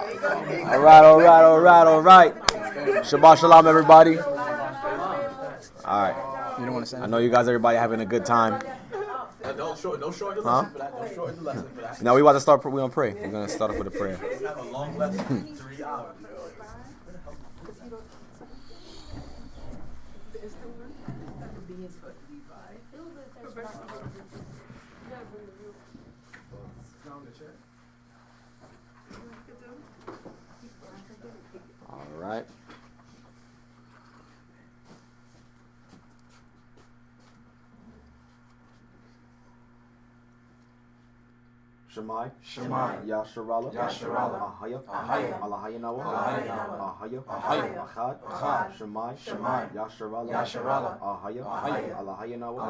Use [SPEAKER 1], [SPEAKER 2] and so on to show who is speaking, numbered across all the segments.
[SPEAKER 1] All right, all right, all right, all right. Shabbat shalom, everybody. All right.
[SPEAKER 2] You don't want to say
[SPEAKER 1] I know you guys, everybody having a good time.
[SPEAKER 3] Don't shorten the lesson for that. Don't shorten the lesson for that.
[SPEAKER 1] Now we about to start. We're gonna pray. We're gonna start off with a prayer.
[SPEAKER 3] We have a long lesson, 3 hours.
[SPEAKER 1] All right. Shemai, Yasharala, Ahaya, Alahaya Nawa, Ahaya, Achad, Shemai, Yasharala, Ahaya, Alahaya Nawa,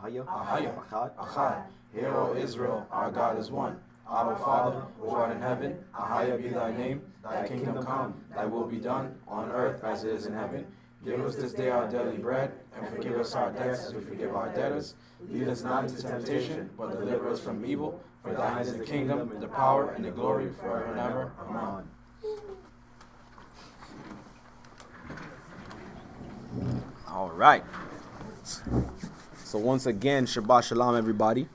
[SPEAKER 1] Ahaya, Achad.
[SPEAKER 2] Hear, O Israel, our God is one. Our Father, who art in heaven, hallowed be thy name. Thy kingdom come, thy will be done, on earth as it is in heaven. Give us this day our daily bread, and forgive us our debts as we forgive our debtors. Lead us not into temptation, but deliver us from evil. For thine is the kingdom, the power, and the glory forever and ever. Amen.
[SPEAKER 1] All right. So once again, Shabbat Shalom, everybody.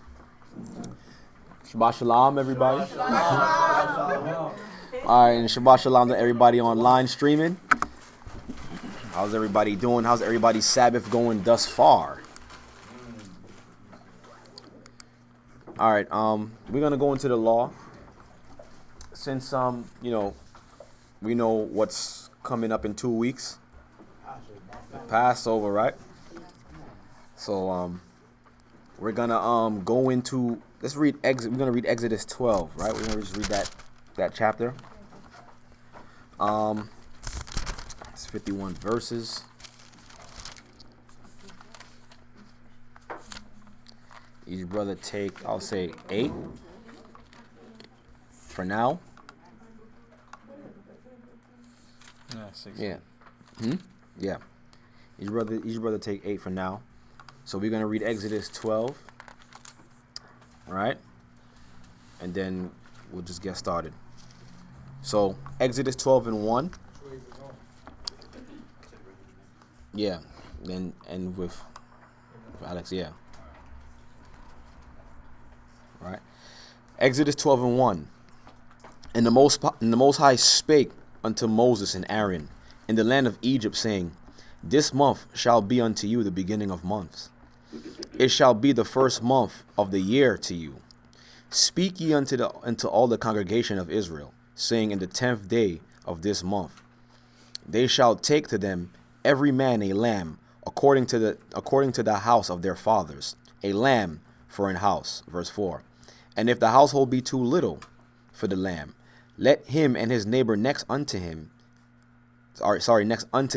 [SPEAKER 1] Shabbat Shalom, everybody. All right, and Shabbat Shalom to everybody online streaming. How's everybody doing? How's everybody's Sabbath going thus far? All right, we're gonna go into the law. Since we know what's coming up in 2 weeks. The Passover, right? So we're gonna go into, let's read we're gonna read Exodus 12, right? We're gonna just read that chapter. It's 51 verses. Each brother take, I'll say 8 for now.
[SPEAKER 2] Yeah, 6.
[SPEAKER 1] Yeah. Yeah. Each brother take 8 for now. So we're gonna read Exodus 12. All right? And then we'll just get started. So Exodus 12 and 1. Yeah. And with Alex, yeah. Right. Exodus 12 and 1. And the Most High spake unto Moses and Aaron in the land of Egypt, saying, This month shall be unto you the beginning of months. It shall be the first month of the year to you. Speak ye unto all the congregation of Israel, saying, In the 10th day of this month they shall take to them every man a lamb according to the house of their fathers, a lamb for an house. Verse 4. And if the household be too little for the lamb, let him and his neighbor next unto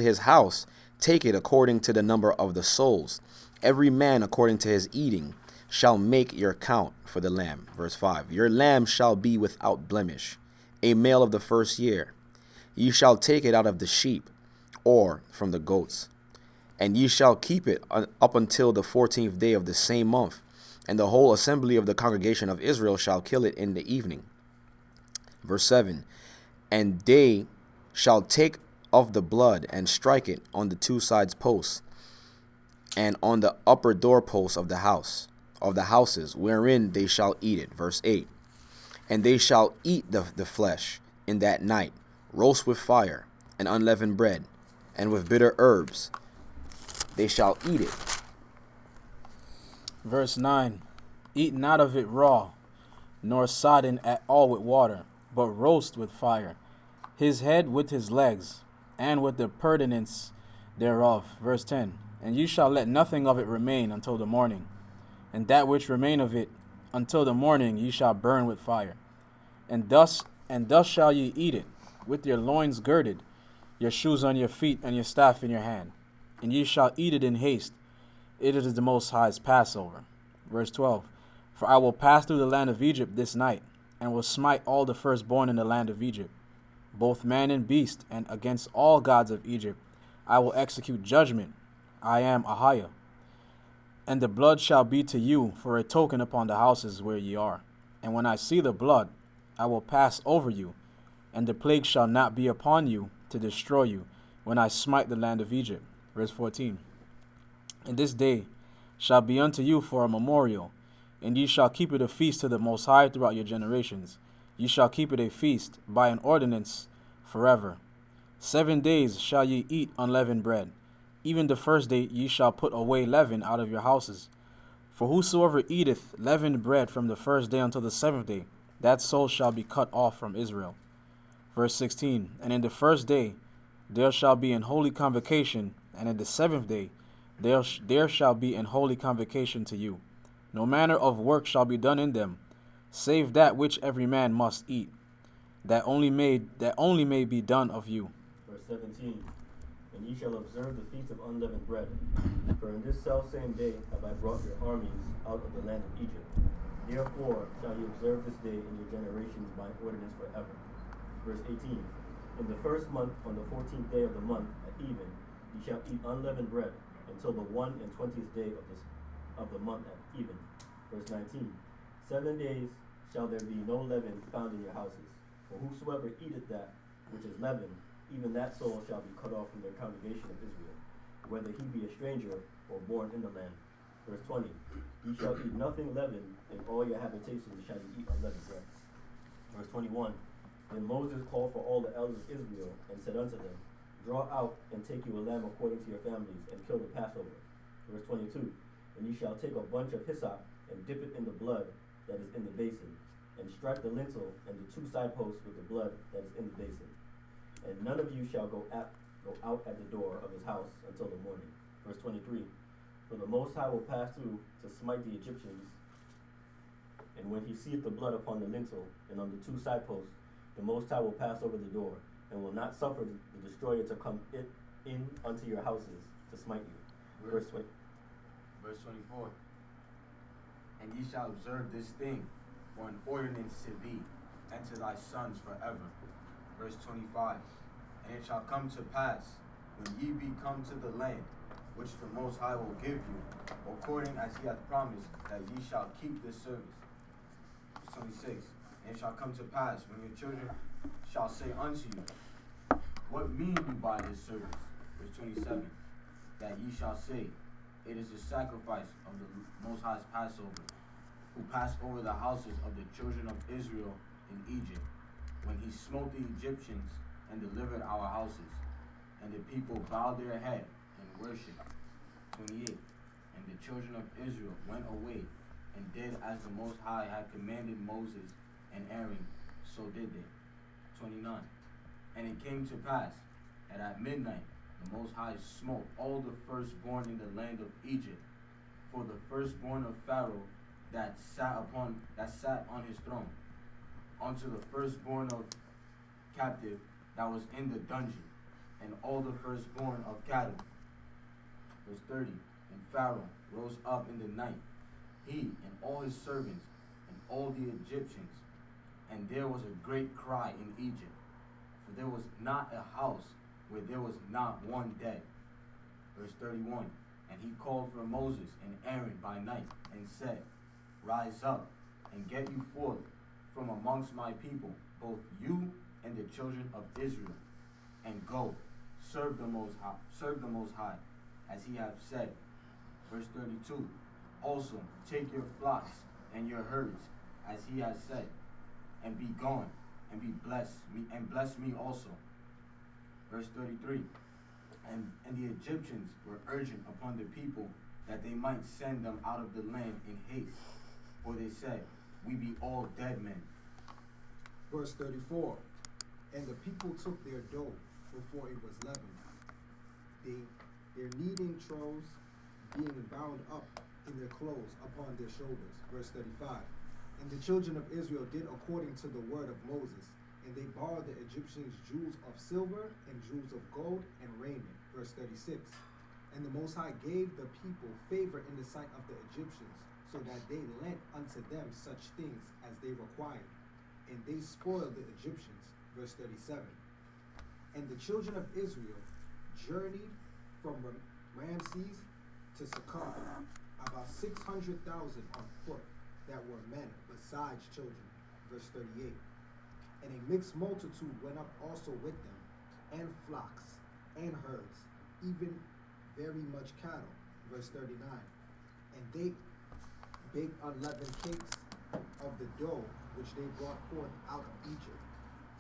[SPEAKER 1] his house take it according to the number of the souls. Every man according to his eating shall make your count for the lamb. Verse 5. Your lamb shall be without blemish, a male of the first year. Ye shall take it out of the sheep or from the goats. And ye shall keep it up until the 14th day of the same month. And the whole assembly of the congregation of Israel shall kill it in the evening. Verse 7. And they shall take of the blood and strike it on the 2 sides posts and on the upper doorposts of the houses wherein they shall eat it. Verse 8. And they shall eat the flesh in that night, roast with fire and unleavened bread, and with bitter herbs they shall eat it.
[SPEAKER 2] Verse 9. Eat not of it raw, nor sodden at all with water, but roast with fire, his head with his legs, and with the purtenance thereof. Verse 10. And ye shall let nothing of it remain until the morning, and that which remain of it until the morning ye shall burn with fire. And thus shall ye eat it, with your loins girded, your shoes on your feet, and your staff in your hand. And ye shall eat it in haste. It is the Most High's Passover. Verse 12. For I will pass through the land of Egypt this night, and will smite all the firstborn in the land of Egypt, both man and beast, and against all gods of Egypt I will execute judgment. I am Ahiah. And the blood shall be to you for a token upon the houses where ye are. And when I see the blood, I will pass over you, And the plague shall not be upon you to destroy you when I smite the land of Egypt. Verse 14. And this day shall be unto you for a memorial, and ye shall keep it a feast to the Most High throughout your generations. Ye shall keep it a feast by an ordinance forever. 7 days shall ye eat unleavened bread. Even the first day ye shall put away leaven out of your houses. For whosoever eateth leavened bread from the first day until the seventh day, that soul shall be cut off from Israel. Verse 16. And in the first day there shall be an holy convocation, and in the seventh day there shall be an holy convocation to you. No manner of work shall be done in them, save that which every man must eat, that only may be done of you.
[SPEAKER 4] Verse 17. And ye shall observe the feast of unleavened bread. For in this selfsame day have I brought your armies out of the land of Egypt. Therefore shall ye observe this day in your generations by ordinance forever. Verse 18. In the first month, on the 14th day of the month, at even, ye shall eat unleavened bread until the 21st day of the month at even. Verse 19. 7 days shall there be no leaven found in your houses. For whosoever eateth that which is leavened, even that soul shall be cut off from the congregation of Israel, whether he be a stranger or born in the land. Verse 20. Ye shall eat nothing leavened, in all your habitations shall ye eat unleavened bread. Verse 21. Then Moses called for all the elders of Israel, and said unto them, Draw out, and take you a lamb according to your families, and kill the Passover. Verse 22. And ye shall take a bunch of hyssop, and dip it in the blood that is in the basin, and strike the lintel and the 2 side posts with the blood that is in the basin. And none of you shall go out at the door of his house until the morning. Verse 23. For the Most High will pass through to smite the Egyptians, and when he seeth the blood upon the lintel and on the 2 side posts, the Most High will pass over the door, and will not suffer the destroyer to come in unto your houses to smite you. Verse
[SPEAKER 5] 24. And ye shall observe this thing for an ordinance to thee and to thy sons forever. Verse 25. And it shall come to pass, when ye be come to the land which the Most High will give you, according as he hath promised, that ye shall keep this service. Verse 26. And it shall come to pass, when your children shall say unto you, What mean you by this service? Verse 27. That ye shall say, It is the sacrifice of the Most High's Passover, who passed over the houses of the children of Israel in Egypt, when he smote the Egyptians and delivered our houses. And the people bowed their head and worshipped. 28. And the children of Israel went away and did as the Most High had commanded Moses and Aaron, so did they. 29. And it came to pass that at midnight the Most High smote all the firstborn in the land of Egypt, for the firstborn of Pharaoh that sat on his throne, unto the firstborn of captive that was in the dungeon, and all the firstborn of cattle. Verse 30. And Pharaoh rose up in the night, he and all his servants and all the Egyptians, and there was a great cry in Egypt, for there was not a house where there was not one dead. Verse 31. And he called for Moses and Aaron by night, and said, Rise up, and get you forth from amongst my people, both you and the children of Israel, and go, serve the Most High, as he hath said. Verse 32. Also take your flocks and your herds, as he has said, and be gone, and bless me also. Verse 33. And the Egyptians were urgent upon the people that they might send them out of the land in haste, for they said, We be all dead men.
[SPEAKER 6] Verse 34. And the people took their dough before it was leavened, their kneading troughs being bound up in their clothes upon their shoulders. Verse 35. And the children of Israel did according to the word of Moses, and they borrowed the Egyptians jewels of silver and jewels of gold and raiment. Verse 36. And the Most High gave the people favor in the sight of the Egyptians, so that they lent unto them such things as they required, and they spoiled the Egyptians. Verse 37. And the children of Israel journeyed from Ramses to Succoth, about 600,000 on foot that were men, besides children. Verse 38. And a mixed multitude went up also with them, and flocks, and herds, even very much cattle. Verse 39. And they baked unleavened cakes of the dough which they brought forth out of Egypt.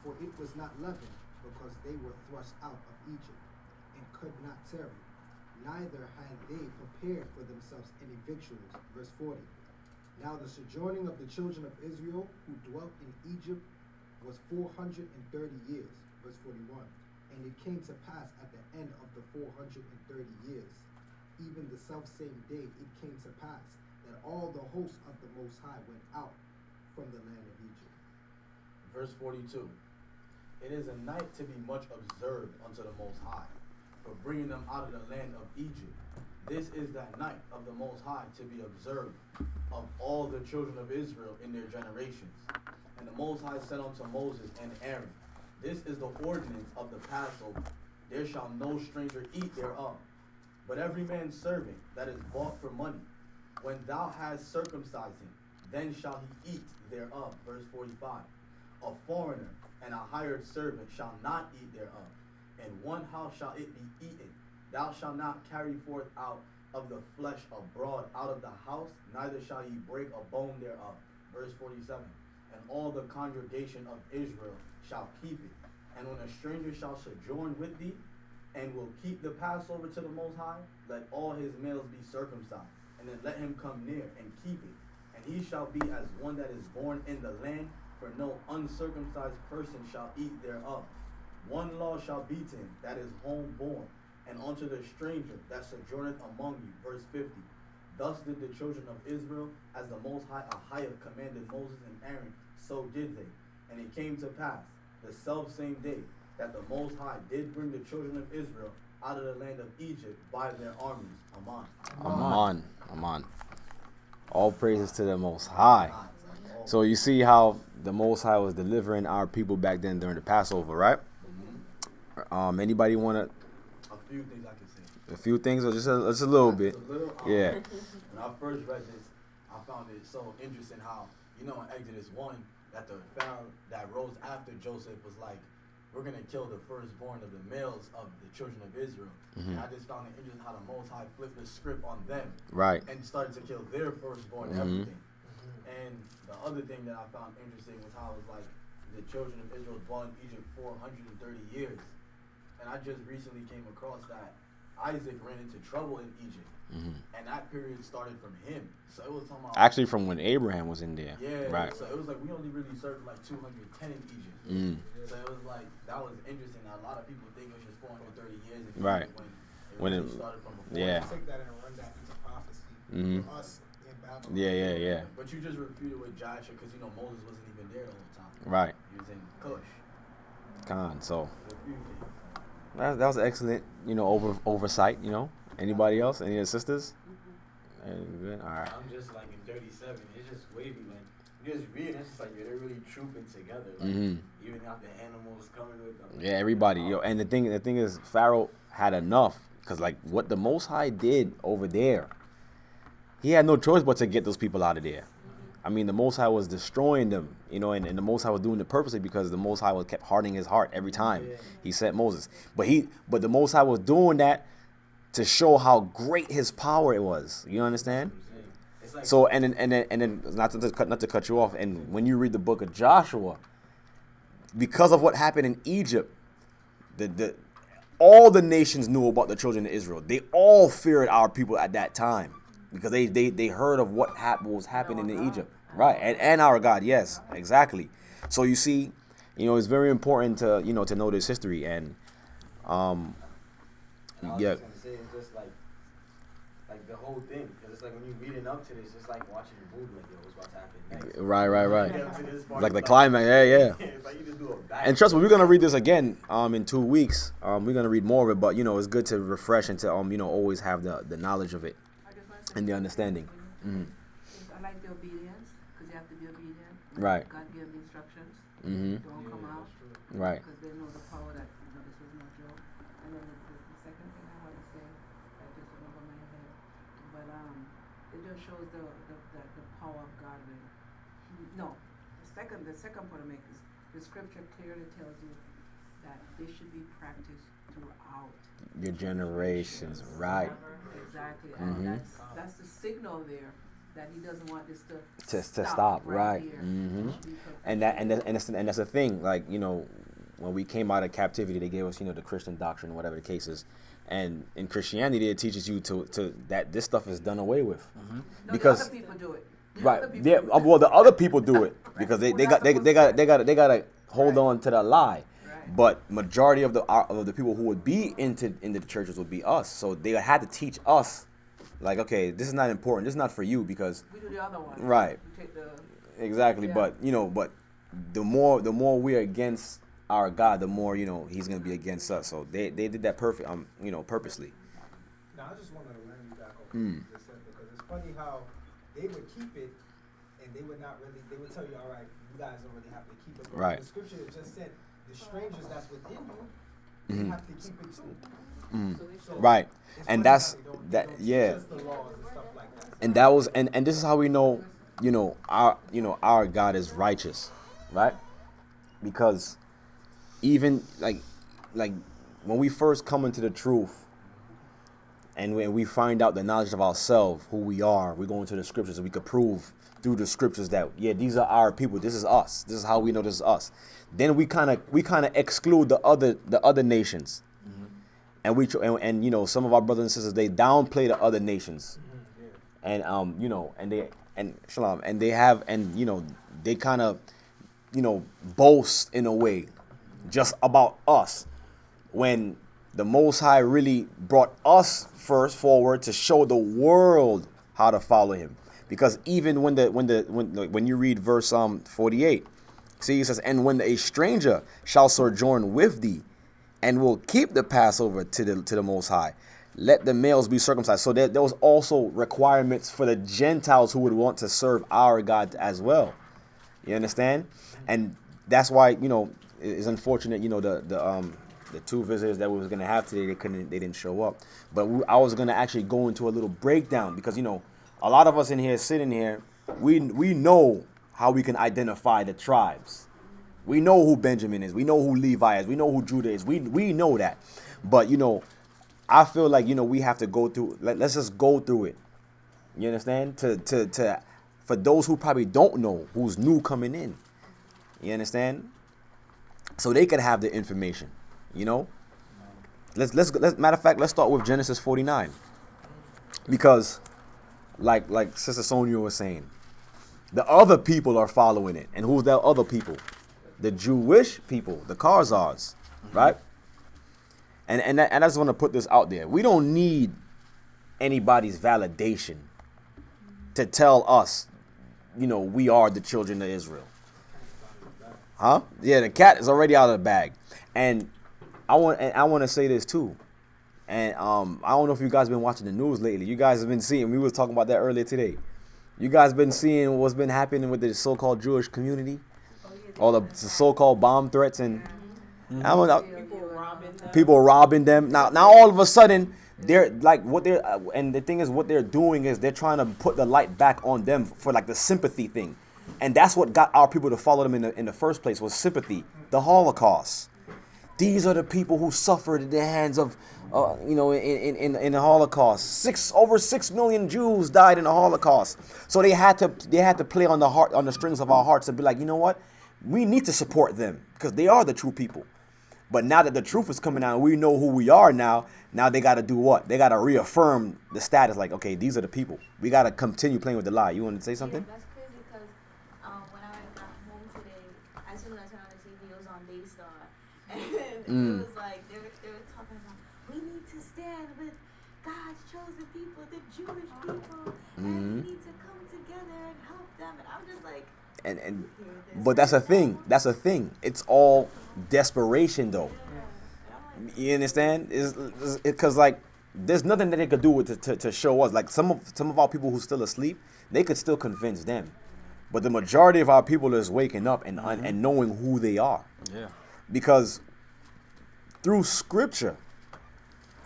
[SPEAKER 6] For it was not leavened, because they were thrust out of Egypt, and could not tarry. Neither had they prepared for themselves any victuals. Verse 40. Now the sojourning of the children of Israel who dwelt in Egypt was 430 years. Verse 41. And it came to pass at the end of the 430 years, even the selfsame day it came to pass, that all the hosts of the Most High went out from the land of Egypt.
[SPEAKER 5] Verse 42. It is a night to be much observed unto the Most High, for bringing them out of the land of Egypt. This is that night of the Most High to be observed of all the children of Israel in their generations. And the Most High said unto Moses and Aaron, this is the ordinance of the Passover. There shall no stranger eat thereof, but every man's servant that is bought for money, when thou hast circumcised him, then shall he eat thereof. Verse 45. A foreigner and a hired servant shall not eat thereof. In one house shall it be eaten. Thou shalt not carry forth out of the flesh abroad out of the house, neither shall ye break a bone thereof. Verse 47. And all the congregation of Israel shall keep it. And when a stranger shall sojourn with thee, and will keep the Passover to the Most High, let all his males be circumcised, and then let him come near and keep it. And he shall be as one that is born in the land, for no uncircumcised person shall eat thereof. One law shall be to him that is homeborn, and unto the stranger that sojourneth among you. Verse 50. Thus did the children of Israel, as the Most High Ahiah commanded Moses and Aaron, so did they. And it came to pass, the selfsame day, that the Most High did bring the children of Israel out of the land of Egypt by their armies. Aman.
[SPEAKER 1] Aman. Aman. All praises to the Most High. So you see how the Most High was delivering our people back then during the Passover, right? Anybody want to?
[SPEAKER 5] A few things I can say.
[SPEAKER 1] A few things, or just a little bit?
[SPEAKER 5] A little,
[SPEAKER 1] Yeah.
[SPEAKER 5] When I first read this, I found it so interesting how, in Exodus 1, that the Pharaoh that rose after Joseph was like, we're going to kill the firstborn of the males of the children of Israel.
[SPEAKER 1] Mm-hmm.
[SPEAKER 5] And I just found it interesting how the Most High flipped the script on them.
[SPEAKER 1] Right.
[SPEAKER 5] And started to kill their firstborn,
[SPEAKER 1] Mm-hmm.
[SPEAKER 5] everything. And the other thing that I found interesting was how it was like the children of Israel dwelt in Egypt 430 years. And I just recently came across that Isaac ran into trouble in Egypt.
[SPEAKER 1] Mm-hmm.
[SPEAKER 5] And that period started from him. So it was talking about...
[SPEAKER 1] Actually, from when Abraham was in there.
[SPEAKER 5] Yeah.
[SPEAKER 1] Right.
[SPEAKER 5] So it was like we only really served like 210 in Egypt.
[SPEAKER 1] Mm.
[SPEAKER 5] So it was like, that was interesting. A lot of people think it was just 430 years in
[SPEAKER 1] Right.
[SPEAKER 5] Egypt
[SPEAKER 1] When
[SPEAKER 5] really
[SPEAKER 1] it-
[SPEAKER 5] started from before.
[SPEAKER 1] yeah.
[SPEAKER 6] Take that and run that into prophecy
[SPEAKER 1] Mhm.
[SPEAKER 6] for us in Babylon.
[SPEAKER 1] Yeah.
[SPEAKER 5] But you just refuted with Joshua because Moses wasn't even there the whole time.
[SPEAKER 1] Right.
[SPEAKER 5] He was in Cush.
[SPEAKER 1] Con. So
[SPEAKER 5] A few things.
[SPEAKER 1] that was excellent. Oversight. Anybody else? Any of the sisters? Good. All right.
[SPEAKER 3] I'm just like in 37. It's just wavy. Like you just read, it's just like they're really trooping together. Like
[SPEAKER 1] Mhm.
[SPEAKER 3] even out the animals coming with them.
[SPEAKER 1] Yeah, everybody. And the thing is, Pharaoh had enough, because like what the Most High did over there, he had no choice but to get those people out of there. I mean, the Most High was destroying them, and the Most High was doing it purposely because the Most High kept hardening his heart every time he sent Moses. But the Most High was doing that to show how great his power it was. You understand?
[SPEAKER 3] It's like
[SPEAKER 1] So and then not to cut you off. And when you read the book of Joshua, because of what happened in Egypt, all the nations knew about the children of Israel. They all feared our people at that time because they heard of what was happening in Egypt, right? And our God, yes, exactly. So you see, it's very important to to know this history
[SPEAKER 3] And
[SPEAKER 1] and
[SPEAKER 3] I was
[SPEAKER 1] yeah.
[SPEAKER 3] just gonna say it's just like the whole thing, because it's like when you're reading up to this, it's like watching a movie. Like, yo, what's about to happen next?
[SPEAKER 1] Right.
[SPEAKER 3] You get up to this part,
[SPEAKER 1] Like the
[SPEAKER 3] it's
[SPEAKER 1] climax, yeah.
[SPEAKER 3] It's like you just do a back.
[SPEAKER 1] And trust me, we're gonna read this again in 2 weeks. We're gonna read more of it, but it's good to refresh and to always have the knowledge of it
[SPEAKER 7] I just want to say
[SPEAKER 1] and the understanding.
[SPEAKER 7] I like the obedience, because you have to be obedient.
[SPEAKER 1] Right.
[SPEAKER 7] God gave the instructions.
[SPEAKER 1] Mhm.
[SPEAKER 7] Don't come out.
[SPEAKER 1] Right.
[SPEAKER 7] Because they know the power that this is no joke. And then the second thing I want to say, I just went over my head, but it just shows the power of God. The second point I make is the scripture clearly tells you that this should be practiced throughout.
[SPEAKER 1] Your generations, right?
[SPEAKER 7] Exactly,
[SPEAKER 1] Mhm.
[SPEAKER 7] and that's the signal there that he doesn't want this
[SPEAKER 1] To stop, right?
[SPEAKER 7] here.
[SPEAKER 1] Hmm.
[SPEAKER 7] It should be
[SPEAKER 1] And that's the thing. Like, you know, when we came out of captivity, they gave us, you know, the Christian doctrine, whatever the case is. And in Christianity, it teaches you to that this stuff is done away with,
[SPEAKER 7] No,
[SPEAKER 1] because
[SPEAKER 7] the other people do it. The
[SPEAKER 1] right,
[SPEAKER 7] other people
[SPEAKER 1] yeah.
[SPEAKER 7] do it.
[SPEAKER 1] Well, the other people do it because
[SPEAKER 7] We're
[SPEAKER 1] they
[SPEAKER 7] not
[SPEAKER 1] gotta hold
[SPEAKER 7] Right.
[SPEAKER 1] on to the lie.
[SPEAKER 7] Right.
[SPEAKER 1] But majority of the people who would be into the churches would be us. So they had to teach us, like, okay, this is not important. This is not for you because
[SPEAKER 7] We do the other one.
[SPEAKER 1] Right.
[SPEAKER 7] We take the
[SPEAKER 1] exactly.
[SPEAKER 7] Yeah.
[SPEAKER 1] But you know, but the more we're against our God, the more, you know, He's gonna be against us. So they did that you know, purposely.
[SPEAKER 6] Now, I just wanted to run you back over
[SPEAKER 1] Mm.
[SPEAKER 6] what you just said, because it's funny how they would keep it and they would not really, they would tell you, all right, you guys don't really have to keep it. But
[SPEAKER 1] Right.
[SPEAKER 6] The scripture just said, the strangers that's within you,
[SPEAKER 1] Mhm.
[SPEAKER 6] you have to keep it too.
[SPEAKER 1] Mm.
[SPEAKER 6] So
[SPEAKER 1] Right.
[SPEAKER 6] it's
[SPEAKER 1] And
[SPEAKER 6] funny
[SPEAKER 1] that's
[SPEAKER 6] how they don't
[SPEAKER 1] that.
[SPEAKER 6] teach
[SPEAKER 1] Yeah.
[SPEAKER 6] us the laws and stuff like that.
[SPEAKER 1] And that was and this is how we know, you know, our God is righteous, right? Because even like when we first come into the truth and when we find out the knowledge of ourselves, who we are, we go into the scriptures and we could prove through the scriptures that, yeah, these are our people, this is us, this is how we know this is us. Then we kind of exclude the other nations. And and you know, some of our brothers and sisters, they downplay the other nations. And you know, and shalom, and they have, and you know, they kind of, you know, boast in a way just about us, when the Most High really brought us first forward to show the world how to follow Him. Because even when you read verse 48, see, it says, and when a stranger shall sojourn with thee, and will keep the Passover to the Most High, let the males be circumcised. So there was also requirements for the Gentiles who would want to serve our God as well. You understand? And that's why, you know, it's unfortunate, you know, the two visitors that we was gonna have today, they didn't show up. But I was gonna actually go into a little breakdown, because, you know, a lot of us in here sitting here, we know how we can identify the tribes. We know who Benjamin is. We know who Levi is. We know who Judah is. We know that. But, you know, I feel like, you know, we have to go through. Let's just go through it. You understand? To for those who probably don't know, who's new coming in. You understand? So they could have the information. You know. Let's matter of fact, let's start with Genesis 49, because, like Sister Sonia was saying, the other people are following it, and who's that other people? The Jewish people, the Khazars, right? And I just want to put this out there. We don't need anybody's validation to tell us, you know, we are the children of Israel. Huh? Yeah, the cat is already out of the bag. And I want to say this too. And I don't know if you guys been watching the news lately. You guys have been seeing, we were talking about that earlier today. You guys been seeing what's been happening with the so-called Jewish community? All the so-called bomb threats, and people robbing them. Now all of a sudden, they're like, and the thing is, what they're doing is they're trying to put the light back on them for like the sympathy thing, and that's what got our people to follow them in the first place, was sympathy. The Holocaust. These are the people who suffered at the hands of, you know, in the Holocaust. Over 6 million Jews died in the Holocaust. So they had to play on the strings of our hearts and be like, you know what? We need to support them because they are the true people. But now that the truth is coming out and we know who we are now they got to do what? They got to reaffirm the status, like, okay, these are the people. We got to continue playing with the lie. You want to say something?
[SPEAKER 8] Yeah, that's crazy because when I got home today, as soon as I turned on the TV, it was on Daystar. And it was like, they were talking about, we need to stand with God's chosen people, the Jewish people, and we need to come together and help them. And I'm just like,
[SPEAKER 1] But that's a thing. It's all desperation, though. You understand? Because like, there's nothing that they could do with to show us. Like some of our people who still asleep, they could still convince them. But the majority of our people is waking up and knowing who they are.
[SPEAKER 2] Yeah.
[SPEAKER 1] Because through scripture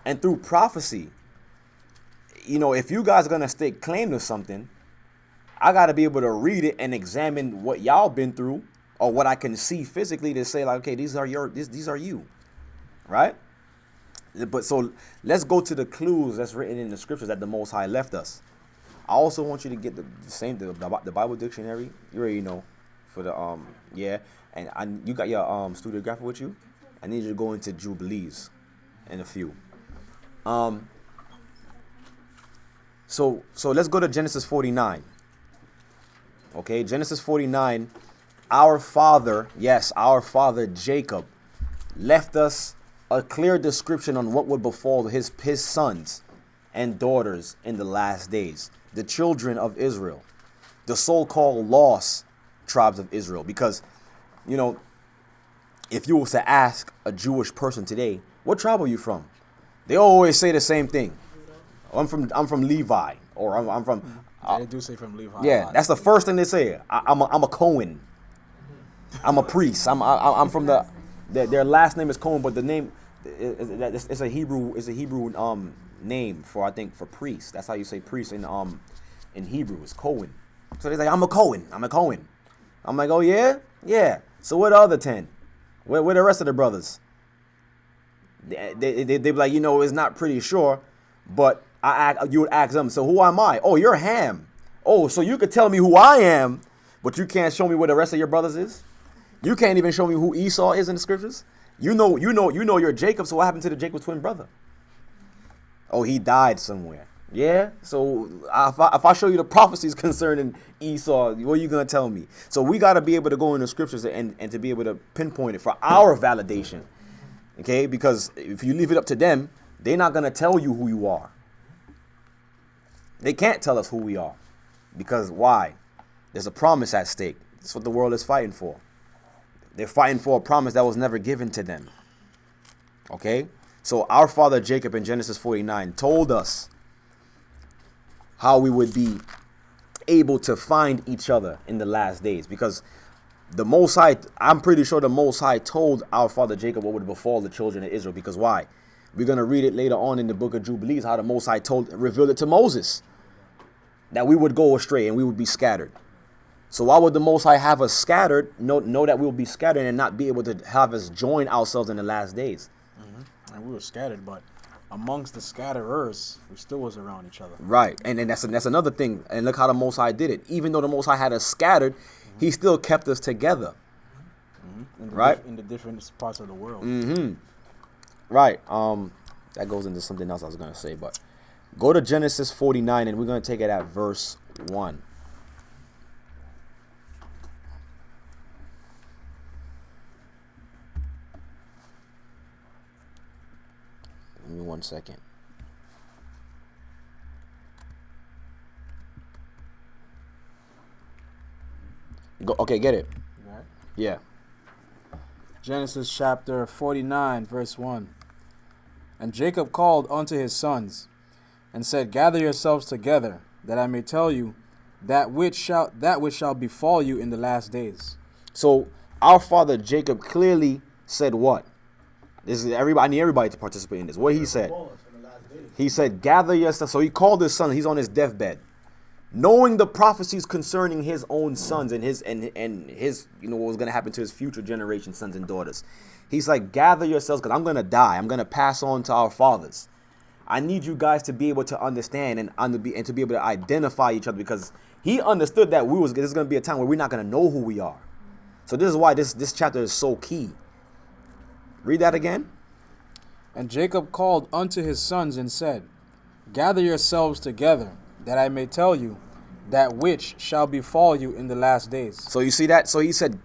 [SPEAKER 1] and through prophecy, you know, if you guys are gonna stake claim to something, I gotta be able to read it and examine what y'all been through or what I can see physically to say like, okay, these are you, right? But so let's go to the clues that's written in the scriptures that the Most High left us. I also want you to get the Bible dictionary. You already know, for the yeah, and you got your studio graphic with you. I need you to go into Jubilees in a few. So let's go to Genesis 49. Okay, Genesis 49. Our father Jacob left us a clear description on what would befall his sons and daughters in the last days, the children of Israel, the so-called lost tribes of Israel. Because, you know, if you was to ask a Jewish person today, what tribe are you from? They always say the same thing. I'm from Levi, or I'm from.
[SPEAKER 2] They do say from Levi.
[SPEAKER 1] Yeah, that's the first thing they say. I'm a Cohen. I'm a priest. I'm from their last name is Cohen, but the name it's a Hebrew name for, I think, for priest. That's how you say priest in Hebrew. It's Cohen. So they're like, I'm a Cohen. I'm like, oh yeah, yeah. So where the other 10? Where the rest of the brothers? They be like, you know, it's not pretty sure, but you would ask them, so who am I? Oh, you're Ham. Oh, so you could tell me who I am, but you can't show me where the rest of your brothers is? You can't even show me who Esau is in the scriptures? You know you're Jacob, so what happened to the Jacob's twin brother? Oh, he died somewhere. Yeah? So if I show you the prophecies concerning Esau, what are you going to tell me? So we got to be able to go in the scriptures and to be able to pinpoint it for our validation. Okay? Because if you leave it up to them, they're not going to tell you who you are. They can't tell us who we are. Because why? There's a promise at stake. That's what the world is fighting for. They're fighting for a promise that was never given to them. Okay? So our father Jacob in Genesis 49 told us how we would be able to find each other in the last days. Because the Most High, I'm pretty sure the Most High told our father Jacob what would befall the children of Israel. Because why? We're going to read it later on in the book of Jubilees, how the Most High revealed it to Moses, that we would go astray and we would be scattered. So why would the Most High have us scattered, know that we will be scattered and not be able to have us join ourselves in the last days?
[SPEAKER 2] Mm-hmm. And we were scattered, but amongst the scatterers, we still was around each other.
[SPEAKER 1] Right, and that's another thing. And look how the Most High did it. Even though the Most High had us scattered, He still kept us together. Right?
[SPEAKER 2] In the different parts of the world.
[SPEAKER 1] Right. That goes into something else I was going to say, but go to Genesis 49 and we're going to take it at verse 1. Give me 1 second. Go. Okay, get it.
[SPEAKER 2] Right.
[SPEAKER 1] Yeah.
[SPEAKER 2] Genesis chapter 49, verse 1. And Jacob called unto his sons, and said, Gather yourselves together, that I may tell you that which shall befall you in the last days.
[SPEAKER 1] So our father Jacob clearly said what? This is everybody. I need everybody to participate in this. What he said. He said, gather yourselves. So he called his son. He's on his deathbed, knowing the prophecies concerning his own sons and his what was going to happen to his future generation sons and daughters. He's like, gather yourselves, because I'm going to die. I'm going to pass on to our fathers. I need you guys to be able to understand and to be able to identify each other, because he understood that there's going to be a time where we're not going to know who we are. So this is why this chapter is so key. Read that again.
[SPEAKER 2] And Jacob called unto his sons and said, Gather yourselves together, that I may tell you that which shall befall you in the last days.
[SPEAKER 1] So you see that? So he said,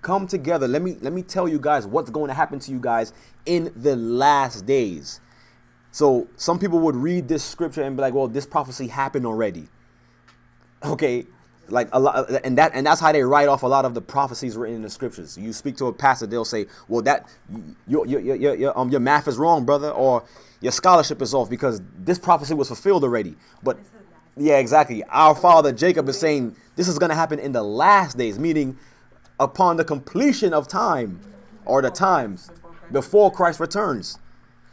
[SPEAKER 1] come together. Let me tell you guys what's going to happen to you guys in the last days. So some people would read this scripture and be like, well, this prophecy happened already. Okay. Like a lot, and that's how they write off a lot of the prophecies written in the scriptures. You speak to a pastor, they'll say, well, that your math is wrong, brother, or your scholarship is off, because this prophecy was fulfilled already. But yeah, exactly. Our father Jacob is saying this is going to happen in the last days, meaning upon the completion of time, or the times before Christ returns.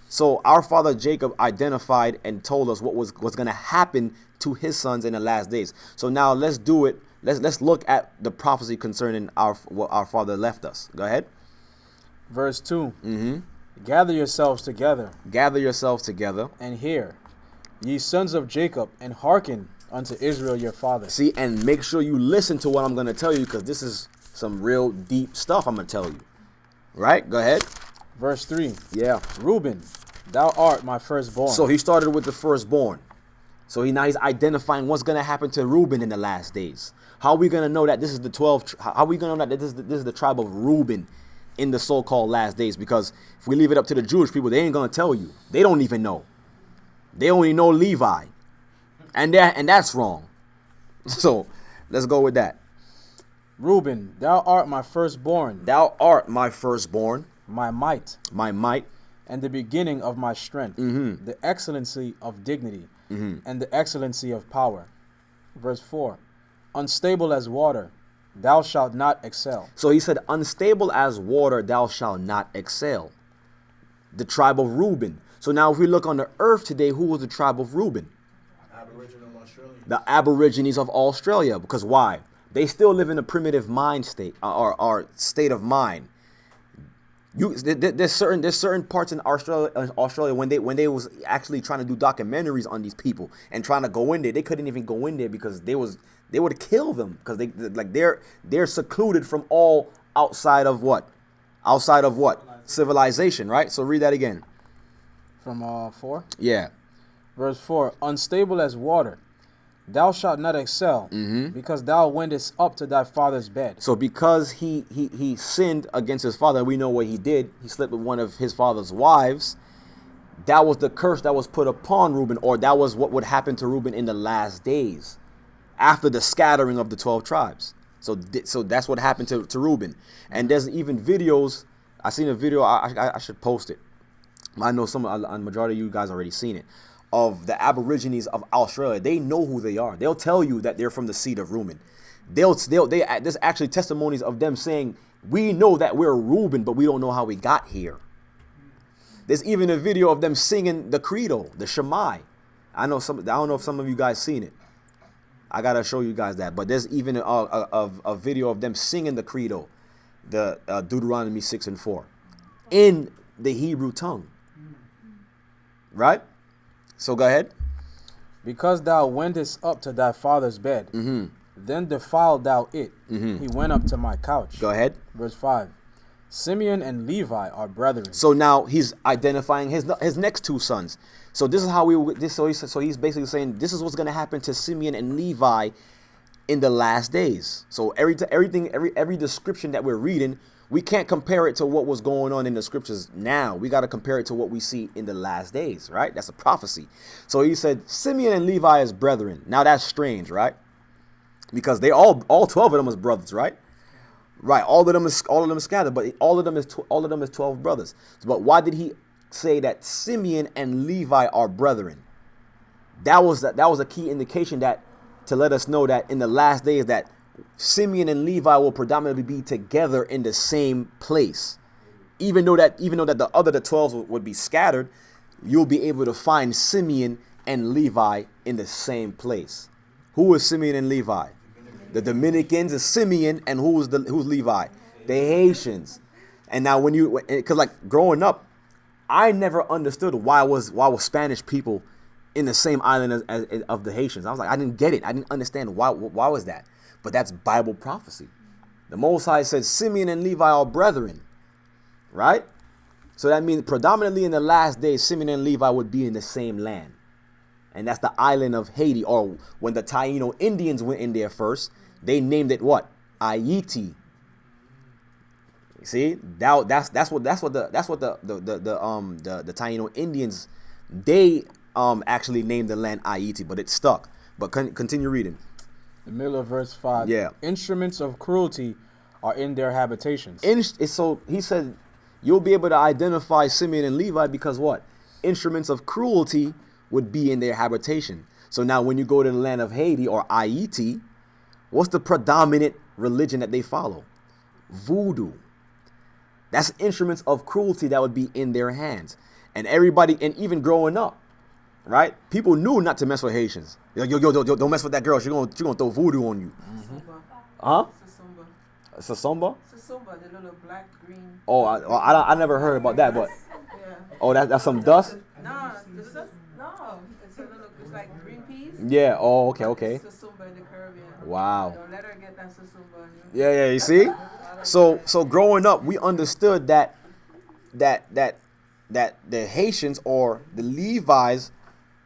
[SPEAKER 1] So our father Jacob identified and told us what was going to happen to his sons in the last days. So now let's do it let's look at the prophecy concerning what our father left us. Go ahead.
[SPEAKER 2] Verse 2.
[SPEAKER 1] Mm-hmm.
[SPEAKER 2] Gather yourselves together
[SPEAKER 1] Gather yourselves together.
[SPEAKER 2] and hear, ye sons of Jacob, and hearken unto Israel your father.
[SPEAKER 1] See, and make sure you listen to what I'm going to tell you, because this is some real deep stuff I'm going to tell you. Right? Go ahead.
[SPEAKER 2] Verse 3.
[SPEAKER 1] Yeah.
[SPEAKER 2] Reuben, thou art my firstborn.
[SPEAKER 1] So he started with the firstborn. So now he's identifying what's going to happen to Reuben in the last days. How are we going to know that this is the 12? How are we going to know that this is the tribe of Reuben in the so-called last days? Because if we leave it up to the Jewish people, they ain't going to tell you. They don't even know. They only know Levi. And that's wrong. So let's go with that.
[SPEAKER 2] Reuben, thou art my firstborn,
[SPEAKER 1] Thou art my firstborn,
[SPEAKER 2] my might,
[SPEAKER 1] my might,
[SPEAKER 2] and the beginning of my strength, the excellency of dignity, and the excellency of power. Verse 4. Unstable as water, thou shalt not excel.
[SPEAKER 1] So he said, unstable as water, thou shalt not excel. The tribe of Reuben. So now if we look on the earth today, who was the tribe of Reuben?
[SPEAKER 6] Aboriginal Australia.
[SPEAKER 1] The Aborigines of Australia. Because why? They still live in a primitive mind state, or state of mind. There's certain parts in Australia when they was actually trying to do documentaries on these people and trying to go in there, they couldn't even go in there because they would kill them, because they're secluded from all outside of what civilization, right? So read that again.
[SPEAKER 2] From 4.
[SPEAKER 1] Yeah.
[SPEAKER 2] Verse 4. Unstable as water, thou shalt not excel, because thou wentest up to thy father's bed.
[SPEAKER 1] So because he sinned against his father, we know what he did. He slept with one of his father's wives. That was the curse that was put upon Reuben, or that was what would happen to Reuben in the last days, after the scattering of the 12 tribes. So that's what happened to Reuben. And there's even videos. I seen a video. I should post it. I know a majority of you guys already seen it, of the Aborigines of Australia. They know who they are. They'll tell you that they're from the seed of Reuben. There's actually testimonies of them saying, we know that we're Reuben, but we don't know how we got here. There's even a video of them singing the credo, the Shemai. I don't know if some of you guys seen it. I gotta show you guys that. But there's even a video of them singing the credo, the Deuteronomy 6 and 4, in the Hebrew tongue. Right? So go ahead.
[SPEAKER 2] Because thou wentest up to thy father's bed, then defiled thou it. He went up to my couch.
[SPEAKER 1] Go ahead.
[SPEAKER 2] Verse 5. Simeon and Levi are brethren.
[SPEAKER 1] So now he's identifying his next two sons. So this is how he's basically saying this is what's going to happen to Simeon and Levi in the last days. So every description that we're reading, we can't compare it to what was going on in the scriptures now. We got to compare it to what we see in the last days, right? That's a prophecy. So he said Simeon and Levi as brethren. Now that's strange, right? Because they all 12 of them is brothers, right? Right. All of them is scattered, but all of them is 12 brothers. But why did he say that Simeon and Levi are brethren? That was a key indication that to let us know that in the last days that Simeon and Levi will predominantly be together in the same place. Even though that the 12 would be scattered, you'll be able to find Simeon and Levi in the same place. Who is Simeon and Levi? The Dominicans is Simeon, and who's Levi? The Haitians. And now because like growing up, I never understood why was Spanish people in the same island as of the Haitians. I was like, I didn't get it. I didn't understand why was that. But that's Bible prophecy. The Most High said Simeon and Levi are brethren, right? So that means predominantly in the last days, Simeon and Levi would be in the same land. And that's the island of Haiti, or when the Taino Indians went in there first, they named it what? Haiti. See, that's what the Taino Indians, they actually named the land Haiti, but it stuck. But continue reading.
[SPEAKER 2] The middle of verse 5.
[SPEAKER 1] Yeah.
[SPEAKER 2] Instruments of cruelty are in their habitations.
[SPEAKER 1] So he said you'll be able to identify Simeon and Levi because what? Instruments of cruelty would be in their habitation. So now when you go to the land of Haiti or Haiti, what's the predominant religion that they follow? Voodoo. That's instruments of cruelty that would be in their hands. And everybody, and even growing up, right? People knew not to mess with Haitians. Yo, don't mess with that girl. She gonna throw voodoo on you.
[SPEAKER 7] Sasumba.
[SPEAKER 1] Huh?
[SPEAKER 7] Sasumba.
[SPEAKER 1] Sasomba?
[SPEAKER 7] Sasumba, the little black green.
[SPEAKER 1] Oh, I never heard about that, but
[SPEAKER 7] Yeah.
[SPEAKER 1] oh, that's some dust.
[SPEAKER 7] No, it's a little, it's like green peas.
[SPEAKER 1] Yeah. Oh, okay.
[SPEAKER 7] It's Sasumba in the Caribbean.
[SPEAKER 1] Wow.
[SPEAKER 7] Don't let her get that Sasumba on you.
[SPEAKER 1] Yeah. You see? So growing up, we understood that the Haitians or the Levites,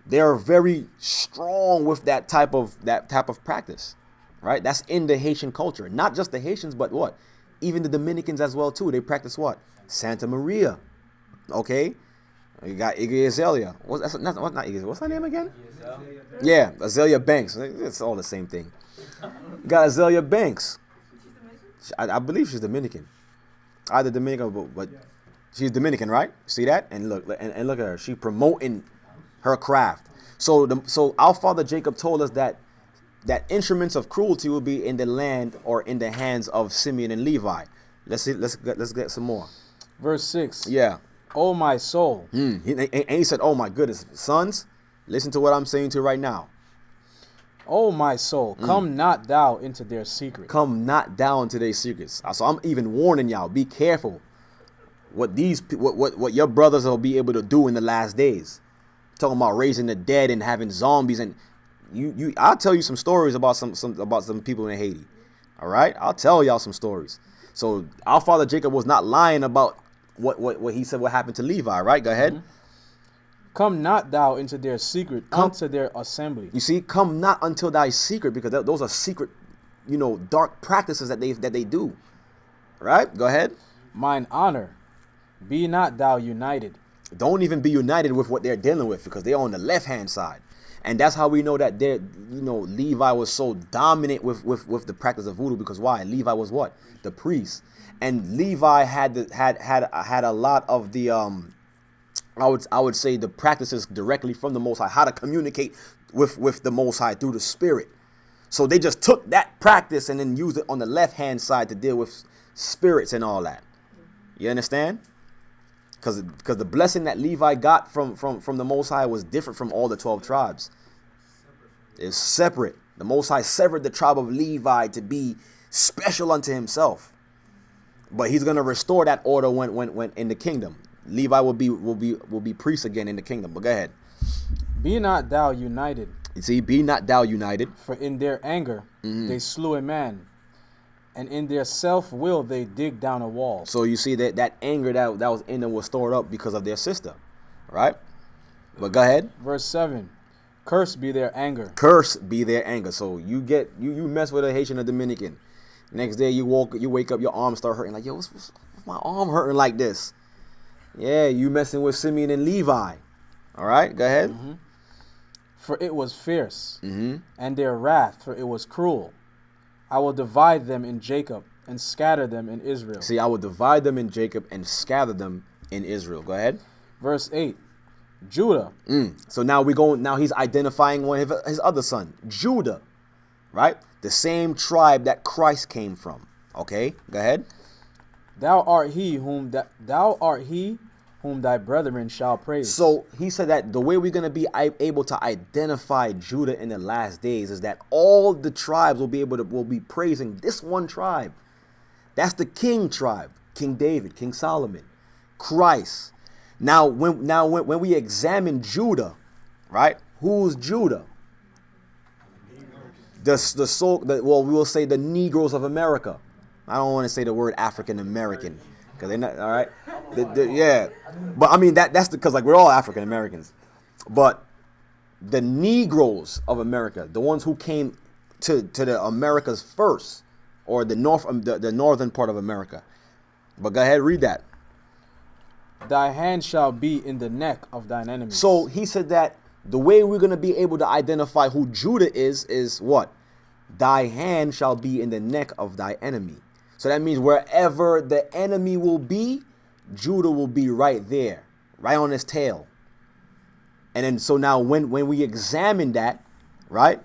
[SPEAKER 1] they're very strong with that type of practice, right? That's in the Haitian culture. Not just the Haitians, but what? Even the Dominicans as well too. They practice what? Santa Maria. Okay? You got Iggy Azalea. What's her name again? Yeah, Azalea Banks. It's all the same thing. You got Azalea Banks. I believe she's Dominican. Either Dominican, but she's Dominican, right? See that? And look at her. She promoting her craft. So our father Jacob told us that instruments of cruelty will be in the land or in the hands of Simeon and Levi. Let's get some more.
[SPEAKER 2] Verse 6.
[SPEAKER 1] Yeah.
[SPEAKER 2] O my soul.
[SPEAKER 1] He said, "Oh my goodness, sons, listen to what I'm saying to you right now.
[SPEAKER 2] O my soul, come not thou into their secret.
[SPEAKER 1] Come not down to their secrets." So I'm even warning y'all, be careful what your brothers will be able to do in the last days. Talking about raising the dead and having zombies, and I'll tell you some stories about some people in Haiti. All right, I'll tell y'all some stories. So our father Jacob was not lying about what he said what happened to Levi, right? Go ahead.
[SPEAKER 2] Come not thou into their secret, unto their assembly.
[SPEAKER 1] You see, come not until thy secret, because those are secret, dark practices that they do. Right? Go ahead.
[SPEAKER 2] Mine honor, be not thou united.
[SPEAKER 1] Don't even be united with what they're dealing with, because they're on the left-hand side. And that's how we know that Levi was so dominant with the practice of voodoo, because why? Levi was what? The priest. And Levi had a lot of the I would say the practices directly from the Most High, how to communicate with the Most High through the Spirit. So they just took that practice and then used it on the left-hand side to deal with spirits and all that. You understand? Because the blessing that Levi got from the Most High was different from all the 12 tribes. It's separate. The Most High severed the tribe of Levi to be special unto himself. But he's gonna restore that order when in the kingdom. Levi will be priests again in the kingdom. But go ahead.
[SPEAKER 2] Be not thou united.
[SPEAKER 1] You see, be not thou united.
[SPEAKER 2] For in their anger they slew a man, and in their self-will they dig down a wall.
[SPEAKER 1] So you see that anger that was in them was stored up because of their sister, right? But go ahead.
[SPEAKER 2] Verse 7. Cursed be their anger.
[SPEAKER 1] Cursed be their anger. So you mess with a Haitian or Dominican. Next day you wake up, your arms start hurting. Like, yo, what's my arm hurting like this? Yeah, you messing with Simeon and Levi. All right, go ahead.
[SPEAKER 2] For it was fierce, and their wrath, for it was cruel. I will divide them in Jacob and scatter them in Israel.
[SPEAKER 1] See, I will divide them in Jacob and scatter them in Israel. Go ahead.
[SPEAKER 2] Verse 8. Judah.
[SPEAKER 1] So now he's identifying one of his other son, Judah, right? The same tribe that Christ came from. Okay, go ahead.
[SPEAKER 2] Thou art he whom thy brethren shall praise.
[SPEAKER 1] So he said that the way we're going to be able to identify Judah in the last days is that all the tribes will be praising this one tribe. That's the king tribe, King David, King Solomon, Christ. Now when we examine Judah, right? Who's Judah? We will say the Negroes of America. I don't want to say the word African American because they're not all right. Yeah, but I mean that's because like we're all African Americans, but the Negroes of America, the ones who came to the Americas first, or the northern part of America. But go ahead, read that.
[SPEAKER 2] Thy hand shall be in the neck of thine enemies.
[SPEAKER 1] So he said that the way we're going to be able to identify who Judah is what? Thy hand shall be in the neck of thy enemy. So that means wherever the enemy will be, Judah will be right there, right on his tail. And then so now when we examine that, right,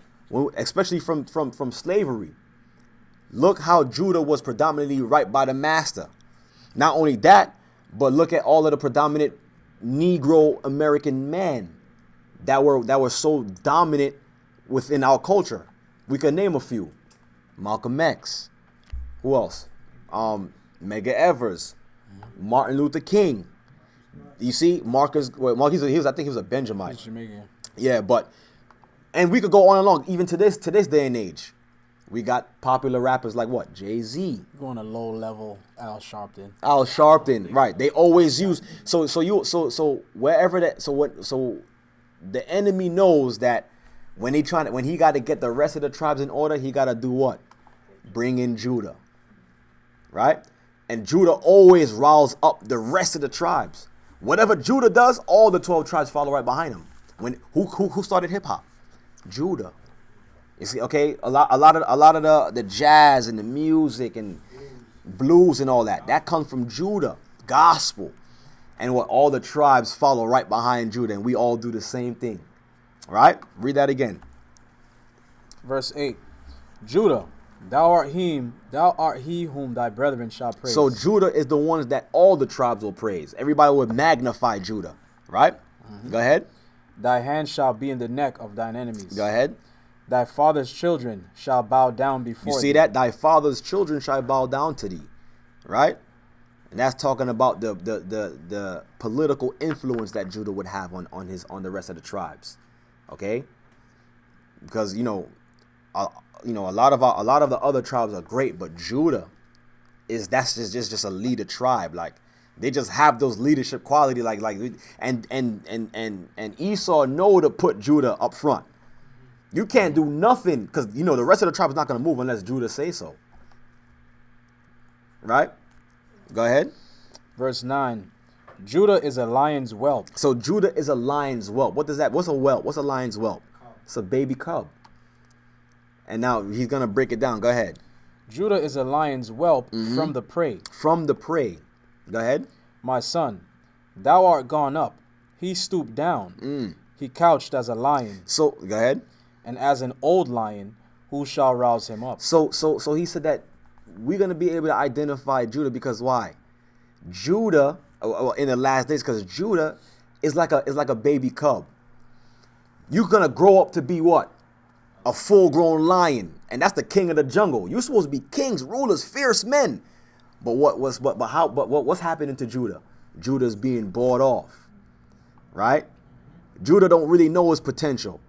[SPEAKER 1] especially from slavery, look how Judah was predominantly right by the master. Not only that, but look at all of the predominant Negro American men. that were so dominant within our culture. We could name a few. Malcolm X. Who else? Medgar Evers. Martin Luther King. You see, Marcus. Well, I think he was a Benjamite.
[SPEAKER 2] He's Jamaican.
[SPEAKER 1] Yeah, and we could go on and on. Even to this day and age, we got popular rappers like what? Jay-Z.
[SPEAKER 2] Going to low level Al Sharpton.
[SPEAKER 1] Al Sharpton, right? They always use so wherever that so the enemy knows that when he got to get the rest of the tribes in order, he got to do what? Bring in Judah, right? And Judah always riles up the rest of the tribes. Whatever Judah does, all the 12 tribes follow right behind him. Who started hip hop? Judah. You see, okay, a lot of the jazz and the music and blues and all that comes from Judah, gospel, and what all the tribes follow right behind Judah, and we all do the same thing, right? Read that again.
[SPEAKER 2] Verse 8. Judah, thou art he whom thy brethren shall praise.
[SPEAKER 1] So Judah is the ones that all the tribes will praise. Everybody would magnify Judah, right? Go ahead.
[SPEAKER 2] Thy hand shall be in the neck of thine enemies.
[SPEAKER 1] Go ahead.
[SPEAKER 2] Thy father's children shall bow down before
[SPEAKER 1] thee. You see
[SPEAKER 2] thee.
[SPEAKER 1] that? Thy father's children shall bow down to thee. Right? And that's talking about the political influence that Judah would have on the rest of the tribes. Okay? Because a lot of the other tribes are great, but Judah that's just a leader tribe. Like they just have those leadership quality and Esau know to put Judah up front. You can't do nothing because the rest of the tribe is not going to move unless Judah say so. Right? Go ahead.
[SPEAKER 2] Verse 9. Judah is a lion's whelp.
[SPEAKER 1] So Judah is a lion's whelp. What does that? What's a whelp? What's a lion's whelp? It's a baby cub. And now he's going to break it down. Go ahead.
[SPEAKER 2] Judah is a lion's whelp from the prey.
[SPEAKER 1] From the prey. Go ahead.
[SPEAKER 2] My son, thou art gone up. He stooped down. He couched as a lion.
[SPEAKER 1] So go ahead.
[SPEAKER 2] And as an old lion, who shall rouse him up?
[SPEAKER 1] So he said that we're going to be able to identify Judah because why? Judah, in the last days, because Judah is like a baby cub. You're going to grow up to be what? A full-grown lion. And that's the king of the jungle. You're supposed to be kings, rulers, fierce men. But what's happening to Judah? Judah's being bought off. Right? Judah don't really know his potential.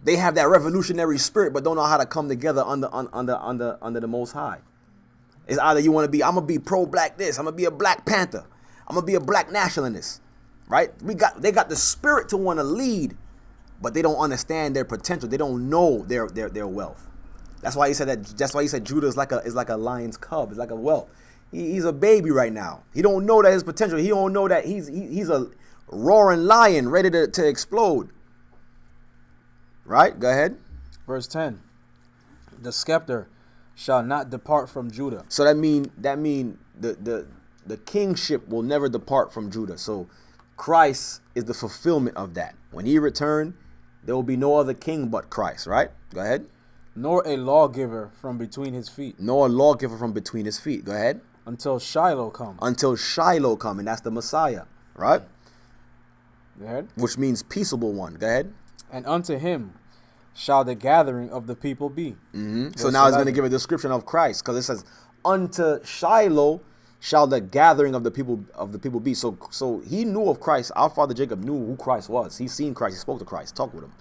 [SPEAKER 1] They have that revolutionary spirit, but don't know how to come together under the Most High. It's either you want to be, I'm gonna be pro-black this, I'm gonna be a Black Panther, I'm gonna be a black nationalist, right? They got the spirit to want to lead, but they don't understand their potential. They don't know their wealth. That's why he said that. That's why he said Judah is like a lion's cub. It's like a whelp. He's a baby right now. He don't know that his potential. He don't know that he's a roaring lion ready to explode. Right? Go ahead.
[SPEAKER 2] Verse 10. The scepter shall not depart from Judah.
[SPEAKER 1] So that mean the kingship will never depart from Judah. So Christ is the fulfillment of that. When he returned, there will be no other king but Christ, right? Go ahead.
[SPEAKER 2] Nor a lawgiver from between his feet.
[SPEAKER 1] Nor a lawgiver from between his feet. Go ahead.
[SPEAKER 2] Until Shiloh come.
[SPEAKER 1] Until Shiloh come, and that's the Messiah, right?
[SPEAKER 2] Go ahead.
[SPEAKER 1] Which means peaceable one. Go ahead.
[SPEAKER 2] And unto him shall the gathering of the people be.
[SPEAKER 1] So now it's going to give a description of Christ, because it says, unto Shiloh shall the gathering of the people be. So he knew of Christ. Our father Jacob knew who Christ was. He's seen Christ. He spoke to Christ. Talked with him.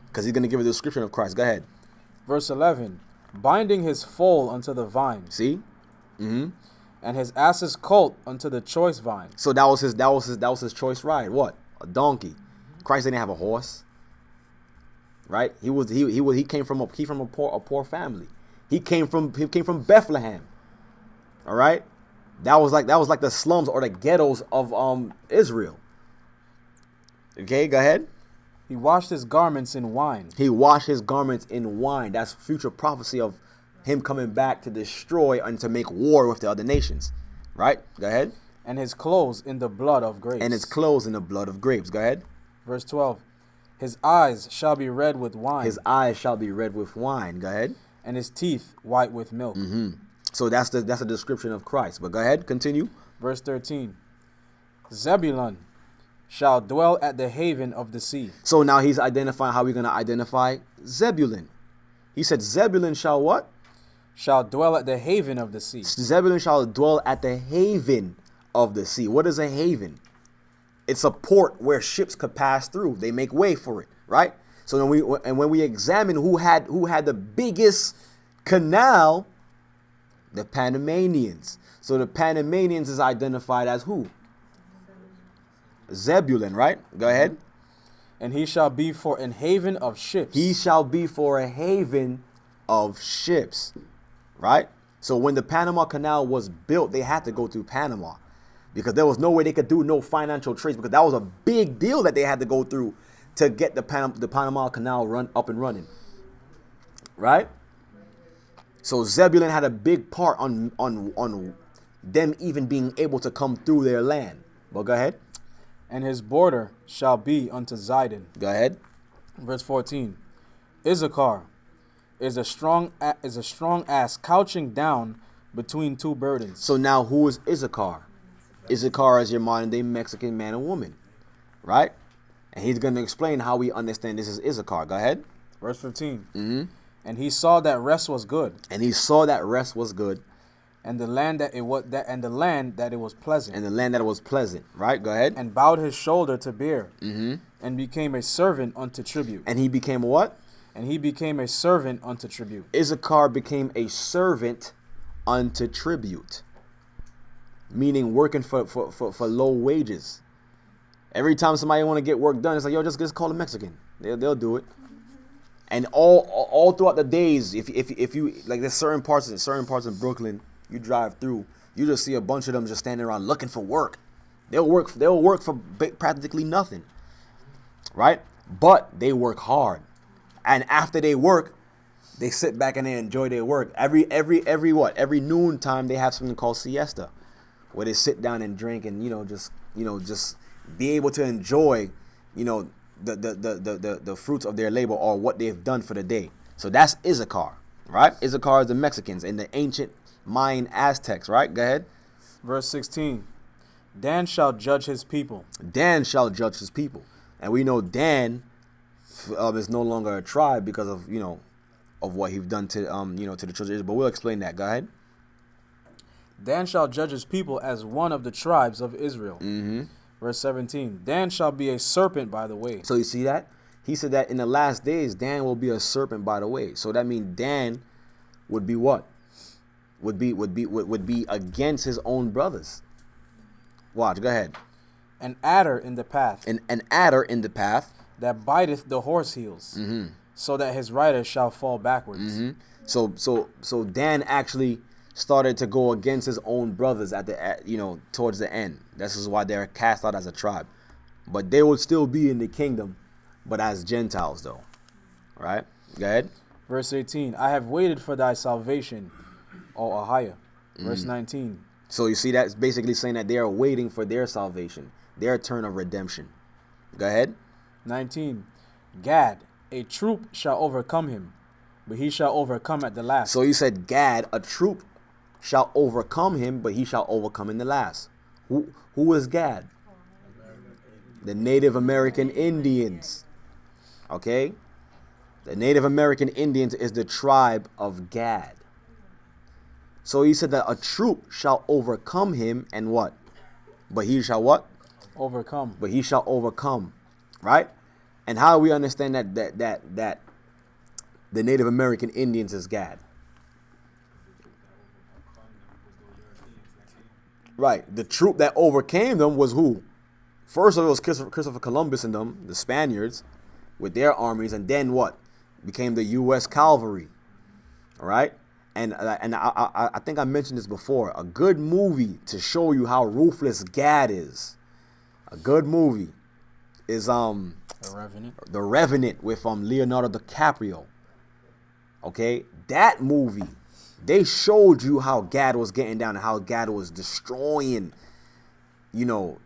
[SPEAKER 1] Because he's going to give a description of Christ. Go ahead.
[SPEAKER 2] Verse 11. Binding his foal unto the vine.
[SPEAKER 1] See?
[SPEAKER 2] And his ass's colt unto the choice vine.
[SPEAKER 1] So that was his choice ride. What? A donkey. Christ didn't have a horse. Right? He came from a poor family. He came from Bethlehem. All right? That was like the slums or the ghettos of Israel. Okay, go ahead.
[SPEAKER 2] He washed his garments in wine.
[SPEAKER 1] He washed his garments in wine. That's future prophecy of him coming back to destroy and to make war with the other nations. Right? Go ahead.
[SPEAKER 2] And his clothes in the blood of grapes.
[SPEAKER 1] And his clothes in the blood of grapes. Go ahead.
[SPEAKER 2] Verse 12. His eyes shall be red with wine.
[SPEAKER 1] His eyes shall be red with wine. Go ahead.
[SPEAKER 2] And his teeth white with milk.
[SPEAKER 1] So that's a description of Christ. But go ahead, continue.
[SPEAKER 2] Verse 13. Zebulun shall dwell at the haven of the sea.
[SPEAKER 1] So now he's identifying how we're going to identify Zebulun. He said Zebulun shall what?
[SPEAKER 2] Shall dwell at the haven of the sea.
[SPEAKER 1] Zebulun shall dwell at the haven of the sea. What is a haven? It's a port where ships could pass through. They make way for it, right? So when we examine who had the biggest canal, the Panamanians. So the Panamanians is identified as who? Zebulun, right? Go ahead.
[SPEAKER 2] And he shall be for an haven of ships.
[SPEAKER 1] He shall be for a haven of ships, right? So when the Panama Canal was built, they had to go through Panama because there was no way they could do no financial trades because that was a big deal that they had to go through to get the Panama Canal run up and running, right? So Zebulun had a big part on them even being able to come through their land. Well, go ahead.
[SPEAKER 2] And his border shall be unto Zidon.
[SPEAKER 1] Go ahead.
[SPEAKER 2] Verse 14. Issachar is a strong ass couching down between two burdens.
[SPEAKER 1] So now who is Issachar? Issachar is your modern day Mexican man and woman, right? And he's going to explain how we understand this is Issachar. Go ahead.
[SPEAKER 2] Verse 15.
[SPEAKER 1] Mm-hmm.
[SPEAKER 2] And he saw that rest was good.
[SPEAKER 1] And he saw that rest was good.
[SPEAKER 2] And the land that it was pleasant.
[SPEAKER 1] And the land that it was pleasant, right? Go ahead.
[SPEAKER 2] And bowed his shoulder to bear.
[SPEAKER 1] Mm-hmm.
[SPEAKER 2] And became a servant unto tribute.
[SPEAKER 1] And he became what?
[SPEAKER 2] And he became a servant unto tribute.
[SPEAKER 1] Issachar became a servant unto tribute, meaning working for low wages. Every time somebody want to get work done, it's like, yo, just call a Mexican. They'll do it. And all throughout the days, if you like, there's certain parts in Brooklyn, you drive through, you just see a bunch of them just standing around looking for work. They'll work for practically nothing, right? But they work hard, and after they work, they sit back and they enjoy their work. Every noon time they have something called siesta, where they sit down and drink and just be able to enjoy the fruits of their labor or what they've done for the day. So that's Issachar, right? Issachar is the Mexicans and the ancient Mayan Aztecs, right? Go ahead.
[SPEAKER 2] Verse 16. Dan shall judge his people.
[SPEAKER 1] Dan shall judge his people. And we know Dan is no longer a tribe because of what he's done to to the children of Israel. But we'll explain that. Go ahead.
[SPEAKER 2] Dan shall judge his people as one of the tribes of Israel.
[SPEAKER 1] Mm-hmm.
[SPEAKER 2] Verse 17. Dan shall be a serpent by the way.
[SPEAKER 1] So you see that? He said that in the last days, Dan will be a serpent by the way. So that means Dan would be what? Would be against his own brothers. Watch, go ahead.
[SPEAKER 2] An adder in the path.
[SPEAKER 1] An adder in the path.
[SPEAKER 2] That biteth the horse heels.
[SPEAKER 1] Mm-hmm.
[SPEAKER 2] So that his rider shall fall backwards.
[SPEAKER 1] Mm-hmm. So Dan actually started to go against his own brothers towards the end. This is why they're cast out as a tribe. But they would still be in the kingdom, but as Gentiles though. All right? Go ahead.
[SPEAKER 2] Verse 18. I have waited for thy salvation, O Ahiah. Verse 19.
[SPEAKER 1] So you see that's basically saying that they are waiting for their salvation, their turn of redemption. Go ahead.
[SPEAKER 2] 19. Gad, a troop shall overcome him, but he shall overcome at the last.
[SPEAKER 1] So you said Gad, a troop shall overcome him, but he shall overcome in the last. Who is Gad? The Native American Indians. Okay? The Native American Indians is the tribe of Gad. So he said that a troop shall overcome him and what? But he shall what?
[SPEAKER 2] Overcome.
[SPEAKER 1] But he shall overcome. Right? And how do we understand that the Native American Indians is Gad? Right. The troop that overcame them was who? First of all, it was Christopher Columbus and them, the Spaniards, with their armies, and then what? Became the U.S. cavalry. All right? And I think I mentioned this before. A good movie to show you how ruthless Gad is. A good movie is
[SPEAKER 2] The Revenant.
[SPEAKER 1] The Revenant with Leonardo DiCaprio. Okay? That movie, they showed you how Gad was getting down and how Gad was destroying, the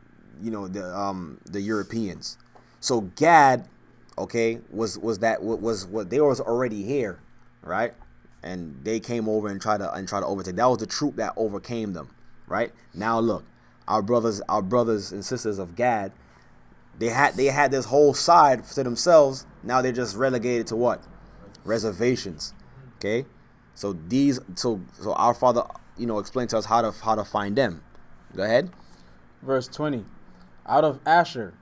[SPEAKER 1] Europeans. So Gad, okay, was what they was already here, right? And they came over and tried to overtake. That was the troop that overcame them, right? Now look, our brothers and sisters of Gad, They had this whole side to themselves. Now they're just relegated to what? Reservations. Okay? So our Father, explained to us how to find them. Go ahead.
[SPEAKER 2] Verse 20. Out of Asher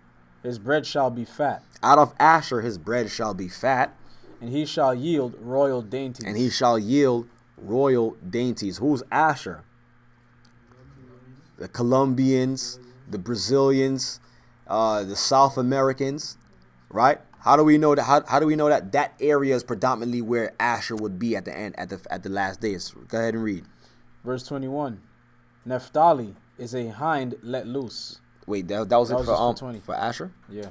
[SPEAKER 2] his bread shall be fat,
[SPEAKER 1] Out of Asher his bread shall be fat,
[SPEAKER 2] and he shall yield royal dainties.
[SPEAKER 1] and he shall yield royal dainties. Who's Asher? The Colombians, the Brazilians, the South Americans, right? How do we know that? How do we know that area is predominantly where Asher would be at the end, at the last days? Go ahead and read.
[SPEAKER 2] Verse 21. Naphtali is a hind let loose.
[SPEAKER 1] Wait, that was it
[SPEAKER 2] was just for
[SPEAKER 1] for
[SPEAKER 2] 20.
[SPEAKER 1] for Asher.
[SPEAKER 2] Yeah.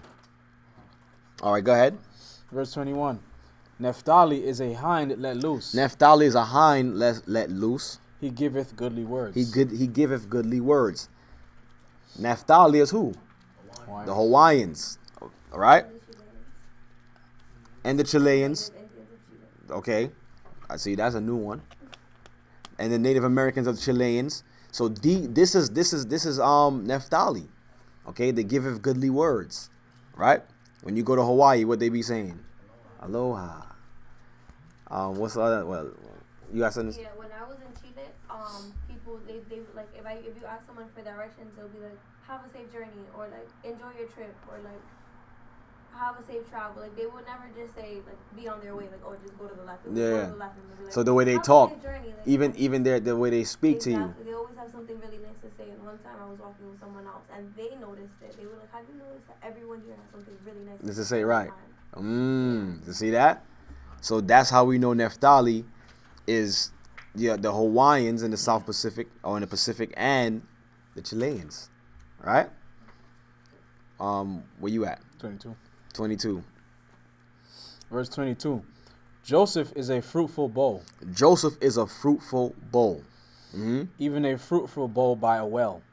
[SPEAKER 1] All right, go ahead.
[SPEAKER 2] Verse 21. Naphtali is a hind let loose.
[SPEAKER 1] Naphtali is a hind let loose.
[SPEAKER 2] He giveth goodly words.
[SPEAKER 1] He giveth goodly words. Naphtali is who?
[SPEAKER 2] Why?
[SPEAKER 1] The Hawaiians, all right, and the Chileans. Okay, I see. That's a new one. And the Native Americans of the Chileans. So this is Naphtali. Okay, they giveth goodly words, right? When you go to Hawaii, what they be saying? Aloha. What's the other? Well, you got something?
[SPEAKER 9] Yeah, when I was in Chile, people they like if you ask someone for directions, they'll be like, have a safe journey, or like enjoy your trip, or like have a safe travel. Like they would never just say like be on their way, like oh just go to the left. Go
[SPEAKER 1] Yeah.
[SPEAKER 9] to the left, and they'll be like,
[SPEAKER 1] So the way they
[SPEAKER 9] "Have a
[SPEAKER 1] talk,
[SPEAKER 9] safe journey," like,
[SPEAKER 1] even the way they speak to you.
[SPEAKER 9] Exactly. They always have something really nice to say. And one time I was walking with someone else, and they noticed it. They were like, "Have you noticed that everyone here has something really nice
[SPEAKER 1] This
[SPEAKER 9] to
[SPEAKER 1] is say
[SPEAKER 9] all the
[SPEAKER 1] right.
[SPEAKER 9] time?"
[SPEAKER 1] You see that? So that's how we know Naphtali is the Hawaiians in the South Pacific, or in the Pacific, and the Chileans, right? Where you at?
[SPEAKER 2] 22.
[SPEAKER 1] 22.
[SPEAKER 2] Verse 22. Joseph is a fruitful bow,
[SPEAKER 1] Joseph is a fruitful bowl. Hmm.
[SPEAKER 2] even a fruitful bow by a well,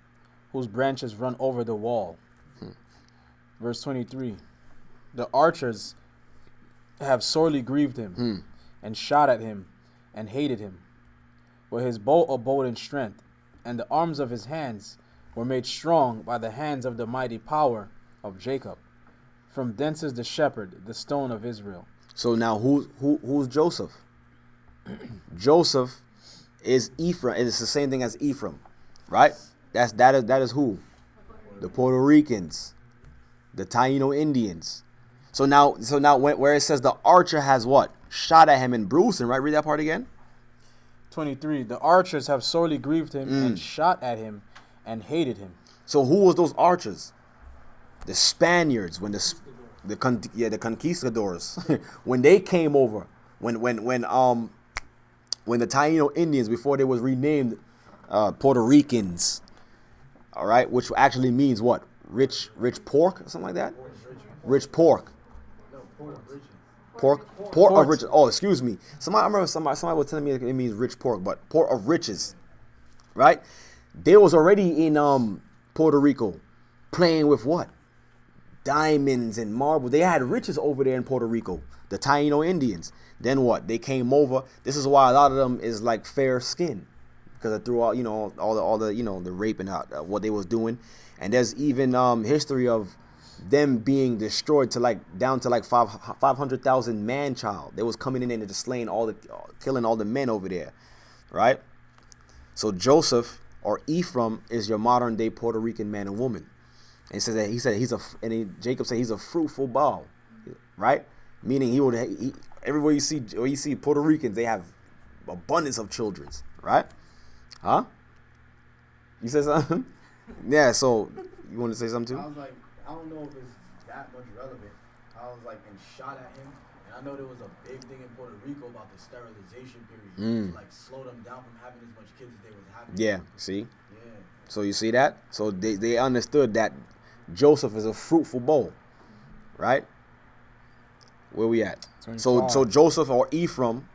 [SPEAKER 2] whose branches run over the wall. Verse 23. The archers have sorely grieved him, and shot at him, and hated him. But his bow abode in strength, and the arms of his hands were made strong by the hands of the mighty power of Jacob. From thence is the shepherd, the stone of Israel.
[SPEAKER 1] So now who's Joseph? Joseph is Ephraim. It's the same thing as Ephraim, right? That is who? The Puerto Ricans, the Taino Indians. So now where it says the archer has what? Shot at him and bruised him, right? Read that part again.
[SPEAKER 2] 23. The archers have sorely grieved him, and shot at him, and hated him.
[SPEAKER 1] So who was those archers? The Spaniards, when the conquistadors, when they came over, when the Taino Indians, before they was renamed Puerto Ricans, all right, which actually means what? Rich pork or something like that. Rich pork.
[SPEAKER 3] No, Port of Riches.
[SPEAKER 1] Port of riches. Oh, excuse me. I remember somebody was telling me it means rich pork, but port of riches, right? They was already in Puerto Rico, playing with what? Diamonds and marble. They had riches over there in Puerto Rico. The Taino Indians. Then what? They came over. This is why a lot of them is like fair skin, because through all all the the rape and what they was doing, and there's even history of them being destroyed to down to 500,000 man child. They was coming in and just slaying killing all the men over there, right? So Joseph or Ephraim is your modern day Puerto Rican man and woman. And he said Jacob said he's a fruitful bough, right? Meaning everywhere you see Puerto Ricans, they have abundance of children, right? Huh? You said something? Yeah. So you want to say something too?
[SPEAKER 3] I was like, I don't know if it's that much relevant. I was like, and shot at him. And I know there was a big thing in Puerto Rico about the sterilization period. To like slow them down from having as much kids as they was having.
[SPEAKER 1] Yeah, see?
[SPEAKER 3] Yeah.
[SPEAKER 1] So you see that? So they understood that Joseph is a fruitful bowl, right? Where we at?
[SPEAKER 2] 25.
[SPEAKER 1] So Joseph or Ephraim,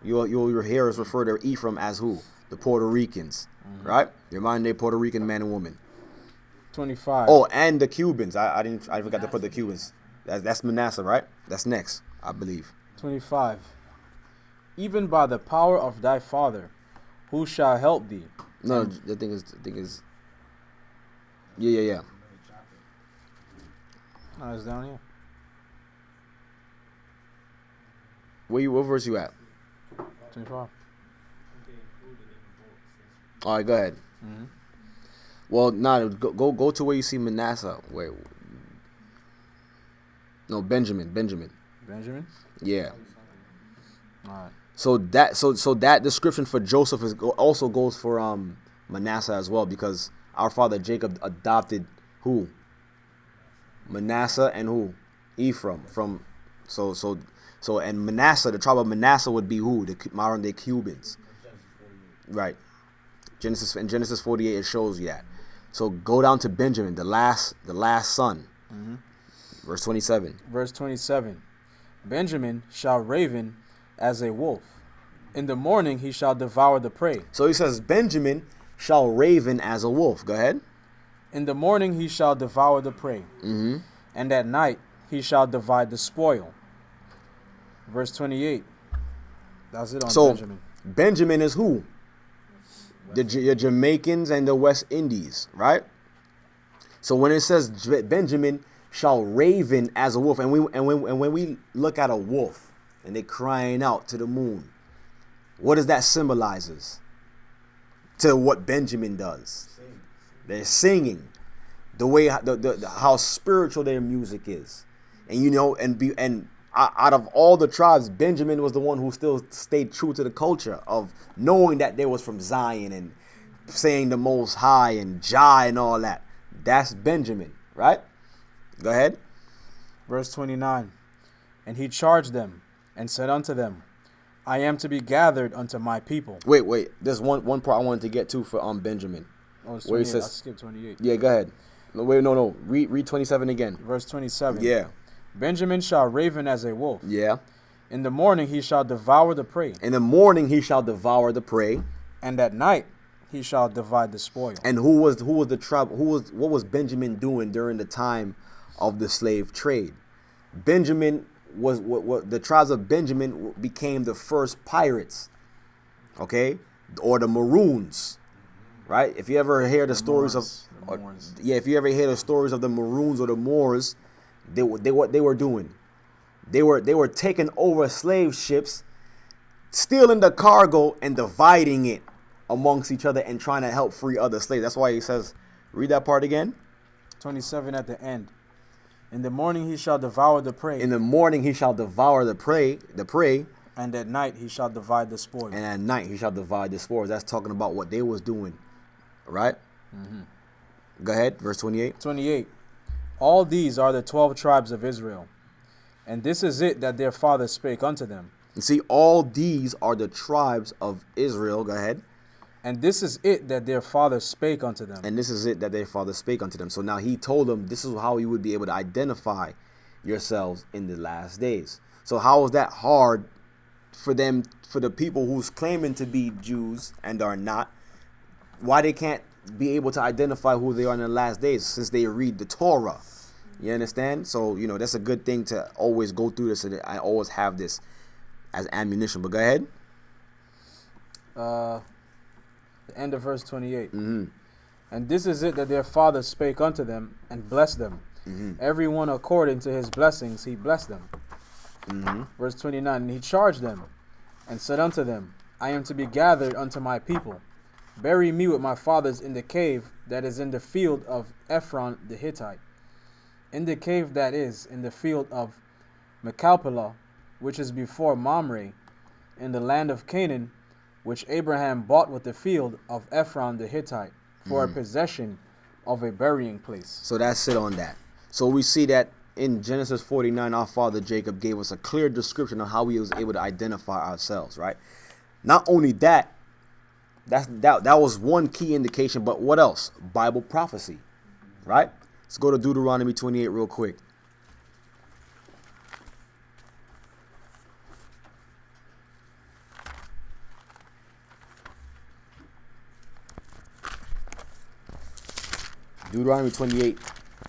[SPEAKER 1] you'll hear us refer to Ephraim as who? The Puerto Ricans, right? Your modern day Puerto Rican man and woman.
[SPEAKER 2] 25.
[SPEAKER 1] Oh, and the Cubans. I forgot to put the Cubans. That's Manasseh, right? That's next, I believe.
[SPEAKER 2] 25. Even by the power of thy father, who shall help thee?
[SPEAKER 1] No, the thing is. Yeah.
[SPEAKER 2] No, it's down here.
[SPEAKER 1] What verse you at?
[SPEAKER 2] 25.
[SPEAKER 1] All right, go ahead.
[SPEAKER 2] Mm-hmm.
[SPEAKER 1] Well, nah, go to where you see Manasseh. Wait. No, Benjamin.
[SPEAKER 2] Benjamin?
[SPEAKER 1] Yeah.
[SPEAKER 2] All right.
[SPEAKER 1] So that description for Joseph also goes for Manasseh as well, because our father Jacob adopted who? Manasseh and who? Ephraim from and Manasseh, the tribe of Manasseh would be who? The modern day Cubans. Right. In Genesis 48 it shows you that. So go down to Benjamin, the last son.
[SPEAKER 2] Mm-hmm.
[SPEAKER 1] Verse 27.
[SPEAKER 2] Verse 27. Benjamin shall raven as a wolf. In the morning he shall devour the prey.
[SPEAKER 1] So he says Benjamin shall raven as a wolf. Go ahead.
[SPEAKER 2] In the morning he shall devour the prey.
[SPEAKER 1] Mm-hmm.
[SPEAKER 2] And at night he shall divide the spoil. Verse 28. That's it on Benjamin.
[SPEAKER 1] Benjamin is who? The Jamaicans and the West Indies, right? So when it says Benjamin shall raven as a wolf, and when we look at a wolf and they're crying out to the moon, what does that symbolizes? To what Benjamin does. They're singing the way how spiritual their music is, and out of all the tribes, Benjamin was the one who still stayed true to the culture of knowing that they was from Zion and saying the Most High and Jah and all that. That's Benjamin, right? Go ahead.
[SPEAKER 2] Verse 29. And he charged them and said unto them, I am to be gathered unto my people.
[SPEAKER 1] Wait. There's one part I wanted to get to for Benjamin.
[SPEAKER 2] Oh, it's 28.
[SPEAKER 1] Where he says,
[SPEAKER 2] I skipped 28.
[SPEAKER 1] Yeah, go ahead. No. Read 27 again.
[SPEAKER 2] Verse 27.
[SPEAKER 1] Yeah.
[SPEAKER 2] Benjamin shall raven as a wolf.
[SPEAKER 1] Yeah.
[SPEAKER 2] In the morning he shall devour the prey.
[SPEAKER 1] In the morning he shall devour the prey.
[SPEAKER 2] And at night he shall divide the spoil.
[SPEAKER 1] And who was the tribe? What was Benjamin doing during the time of the slave trade? Benjamin was what the tribes of Benjamin became the first pirates. Okay? Or the Maroons. Right? If you ever hear the stories of if you ever hear the stories of the Maroons or the Moors, what they were doing. They were taking over slave ships, stealing the cargo and dividing it amongst each other and trying to help free other slaves. That's why he says, read that part again.
[SPEAKER 2] 27 at the end. In the morning he shall devour the prey.
[SPEAKER 1] In the morning he shall devour the prey.
[SPEAKER 2] And at night he shall divide the spoil.
[SPEAKER 1] And at night he shall divide the spoils. That's talking about what they was doing. Right?
[SPEAKER 2] Mm-hmm.
[SPEAKER 1] Go ahead, verse 28.
[SPEAKER 2] 28. All these are the 12 tribes of Israel. And this is it that their father spake unto them.
[SPEAKER 1] You see, all these are the tribes of Israel. Go ahead.
[SPEAKER 2] And this is it that their father spake unto them.
[SPEAKER 1] And this is it that their father spake unto them. So now he told them this is how you would be able to identify yourselves in the last days. So how is that hard for them, for the people who's claiming to be Jews and are not? Why they can't be able to identify who they are in the last days, since they read the Torah? You understand? So, that's a good thing to always go through this, and I always have this as ammunition. But go ahead.
[SPEAKER 2] The end of verse 28.
[SPEAKER 1] Mm-hmm.
[SPEAKER 2] And this is it that their father spake unto them and blessed them.
[SPEAKER 1] Mm-hmm.
[SPEAKER 2] Every one according to his blessings he blessed them.
[SPEAKER 1] Mm-hmm.
[SPEAKER 2] Verse 29. And he charged them and said unto them, I am to be gathered unto my people. Bury me with my fathers in the cave that is in the field of Ephron the Hittite, in the cave that is in the field of Machpelah, which is before Mamre, in the land of Canaan, which Abraham bought with the field of Ephron the Hittite, for a possession of a burying place.
[SPEAKER 1] So that's it on that. So we see that in Genesis 49, our father Jacob gave us a clear description of how he was able to identify ourselves, right? Not only that, that was one key indication, but what else? Bible prophecy, right? Let's go to Deuteronomy 28 real quick. Deuteronomy 28,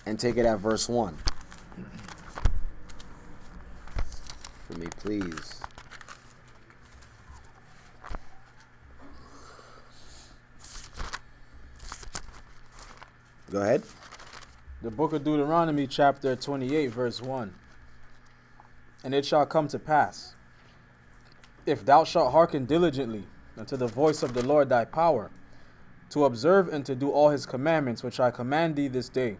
[SPEAKER 1] and take it at verse 1. For me, please. Go ahead.
[SPEAKER 2] The book of Deuteronomy, chapter 28, verse 1. And it shall come to pass, if thou shalt hearken diligently unto the voice of the Lord thy power, to observe and to do all his commandments which I command thee this day,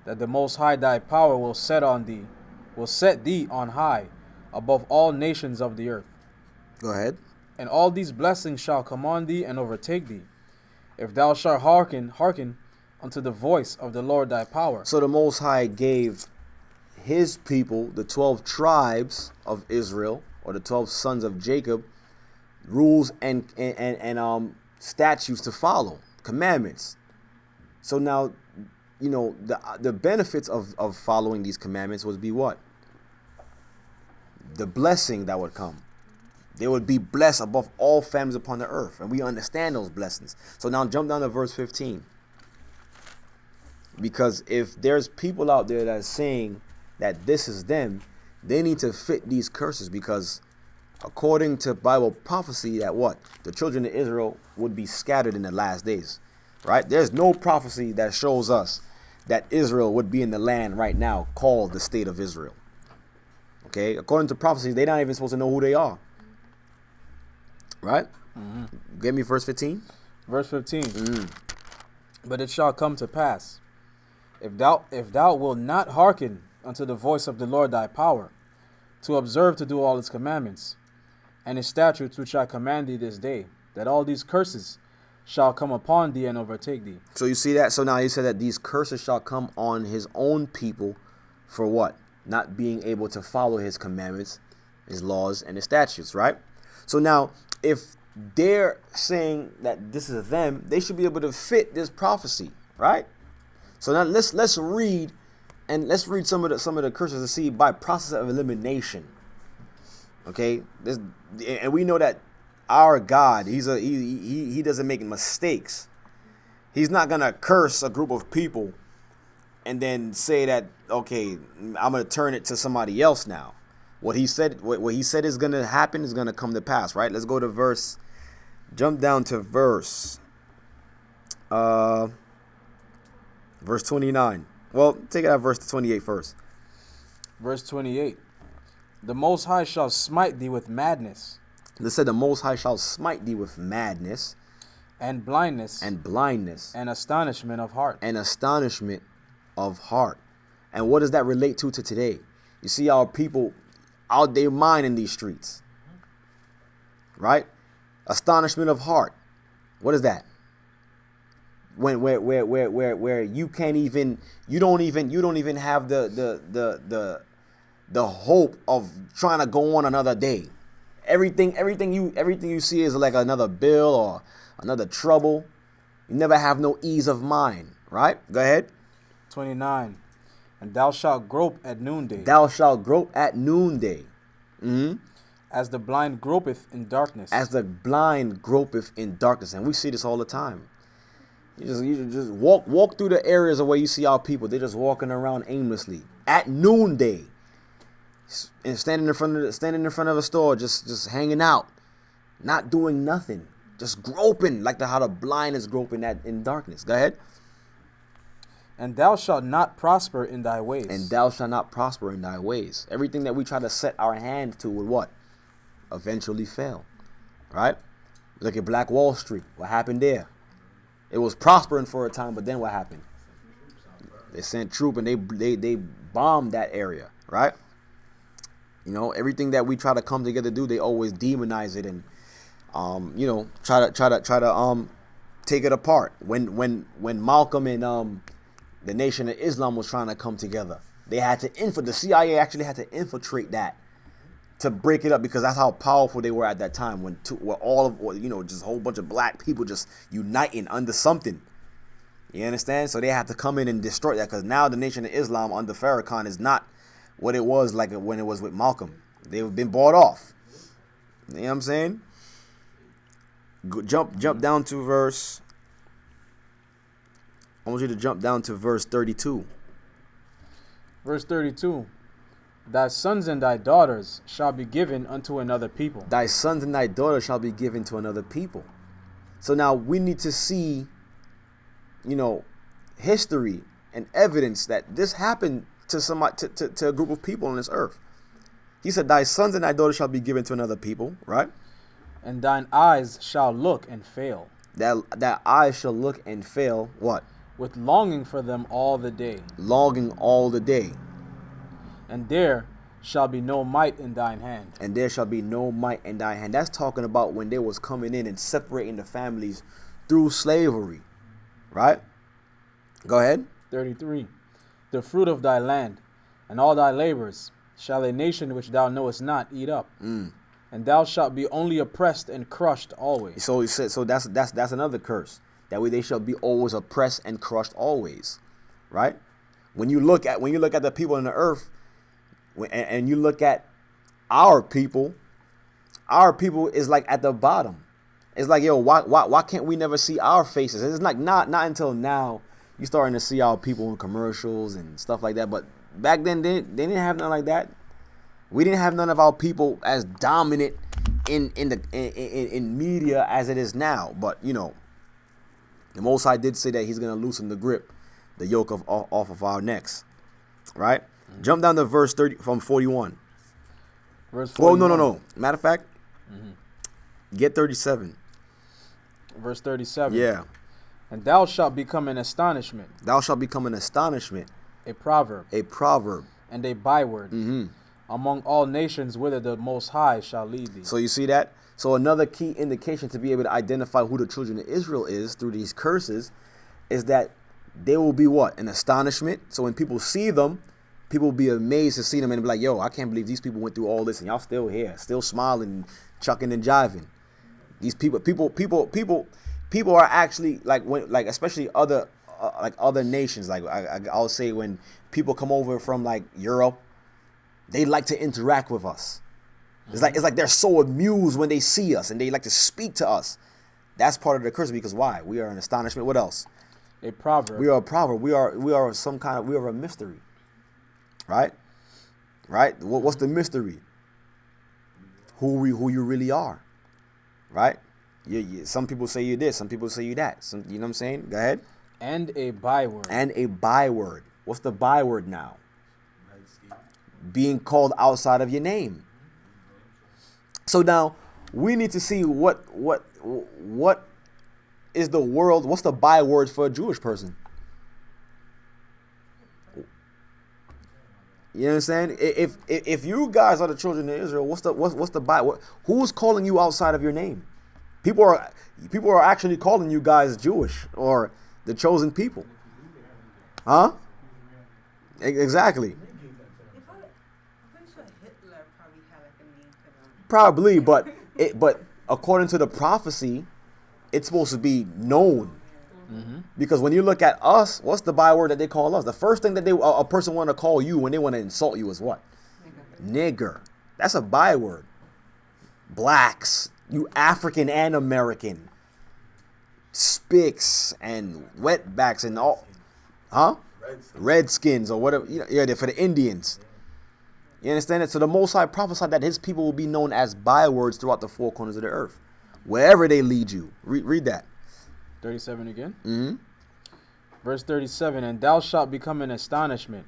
[SPEAKER 2] that the Most High thy power will set thee on high above all nations of the earth.
[SPEAKER 1] Go ahead.
[SPEAKER 2] And all these blessings shall come on thee and overtake thee, if thou shalt hearken unto the voice of the Lord thy power.
[SPEAKER 1] So the Most High gave his people, the 12 tribes of Israel, or the 12 sons of Jacob, rules and statutes to follow, commandments. So now, the benefits of following these commandments would be what? The blessing that would come. They would be blessed above all families upon the earth. And we understand those blessings. So now jump down to verse 15. Because if there's people out there that are saying that this is them, they need to fit these curses, because according to Bible prophecy, that what? The children of Israel would be scattered in the last days. Right? There's no prophecy that shows us that Israel would be in the land right now called the state of Israel. Okay? According to prophecy, they're not even supposed to know who they are. Right?
[SPEAKER 2] Mm-hmm.
[SPEAKER 1] Give me verse 15.
[SPEAKER 2] Verse 15. But it shall come to pass, if thou wilt not hearken unto the voice of the Lord thy power, to observe to do all his commandments, and his statutes which I command thee this day, that all these curses shall come upon thee and overtake thee.
[SPEAKER 1] So you see that? So now he said that these curses shall come on his own people for what? Not being able to follow his commandments, his laws, and his statutes, right? So now, if they're saying that this is them, they should be able to fit this prophecy, right? So now let's read some of the curses to see by process of elimination. Okay, and we know that our God, he doesn't make mistakes. He's not gonna curse a group of people and then say that, okay, I'm gonna turn it to somebody else now. What he said is gonna happen is gonna come to pass, right? Let's go to jump down to verse 29. Well, take it out verse 28 first.
[SPEAKER 2] Verse 28. The Most High shall smite thee with madness.
[SPEAKER 1] They said the Most High shall smite thee with madness.
[SPEAKER 2] And blindness.
[SPEAKER 1] And blindness.
[SPEAKER 2] And astonishment of heart.
[SPEAKER 1] And astonishment of heart. And what does that relate to today? You see our people out their mind in these streets. Right? Astonishment of heart. What is that? Where you can't even, you don't even have the hope of trying to go on another day. Everything you see is like another bill or another trouble. You never have no ease of mind, right? Go ahead.
[SPEAKER 2] 29. And thou shalt grope at noonday.
[SPEAKER 1] Thou shalt grope at noonday.
[SPEAKER 2] As the blind gropeth in darkness.
[SPEAKER 1] As the blind gropeth in darkness. And we see this all the time. You just walk through the areas of where you see our people. They're just walking around aimlessly at noonday, and standing in front of a store, just hanging out, not doing nothing, just groping like how the blind is groping in darkness. Go ahead.
[SPEAKER 2] And thou shalt not prosper in thy ways.
[SPEAKER 1] And thou shalt not prosper in thy ways. Everything that we try to set our hand to will what? Eventually fail. Right? Look at Black Wall Street. What happened there? It was prospering for a time, but then what happened? They sent troops and they bombed that area, right? Everything that we try to come together to do, they always demonize it and try to take it apart. When Malcolm and the Nation of Islam was trying to come together, the CIA actually had to infiltrate that to break it up, because that's how powerful they were at that time, just a whole bunch of black people just uniting under something. You understand? So they had to come in and destroy that, because now the Nation of Islam under Farrakhan is not what it was like when it was with Malcolm. They've been bought off. You know what I'm saying? Jump down to verse. I want you to jump down to verse 32.
[SPEAKER 2] Verse 32. Thy sons and thy daughters shall be given unto another people.
[SPEAKER 1] Thy sons and thy daughters shall be given to another people. So now we need to see, history and evidence that this happened to somebody, to a group of people on this earth. He said, thy sons and thy daughters shall be given to another people, right?
[SPEAKER 2] And thine eyes shall look and fail,
[SPEAKER 1] That eyes shall look and fail, what?
[SPEAKER 2] with longing for them all the day.
[SPEAKER 1] Longing all the day.
[SPEAKER 2] And there shall be no might in thine hand.
[SPEAKER 1] And there shall be no might in thy hand. That's talking about when they was coming in and separating the families through slavery, right? Go ahead.
[SPEAKER 2] 33. The fruit of thy land and all thy labors shall a nation which thou knowest not eat up. And thou shalt be only oppressed and crushed always.
[SPEAKER 1] So he said, so that's another curse. That way they shall be always oppressed and crushed always, right? When you look at the people on the earth, and you look at our people is like at the bottom. It's like, yo, why can't we never see our faces? It's like not until now you starting to see our people in commercials and stuff like that. But back then they didn't have nothing like that. We didn't have none of our people as dominant in media as it is now. But you know, the Most High did say that He's gonna loosen the grip, the yoke off of our necks, right? Jump down to verse 30 from 41.
[SPEAKER 2] Verse
[SPEAKER 1] Well,
[SPEAKER 2] 41.
[SPEAKER 1] no. Matter of fact, get 37.
[SPEAKER 2] Verse 37.
[SPEAKER 1] Yeah.
[SPEAKER 2] And thou shalt become an astonishment,
[SPEAKER 1] Thou shalt become an astonishment,
[SPEAKER 2] a proverb,
[SPEAKER 1] a proverb.
[SPEAKER 2] and a byword among all nations whither the Most High shall lead thee.
[SPEAKER 1] So you see that? So another key indication to be able to identify who the children of Israel is through these curses is that they will be what? An astonishment. So when people see them, people will be amazed to see them and be like, yo, I can't believe these people went through all this and y'all still here, still smiling, chucking and jiving. These people are actually like especially other nations. Like I'll say when people come over from like Europe, they like to interact with us. It's like they're so amused when they see us and they like to speak to us. That's part of the curse because why? We are an astonishment. What else?
[SPEAKER 2] A proverb.
[SPEAKER 1] We are a proverb. We are a mystery. Right? What's the mystery? Who you really are. Right? Some people say you this, some people say you that. You know what I'm saying? Go ahead.
[SPEAKER 2] And a byword.
[SPEAKER 1] And a byword. What's the byword now? Being called outside of your name. So now we need to see what is the world. What's the byword for a Jewish person? You know what I'm saying? If you guys are the children of Israel, what's the byword? Who's calling you outside of your name? People are actually calling you guys Jewish or the chosen people. Huh? Exactly.
[SPEAKER 7] I'm pretty sure Hitler probably had like a name for them.
[SPEAKER 1] Probably, but according to the prophecy, it's supposed to be known. Because when you look at us, what's the byword that they call us? The first thing that a person want to call you when they want to insult you is what? Nigger. That's a byword. Blacks, you African and American, spicks and wetbacks and all, huh? Redskins or whatever. Yeah, they're for the Indians. You understand it? So the Most High prophesied that His people will be known as bywords throughout the four corners of the earth, wherever they lead you. Read that.
[SPEAKER 2] 37 again. Verse 37. And thou shalt become an astonishment,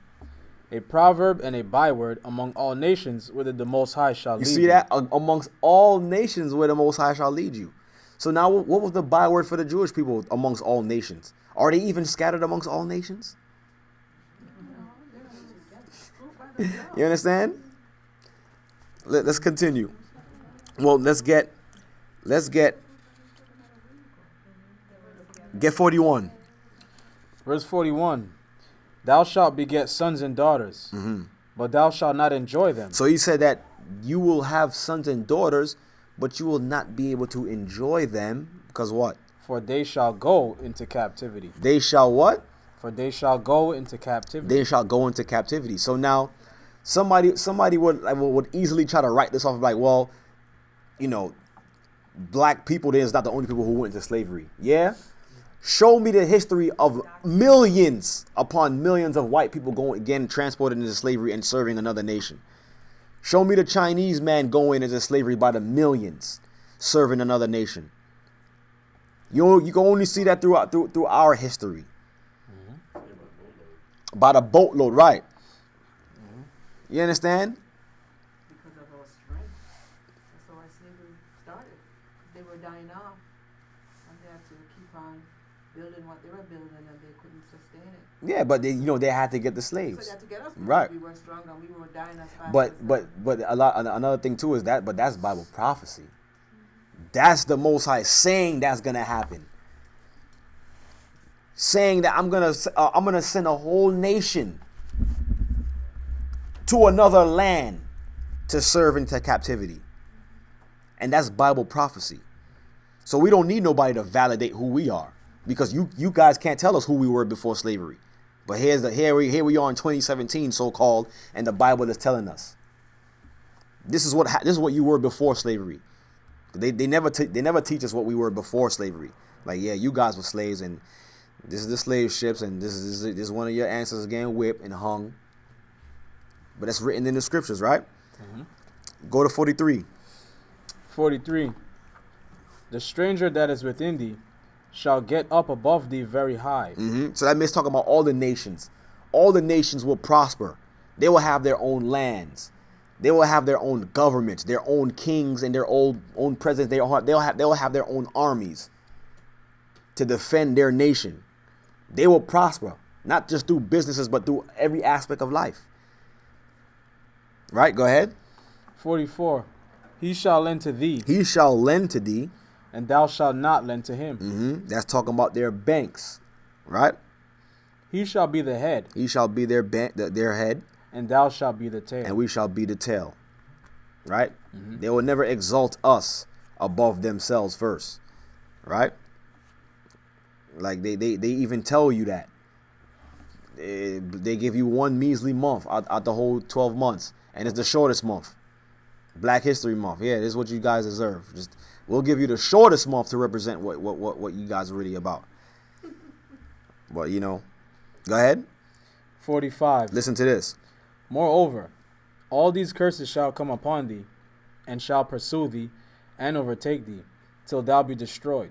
[SPEAKER 2] a proverb and a byword among all nations whither the Most High shall lead
[SPEAKER 1] You see
[SPEAKER 2] thee.
[SPEAKER 1] that? Amongst all nations where the Most High shall lead you. So now what was the byword for the Jewish people amongst all nations? Are they even scattered amongst all nations? You understand? Let's continue. Well, let's get 41.
[SPEAKER 2] Verse 41. Thou shalt beget sons and daughters, but thou shalt not enjoy them.
[SPEAKER 1] So he said that you will have sons and daughters, but you will not be able to enjoy them because what?
[SPEAKER 2] For they shall go into captivity.
[SPEAKER 1] They shall what?
[SPEAKER 2] For they shall go into captivity.
[SPEAKER 1] They shall go into captivity. So now somebody would easily try to write this off like, well, you know, black people is not the only people who went into slavery. Yeah. Show me the history of millions upon millions of white people getting transported into slavery and serving another nation. Show me the Chinese man going into slavery by the millions, serving another nation. You can only see that through our history. By the boatload, right? You understand?
[SPEAKER 7] Because of our strength. That's how our slavery started. They were dying off, and they had to keep on building what they were building, and they couldn't sustain it.
[SPEAKER 1] Yeah, but they had to get the
[SPEAKER 7] So they
[SPEAKER 1] slaves.
[SPEAKER 7] had to get us because
[SPEAKER 1] Right.
[SPEAKER 7] we were strong and we were dying as fast.
[SPEAKER 1] But
[SPEAKER 7] as them.
[SPEAKER 1] another thing too is that that's Bible prophecy. That's the Most High saying that's gonna happen. Saying that I'm gonna send a whole nation to another land to serve into captivity, and that's Bible prophecy. So we don't need nobody to validate who we are, because you guys can't tell us who we were before slavery. But here we are in 2017, so called, and the Bible is telling us this is what you were before slavery. They never teach us what we were before slavery. Like, yeah, you guys were slaves, and this is the slave ships, and this is one of your ancestors getting whipped and hung. But that's written in the scriptures, right? Go to 43.
[SPEAKER 2] 43. The stranger that is within thee shall get up above thee very high.
[SPEAKER 1] So that means talking about all the nations. All the nations will prosper. They will have their own lands. They will have their own governments, their own kings, and their own presidents. They'll have their own armies to defend their nation. They will prosper, not just through businesses, but through every aspect of life. Right? Go ahead.
[SPEAKER 2] 44. He shall lend to thee,
[SPEAKER 1] He shall lend to thee.
[SPEAKER 2] and thou shalt not lend to him.
[SPEAKER 1] That's talking about their banks, right?
[SPEAKER 2] He shall be the head,
[SPEAKER 1] He shall be their head,
[SPEAKER 2] and thou shalt be the tail.
[SPEAKER 1] and we shall be the tail, right? They will never exalt us above themselves first, right? Like they even tell you that. They give you one measly month out the whole 12 months, and it's the shortest month. Black History Month. Yeah, this is what you guys deserve. We'll give you the shortest month to represent what you guys are really about. But go ahead.
[SPEAKER 2] 45.
[SPEAKER 1] Listen to this.
[SPEAKER 2] Moreover, all these curses shall come upon thee, and shall pursue thee, and overtake thee, till thou be destroyed.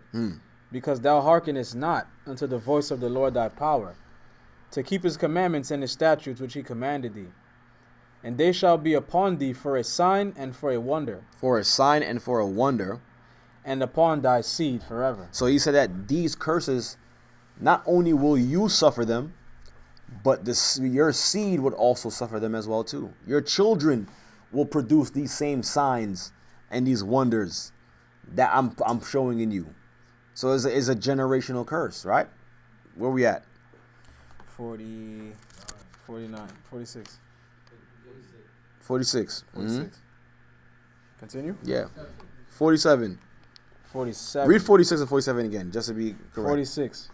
[SPEAKER 2] Because thou hearkenest not unto the voice of the Lord thy power, to keep his commandments and his statutes which he commanded thee. And they shall be upon thee for a sign and for a wonder,
[SPEAKER 1] For a sign and for a wonder.
[SPEAKER 2] and upon thy seed forever.
[SPEAKER 1] So he said that these curses, not only will you suffer them, but your seed would also suffer them as well too. Your children will produce these same signs and these wonders that I'm showing in you. So it's a generational curse, right? Where we at?
[SPEAKER 2] 40, 49, 46.
[SPEAKER 1] 46.
[SPEAKER 2] 46. Continue.
[SPEAKER 1] Yeah. 47.
[SPEAKER 2] 47.
[SPEAKER 1] Read 46 and 47 again, just to be correct.
[SPEAKER 2] 46.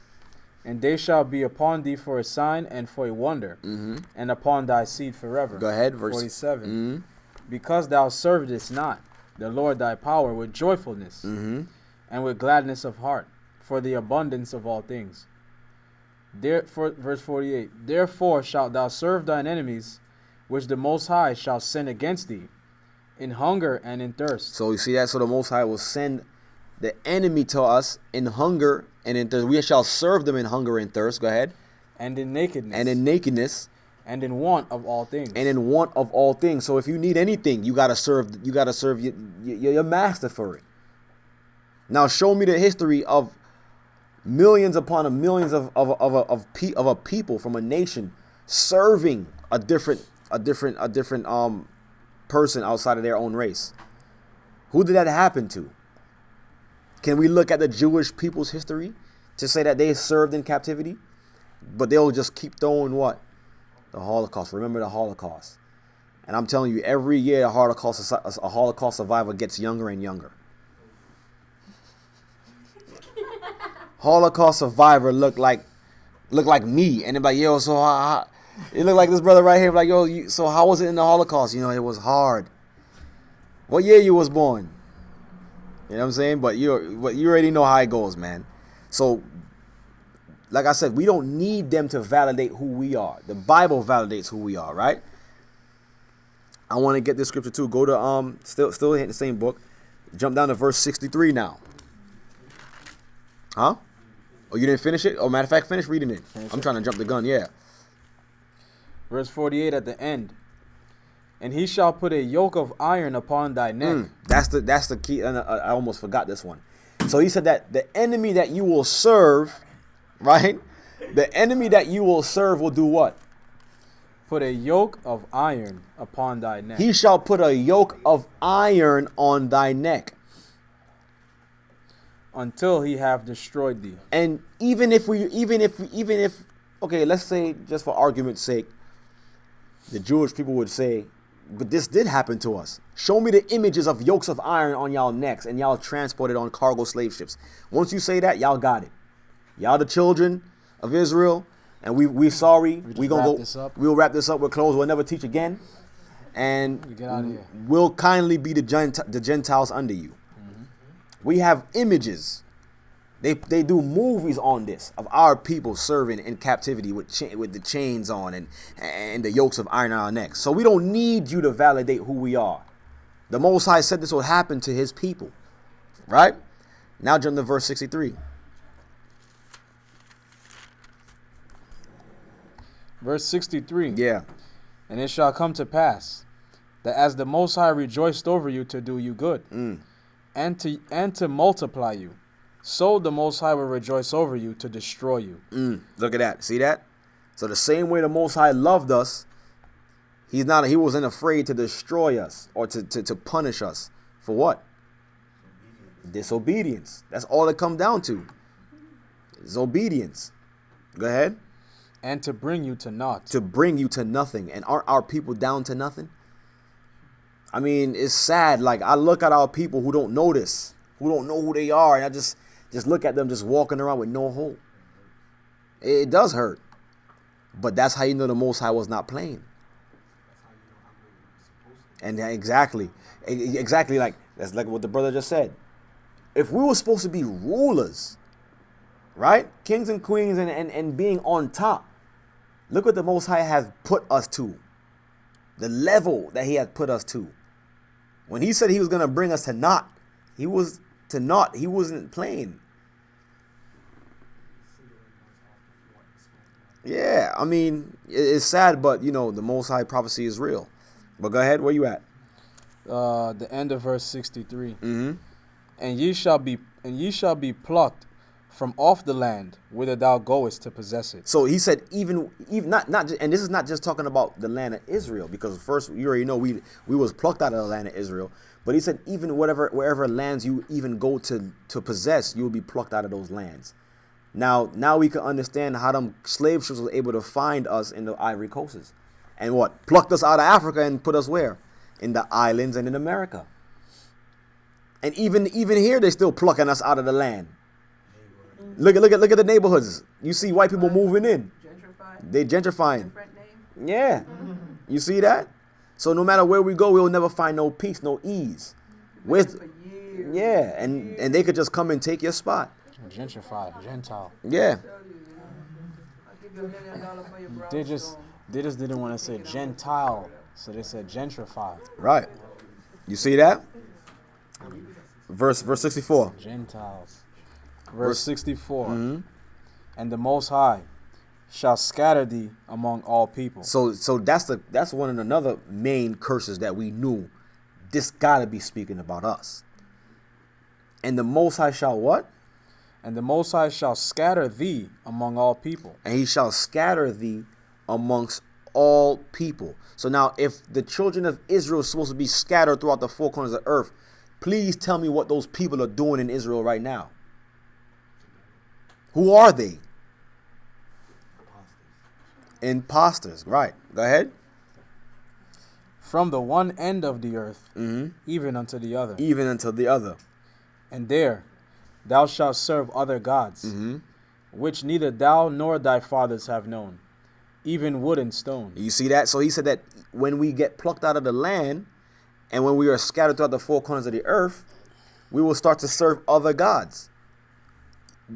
[SPEAKER 2] And they shall be upon thee for a sign and for a wonder, and upon thy seed forever.
[SPEAKER 1] Go ahead, verse
[SPEAKER 2] 47. Because thou servedest not the Lord thy power with joyfulness and with gladness of heart, for the abundance of all things. Verse 48. Therefore shalt thou serve thine enemies, which the Most High shall send against thee, in hunger and in thirst.
[SPEAKER 1] So you see that? So the Most High will send the enemy to us in hunger and in thirst. We shall serve them in hunger and thirst. Go ahead.
[SPEAKER 2] And in nakedness.
[SPEAKER 1] And in nakedness.
[SPEAKER 2] And in want of all things.
[SPEAKER 1] And in want of all things. So if you need anything, you gotta serve your master for it. Now show me the history of millions upon millions of a people from a nation serving a different person outside of their own race. Who did that happen to? Can we look at the Jewish people's history to say that they served in captivity? But they'll just keep throwing what? The Holocaust. Remember the Holocaust. And I'm telling you, every year a Holocaust survivor gets younger and younger. Holocaust survivor look like me, and they're like, yo, so it looked like this brother right here, like, yo, so how was it in the Holocaust? It was hard. What year you was born? You know what I'm saying? But you already know how it goes, man. So, like I said, we don't need them to validate who we are. The Bible validates who we are, right? I want to get this scripture too. Go to still in the same book. Jump down to verse 63 now. Huh? Oh, you didn't finish it? Oh, matter of fact, finish reading it. I'm trying to jump the gun, yeah.
[SPEAKER 2] Verse 48 at the end. And he shall put a yoke of iron upon thy neck.
[SPEAKER 1] That's the key. And I almost forgot this one. So he said that the enemy that you will serve, right? The enemy that you will serve will do what?
[SPEAKER 2] Put a yoke of iron upon thy neck.
[SPEAKER 1] He shall put a yoke of iron on thy neck.
[SPEAKER 2] Until he have destroyed thee.
[SPEAKER 1] And even if, okay, let's say, just for argument's sake, the Jewish people would say, but this did happen to us. Show me the images of yokes of iron on y'all necks and y'all transported on cargo slave ships. Once you say that, y'all got it. Y'all the children of Israel, and we sorry.
[SPEAKER 2] We gonna wrap this up.
[SPEAKER 1] We'll wrap this up. We'll close. We'll never teach again. And
[SPEAKER 2] get out of here.
[SPEAKER 1] We'll kindly be the Gentiles under you. We have images. They do movies on this of our people serving in captivity with the chains on and the yokes of iron on our necks. So we don't need you to validate who we are. The Most High said this will happen to his people. Right? Now jump to verse 63.
[SPEAKER 2] Verse 63.
[SPEAKER 1] Yeah.
[SPEAKER 2] And it shall come to pass that as the Most High rejoiced over you to do you good, and to multiply you, so the Most High will rejoice over you to destroy you.
[SPEAKER 1] Look at that. See that? So the same way the Most High loved us, he wasn't afraid to destroy us or to punish us. For what? Disobedience. That's all it comes down to. It's obedience. Go ahead.
[SPEAKER 2] And to bring you to naught.
[SPEAKER 1] To bring you to nothing. And aren't our people down to nothing? I mean, it's sad. Like, I look at our people who don't know this, who don't know who they are, and I just look at them just walking around with no hope. It does hurt. But that's how you know the Most High was not playing. And exactly like that's like what the brother just said. If we were supposed to be rulers, right? Kings and queens and being on top, look what the Most High has put us to. The level that he had put us to. When he said he was going to bring us to naught, he was to naught. He wasn't playing. Yeah, I mean, it's sad, but, you know, the Most High prophecy is real. But go ahead, where you at?
[SPEAKER 2] The end of verse 63. And ye shall be plucked from off the land whither thou goest to possess it.
[SPEAKER 1] So he said, even not just, and this is not just talking about the land of Israel, because first you already know we was plucked out of the land of Israel. But he said, even wherever lands you even go to possess, you will be plucked out of those lands. Now we can understand how them slave ships was able to find us in the Ivory Coasts, and what plucked us out of Africa and put us where? In the islands and in America. And even here they still plucking us out of the land. Look at the neighborhoods. You see white people moving in. They gentrifying. Yeah. You see that? So no matter where we go, we'll never find no peace, no ease. And they could just come and take your spot.
[SPEAKER 2] Gentrify, Gentile.
[SPEAKER 1] Yeah.
[SPEAKER 2] They just didn't want to say Gentile, so they said gentrify.
[SPEAKER 1] Right. You see that? Verse 64.
[SPEAKER 2] Gentiles. Verse 64. And the Most High shall scatter thee among all people.
[SPEAKER 1] So that's one of another main curses that we knew. This gotta be speaking about us. And the Most High shall what?
[SPEAKER 2] And the Most High shall scatter thee among all people.
[SPEAKER 1] And he shall scatter thee amongst all people. So now, if the children of Israel are supposed to be scattered throughout the four corners of the earth, please tell me what those people are doing in Israel right now. Who are they? Imposters. Right. Go ahead.
[SPEAKER 2] From the one end of the earth, even unto the other.
[SPEAKER 1] Even unto the other.
[SPEAKER 2] And there thou shalt serve other gods, which neither thou nor thy fathers have known, even wood and stone.
[SPEAKER 1] You see that? So he said that when we get plucked out of the land, and when we are scattered throughout the four corners of the earth, we will start to serve other gods.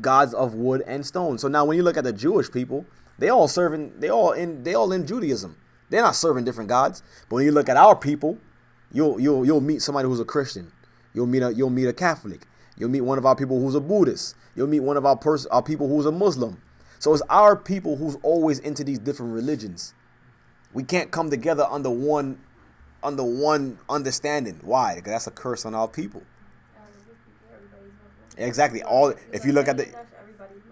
[SPEAKER 1] Gods of wood and stone. So now when you look at the Jewish people, they all in Judaism. They're not serving different gods. But when you look at our people, you'll meet somebody who's a Christian. You'll meet a Catholic. You'll meet one of our people who's a Buddhist. You'll meet one of our people who's a Muslim. So it's our people who's always into these different religions. We can't come together under one understanding. Why? Because that's a curse on our people. Exactly. All if you look at the,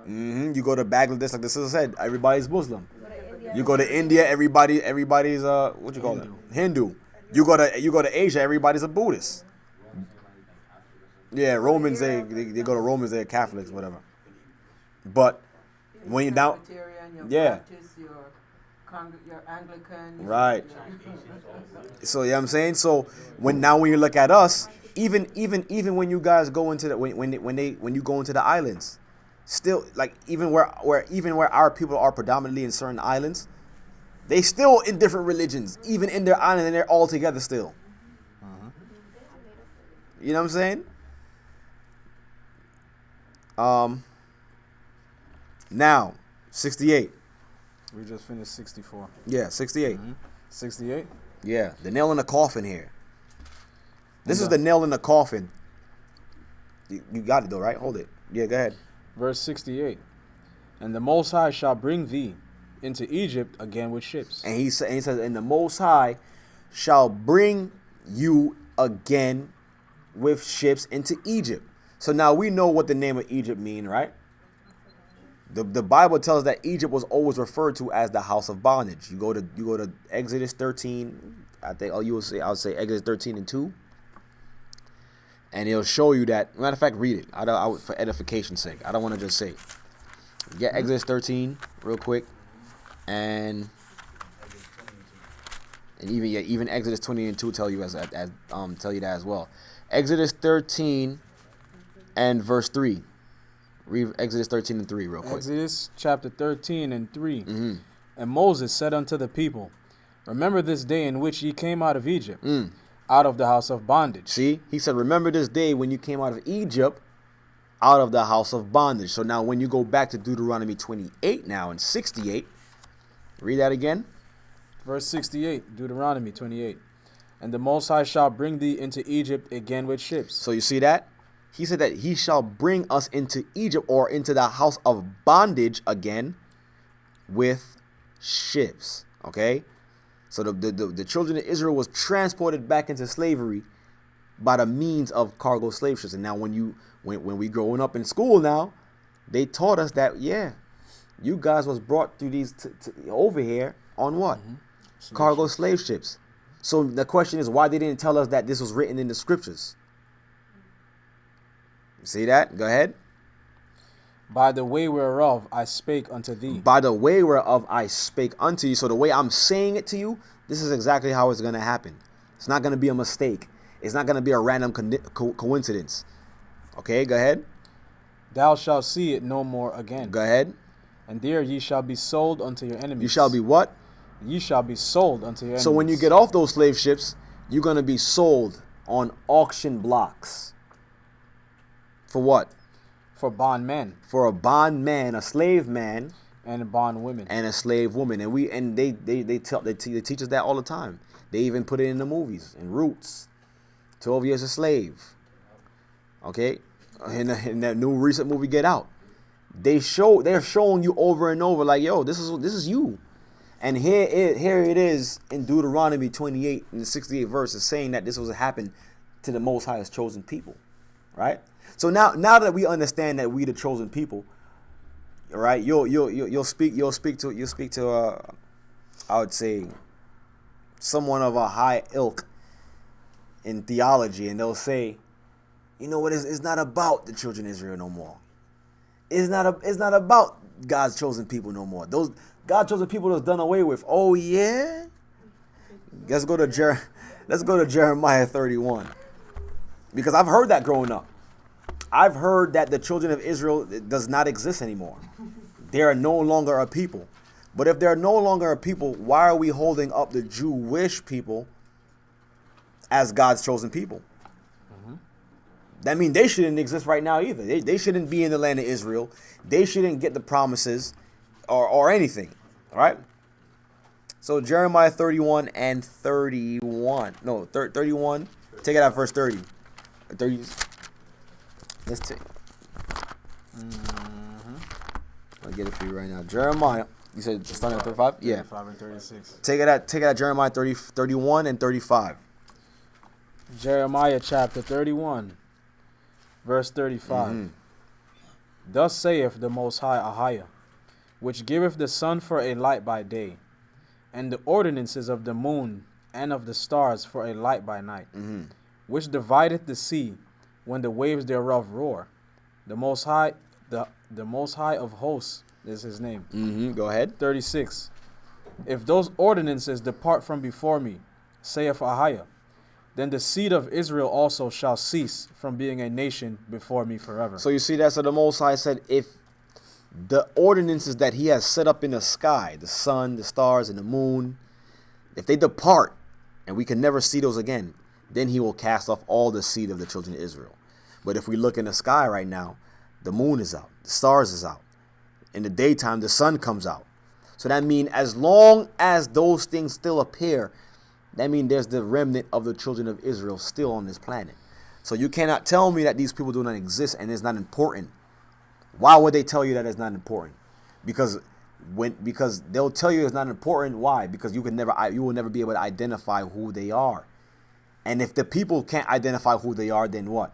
[SPEAKER 1] you go to Bangladesh, like the sister said, everybody's Muslim. You go to India, everybody's what you call it? Hindu. You go to Asia, everybody's a Buddhist. Yeah, Romans they go to Romans, they're Catholics, whatever. But when you down, yeah,
[SPEAKER 7] your Anglican,
[SPEAKER 1] right. So yeah, I'm saying, so when you look at us, even when you guys go into the when you go into the islands, still like even where our people are predominantly in certain islands, they still in different religions, even in their island, and they're all together still. You know what I'm saying? Now 68.
[SPEAKER 2] We just finished 64.
[SPEAKER 1] Yeah, 68.
[SPEAKER 2] 68?
[SPEAKER 1] Yeah, the nail in the coffin here. This is the nail in the coffin. You got it though, right? Hold it. Yeah, go ahead.
[SPEAKER 2] Verse 68. And the Most High shall bring thee into Egypt again with ships.
[SPEAKER 1] And he says, and the Most High shall bring you again with ships into Egypt. So now we know what the name of Egypt mean, right? The Bible tells us that Egypt was always referred to as the house of bondage. You go to Exodus 13, I think I would say Exodus 13 and 2. And it'll show you that. Matter of fact, read it. For edification's sake. I don't want to just say. Get Exodus 13 real quick, and even Exodus 20 and 2 tell you tell you that as well. Exodus 13 and verse 3. Read Exodus 13 and 3 real quick.
[SPEAKER 2] Exodus chapter 13 and 3. And Moses said unto the people, remember this day in which ye came out of Egypt, out of the house of bondage.
[SPEAKER 1] See, he said, remember this day when you came out of Egypt, out of the house of bondage. So now when you go back to Deuteronomy 28 now and 68, read that again.
[SPEAKER 2] Verse 68, Deuteronomy 28. And the Most High shall bring thee into Egypt again with ships.
[SPEAKER 1] So you see that? He said that he shall bring us into Egypt or into the house of bondage again with ships. Okay? So the children of Israel was transported back into slavery by the means of cargo slave ships. And now when we growing up in school now, they taught us that, yeah, you guys was brought through these over here on what? Cargo slave ships. So the question is, why they didn't tell us that this was written in the scriptures? See that? Go ahead.
[SPEAKER 2] By the way whereof I spake unto thee.
[SPEAKER 1] By the way whereof I spake unto you. So the way I'm saying it to you, this is exactly how it's going to happen. It's not going to be a mistake. It's not going to be a random coincidence. Okay, go ahead.
[SPEAKER 2] Thou shalt see it no more again.
[SPEAKER 1] Go ahead.
[SPEAKER 2] And there ye shall be sold unto your enemies.
[SPEAKER 1] You shall be what?
[SPEAKER 2] Ye shall be sold unto your enemies.
[SPEAKER 1] So when you get off those slave ships, you're going to be sold on auction blocks. For what?
[SPEAKER 2] For bondmen.
[SPEAKER 1] For a bondman, a slave man,
[SPEAKER 2] and a bondwoman,
[SPEAKER 1] and a slave woman, and they teach us that all the time. They even put it in the movies. In Roots, 12 Years a Slave. Okay, in that new recent movie Get Out, they're showing you over and over like, yo, this is you. And here it is in Deuteronomy 28 and the 68 verses saying that this was happen to the Most High's chosen people, right? So now that we understand that we the chosen people, right? You'll speak to I would say someone of a high ilk in theology, and they'll say, you know what? It's not about the children of Israel no more. It's not about God's chosen people no more. Those God's chosen people is done away with. Oh yeah. Let's go to Jeremiah 31, because I've heard that growing up. I've heard that the children of Israel does not exist anymore. They are no longer a people. But if they're no longer a people, why are we holding up the Jewish people as God's chosen people? That means they shouldn't exist right now either. They shouldn't be in the land of Israel. They shouldn't get the promises or anything. All right? So Jeremiah 31 and 31. No, 31. Take it out verse 30. 30. Let's take. I'll get it for you right now. Jeremiah You said starting at 35? Yeah.
[SPEAKER 2] 35 and 36.
[SPEAKER 1] Take it at Jeremiah 31 and 35.
[SPEAKER 2] Jeremiah chapter 31, verse 35.
[SPEAKER 1] Mm-hmm.
[SPEAKER 2] Thus saith the Most High Ahiah, which giveth the sun for a light by day, and the ordinances of the moon and of the stars for a light by night,
[SPEAKER 1] Mm-hmm.
[SPEAKER 2] which divideth the sea when the waves thereof roar. The Most High, the Most High of hosts is his name.
[SPEAKER 1] Mm-hmm. Go ahead.
[SPEAKER 2] 36. If those ordinances depart from before me, saith Ahiah, then the seed of Israel also shall cease from being a nation before me forever.
[SPEAKER 1] So you see that? So the Most High said, if the ordinances that he has set up in the sky, the sun, the stars, and the moon, if they depart and we can never see those again, then he will cast off all the seed of the children of Israel. But if we look in the sky right now, the moon is out, the stars is out. In the daytime, the sun comes out. So that means as long as those things still appear, that means there's the remnant of the children of Israel still on this planet. So you cannot tell me that these people do not exist and it's not important. Why would they tell you that it's not important? Because they'll tell you it's not important. Why? Because you will never be able to identify who they are. And if the people can't identify who they are, then what?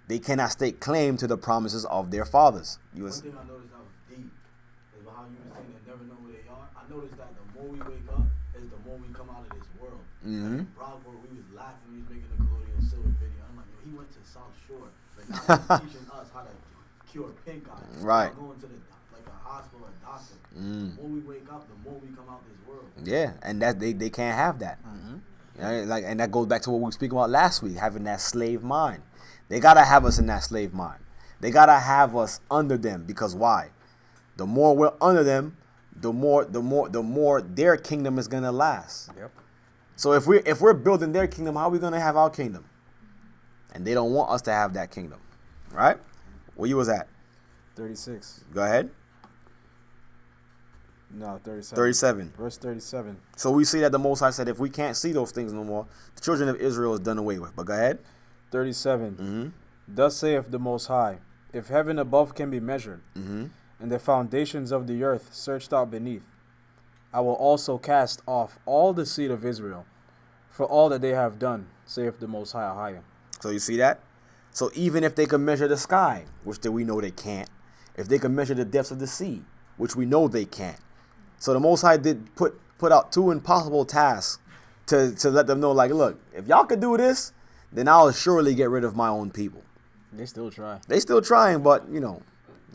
[SPEAKER 1] They cannot stake claim to the promises of their fathers.
[SPEAKER 3] One thing I noticed that was deep is how you were saying they never know who they are. I noticed that the more we wake up is the more we come out of this world.
[SPEAKER 1] Mm-hmm.
[SPEAKER 3] Like Brockport, we was laughing, we was making the Colonial Silver video. I'm like, yo, he went to South Shore, but now he's teaching us how to cure pink eye.
[SPEAKER 1] Right.
[SPEAKER 3] Going to a hospital or doctor.
[SPEAKER 1] Mm.
[SPEAKER 3] The more we wake up, the more we come out this world.
[SPEAKER 1] Yeah, and that they can't have that.
[SPEAKER 2] Mhm.
[SPEAKER 1] You know, and that goes back to what we were speaking about last week, having that slave mind. They gotta have us in that slave mind. They gotta have us under them, because why? The more we're under them, the more their kingdom is gonna last.
[SPEAKER 2] Yep.
[SPEAKER 1] So if we're building their kingdom, how are we gonna have our kingdom? And they don't want us to have that kingdom, right? Where you was at?
[SPEAKER 2] 36.
[SPEAKER 1] Go ahead.
[SPEAKER 2] No, 37.
[SPEAKER 1] 37.
[SPEAKER 2] Verse 37.
[SPEAKER 1] So we see that the Most High said, if we can't see those things no more, the children of Israel is done away with. But go ahead.
[SPEAKER 2] 37.
[SPEAKER 1] Mm-hmm.
[SPEAKER 2] Thus saith the Most High, if heaven above can be measured,
[SPEAKER 1] Mm-hmm.
[SPEAKER 2] and the foundations of the earth searched out beneath, I will also cast off all the seed of Israel for all that they have done, saith the Most High Ahiah.
[SPEAKER 1] So you see that? So even if they can measure the sky, which we know they can't, if they can measure the depths of the sea, which we know they can't. So the Most High did put out two impossible tasks to let them know, like, look, if y'all could do this, then I'll surely get rid of my own people.
[SPEAKER 2] They still try.
[SPEAKER 1] They still trying, but,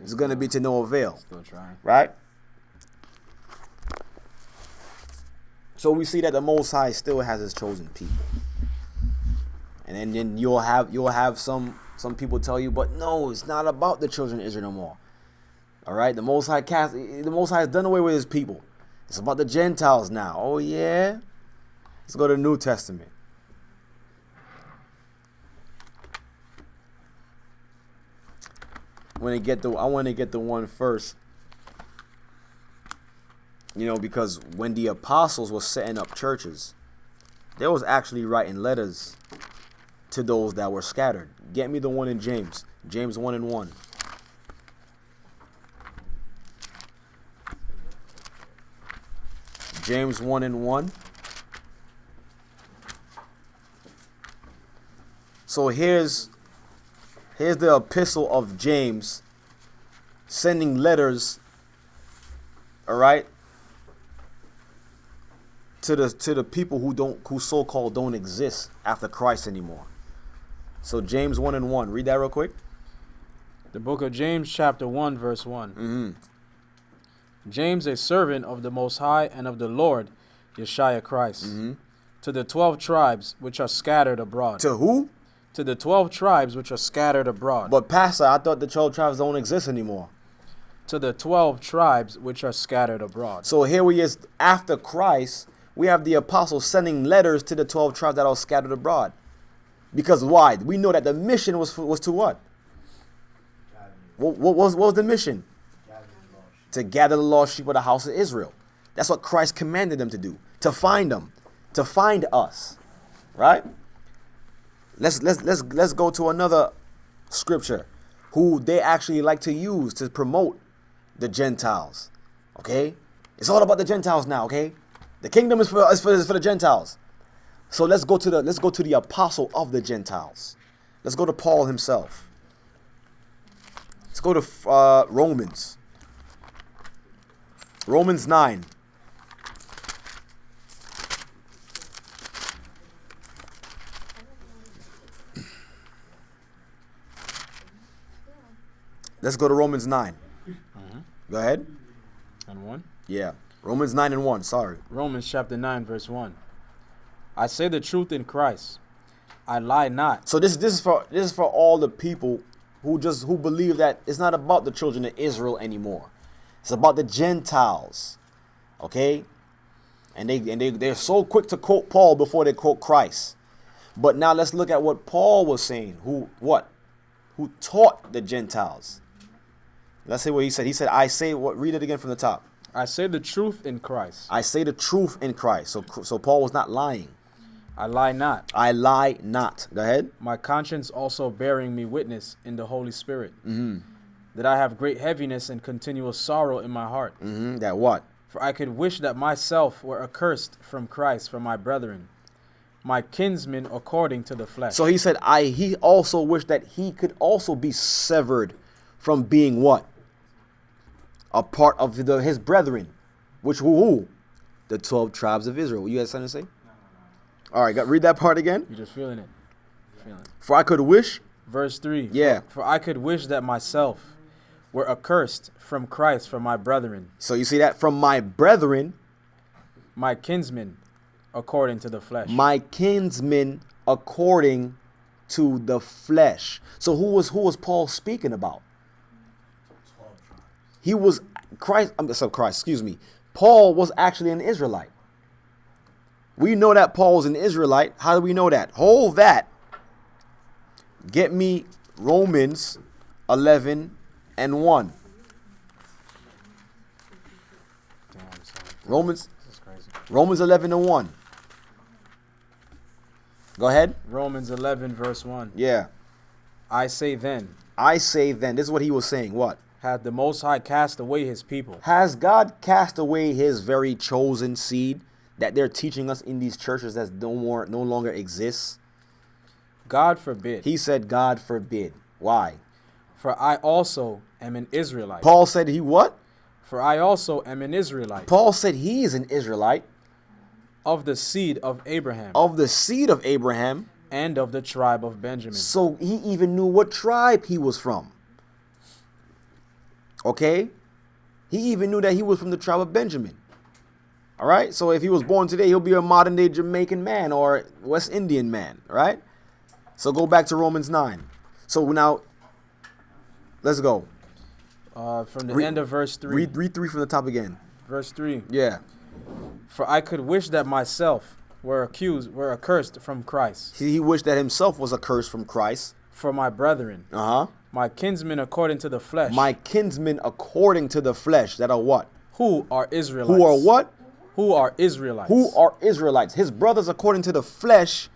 [SPEAKER 1] it's going to be to no avail.
[SPEAKER 2] Still trying.
[SPEAKER 1] Right? So we see that the Most High still has his chosen people. And then you'll have some people tell you, but no, it's not about the children of Israel no more. All right? The Most High has done away with his people. It's about the Gentiles now. Oh yeah? Let's go to the New Testament. I want to get the one first. Because when the apostles were setting up churches, they was actually writing letters to those that were scattered. Get me the one in James. James 1 and 1. James 1 and 1. So here's the epistle of James sending letters, all right, to the people who so-called don't exist after Christ anymore. So James 1 and 1. Read that real quick.
[SPEAKER 2] The book of James, chapter 1, verse 1.
[SPEAKER 1] Mm-hmm.
[SPEAKER 2] James, a servant of the Most High and of the Lord, Yeshua Christ,
[SPEAKER 1] Mm-hmm.
[SPEAKER 2] to the 12 tribes which are scattered abroad.
[SPEAKER 1] To who?
[SPEAKER 2] To the 12 tribes which are scattered abroad.
[SPEAKER 1] But Pastor, I thought the 12 tribes don't exist anymore.
[SPEAKER 2] To the 12 tribes which are scattered abroad.
[SPEAKER 1] So here we is after Christ. We have the apostles sending letters to the 12 tribes that are scattered abroad. Because why? We know that the mission was to what? What was the mission? To gather the lost sheep of the house of Israel. That's what Christ commanded them to do. To find them. To find us. Right? Let's go to another scripture who they actually like to use to promote the Gentiles. Okay? It's all about the Gentiles now, okay? The kingdom is for the Gentiles. So let's go to the apostle of the Gentiles. Let's go to Paul himself. Let's go to Romans. Romans 9. Let's go to Romans 9. Go ahead.
[SPEAKER 2] And 1.
[SPEAKER 1] Yeah. Romans 9 and 1. Sorry.
[SPEAKER 2] Romans chapter 9, verse 1. I say the truth in Christ. I lie not.
[SPEAKER 1] So this is for all the people who believe that it's not about the children of Israel anymore. It's about the Gentiles. Okay? And they're so quick to quote Paul before they quote Christ. But now let's look at what Paul was saying. Who taught the Gentiles. Let's see what he said. He said, I say what, read it again from the top.
[SPEAKER 2] I say the truth in Christ.
[SPEAKER 1] I say the truth in Christ. So Paul was not lying.
[SPEAKER 2] I lie not.
[SPEAKER 1] I lie not. Go ahead.
[SPEAKER 2] My conscience also bearing me witness in the Holy Spirit, that I have great heaviness and continual sorrow in my heart.
[SPEAKER 1] That what?
[SPEAKER 2] For I could wish that myself were accursed from Christ for my brethren, my kinsmen according to the flesh.
[SPEAKER 1] So he said, he also wished that he could also be severed from being what? A part of his brethren. Which who? The 12 tribes of Israel. You guys something to say? All right, read that part again.
[SPEAKER 2] You're just feeling it.
[SPEAKER 1] For I could wish.
[SPEAKER 2] Verse 3.
[SPEAKER 1] Yeah.
[SPEAKER 2] For I could wish that myself were accursed from Christ for my brethren.
[SPEAKER 1] So you see that? From my brethren.
[SPEAKER 2] My kinsmen according to the flesh.
[SPEAKER 1] My kinsmen according to the flesh. So who was Paul speaking about? He was Christ. Excuse me. Paul was actually an Israelite. We know that Paul was an Israelite. How do we know that? Hold that. Get me Romans 11 and 1. Romans 11 and 1. Go ahead.
[SPEAKER 2] Romans 11 verse 1.
[SPEAKER 1] Yeah.
[SPEAKER 2] I say then.
[SPEAKER 1] This is what he was saying. What?
[SPEAKER 2] Hath the Most High cast away his people?
[SPEAKER 1] Has God cast away his very chosen seed that they're teaching us in these churches that no longer exists?
[SPEAKER 2] God forbid.
[SPEAKER 1] He said, God forbid. Why?
[SPEAKER 2] For I also am an Israelite.
[SPEAKER 1] Paul said he what?
[SPEAKER 2] For I also am an Israelite.
[SPEAKER 1] Paul said he is an Israelite.
[SPEAKER 2] Of the seed of Abraham.
[SPEAKER 1] Of the seed of Abraham.
[SPEAKER 2] And of the tribe of Benjamin.
[SPEAKER 1] So he even knew what tribe he was from. Okay? He even knew that he was from the tribe of Benjamin. All right? So if he was born today, he'll be a modern day Jamaican man or West Indian man. Right? So go back to Romans 9. So now, let's go.
[SPEAKER 2] From the end of verse 3.
[SPEAKER 1] Read 3 from the top again.
[SPEAKER 2] Verse 3.
[SPEAKER 1] Yeah.
[SPEAKER 2] For I could wish that myself were accursed from Christ.
[SPEAKER 1] He wished that himself was accursed from Christ.
[SPEAKER 2] For my brethren. My kinsmen according to the flesh.
[SPEAKER 1] My kinsmen according to the flesh. That are what?
[SPEAKER 2] Who are Israelites.
[SPEAKER 1] Who are what?
[SPEAKER 2] Who are Israelites.
[SPEAKER 1] Who are Israelites. His brothers according to the flesh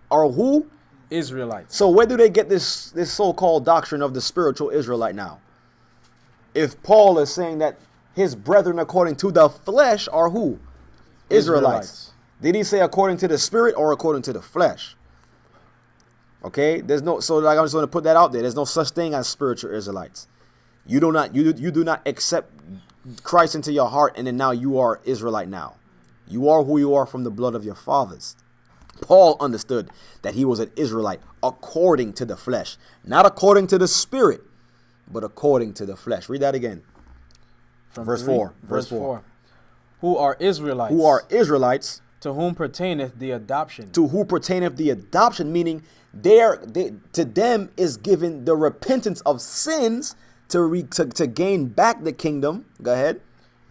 [SPEAKER 1] are who?
[SPEAKER 2] Israelites.
[SPEAKER 1] So where do they get this so-called doctrine of the spiritual Israelite now? If Paul is saying that his brethren according to the flesh are who? Israelites. Did he say according to the spirit or according to the flesh? Okay, so like I'm just going to put that out there. There's no such thing as spiritual Israelites. You do not accept Christ into your heart, and then now you are Israelite now. You are who you are from the blood of your fathers. Paul understood that he was an Israelite according to the flesh, not according to the spirit, but according to the flesh. Read that again.
[SPEAKER 2] From
[SPEAKER 1] verse 4. Verse 4.
[SPEAKER 2] Who are Israelites.
[SPEAKER 1] Who are Israelites.
[SPEAKER 2] To whom pertaineth the adoption.
[SPEAKER 1] To who pertaineth the adoption, meaning to them is given the repentance of sins to gain back the kingdom. Go ahead.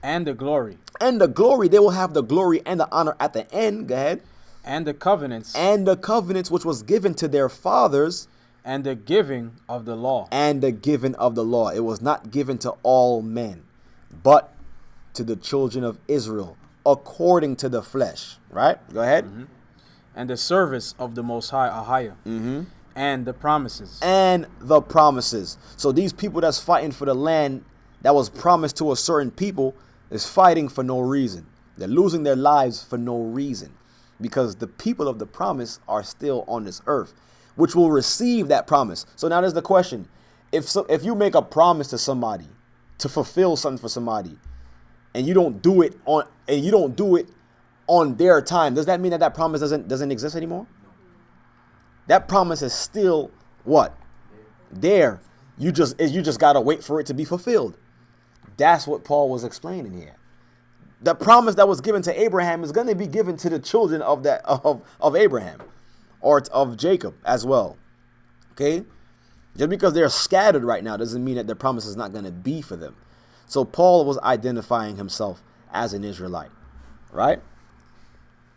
[SPEAKER 2] And the glory.
[SPEAKER 1] And the glory. They will have the glory and the honor at the end. Go ahead.
[SPEAKER 2] And the covenants.
[SPEAKER 1] And the covenants which was given to their fathers.
[SPEAKER 2] And the giving of the law.
[SPEAKER 1] And the giving of the law. It was not given to all men, but to the children of Israel according to the flesh. Right? Go ahead.
[SPEAKER 2] And the service of the Most High Ahia. And the promises.
[SPEAKER 1] And the promises. So these people that's fighting for the land that was promised to a certain people, is fighting for no reason. They're losing their lives for no reason, because the people of the promise are still on this earth, which will receive that promise. So now there's the question: if you make a promise to somebody to fulfill something for somebody, and you don't do it on their time, does that mean that promise doesn't exist anymore? That promise is still what? There. You just gotta wait for it to be fulfilled. That's what Paul was explaining here. The promise that was given to Abraham is going to be given to the children of Abraham, or of Jacob as well. Okay? Just because they're scattered right now doesn't mean that the promise is not going to be for them. So Paul was identifying himself as an Israelite. Right?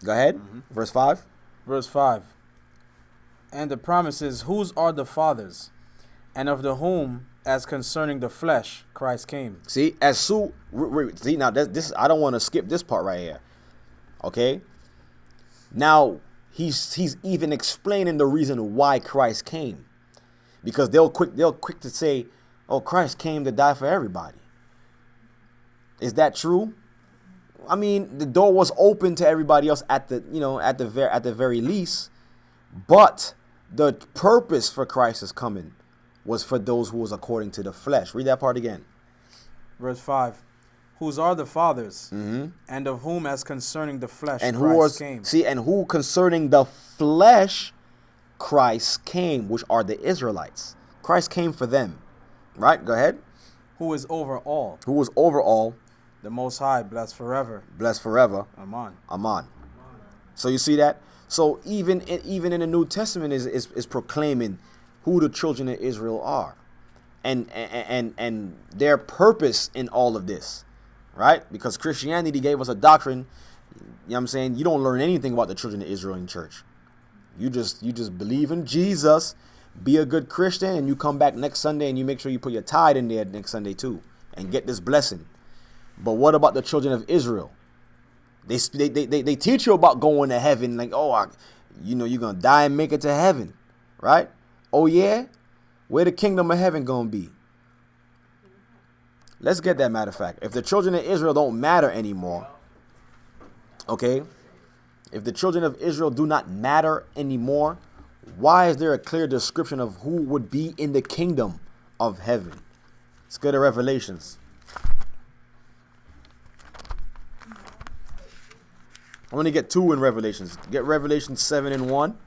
[SPEAKER 1] Go ahead. Verse 5.
[SPEAKER 2] Verse 5. And the promise is, whose are the fathers, and of the whom, as concerning the flesh, Christ came.
[SPEAKER 1] See, see now this I don't want to skip this part right here. Okay? Now he's even explaining the reason why Christ came. Because they'll quick to say, "Oh, Christ came to die for everybody." Is that true? I mean, the door was open to everybody else at the very least, but the purpose for Christ's coming was for those who was according to the flesh. Read that part again.
[SPEAKER 2] Verse 5. Whose are the fathers, and of whom, as concerning the flesh,
[SPEAKER 1] and
[SPEAKER 2] Christ came.
[SPEAKER 1] See, and who concerning the flesh Christ came, which are the Israelites. Christ came for them. Right? Go ahead.
[SPEAKER 2] Who is over all.
[SPEAKER 1] Who was over all.
[SPEAKER 2] The Most High, blessed forever.
[SPEAKER 1] Blessed forever.
[SPEAKER 2] Amen.
[SPEAKER 1] Amen. So you see that? So even in the New Testament is proclaiming who the children of Israel are, and their purpose in all of this, right? Because Christianity gave us a doctrine, you know what I'm saying? You don't learn anything about the children of Israel in church. You just believe in Jesus, be a good Christian, and you come back next Sunday and you make sure you put your tithe in there next Sunday too, and get this blessing. But what about the children of Israel? They teach you about going to heaven, like, you're gonna die and make it to heaven, right? Oh yeah? Where the kingdom of heaven gonna be? Let's get that. Matter of fact, if the children of Israel don't matter anymore, okay? If the children of Israel do not matter anymore, why is there a clear description of who would be in the kingdom of heaven? Let's go to Revelations. I'm going to get 2 in Revelations. Get Revelation 7 and 1.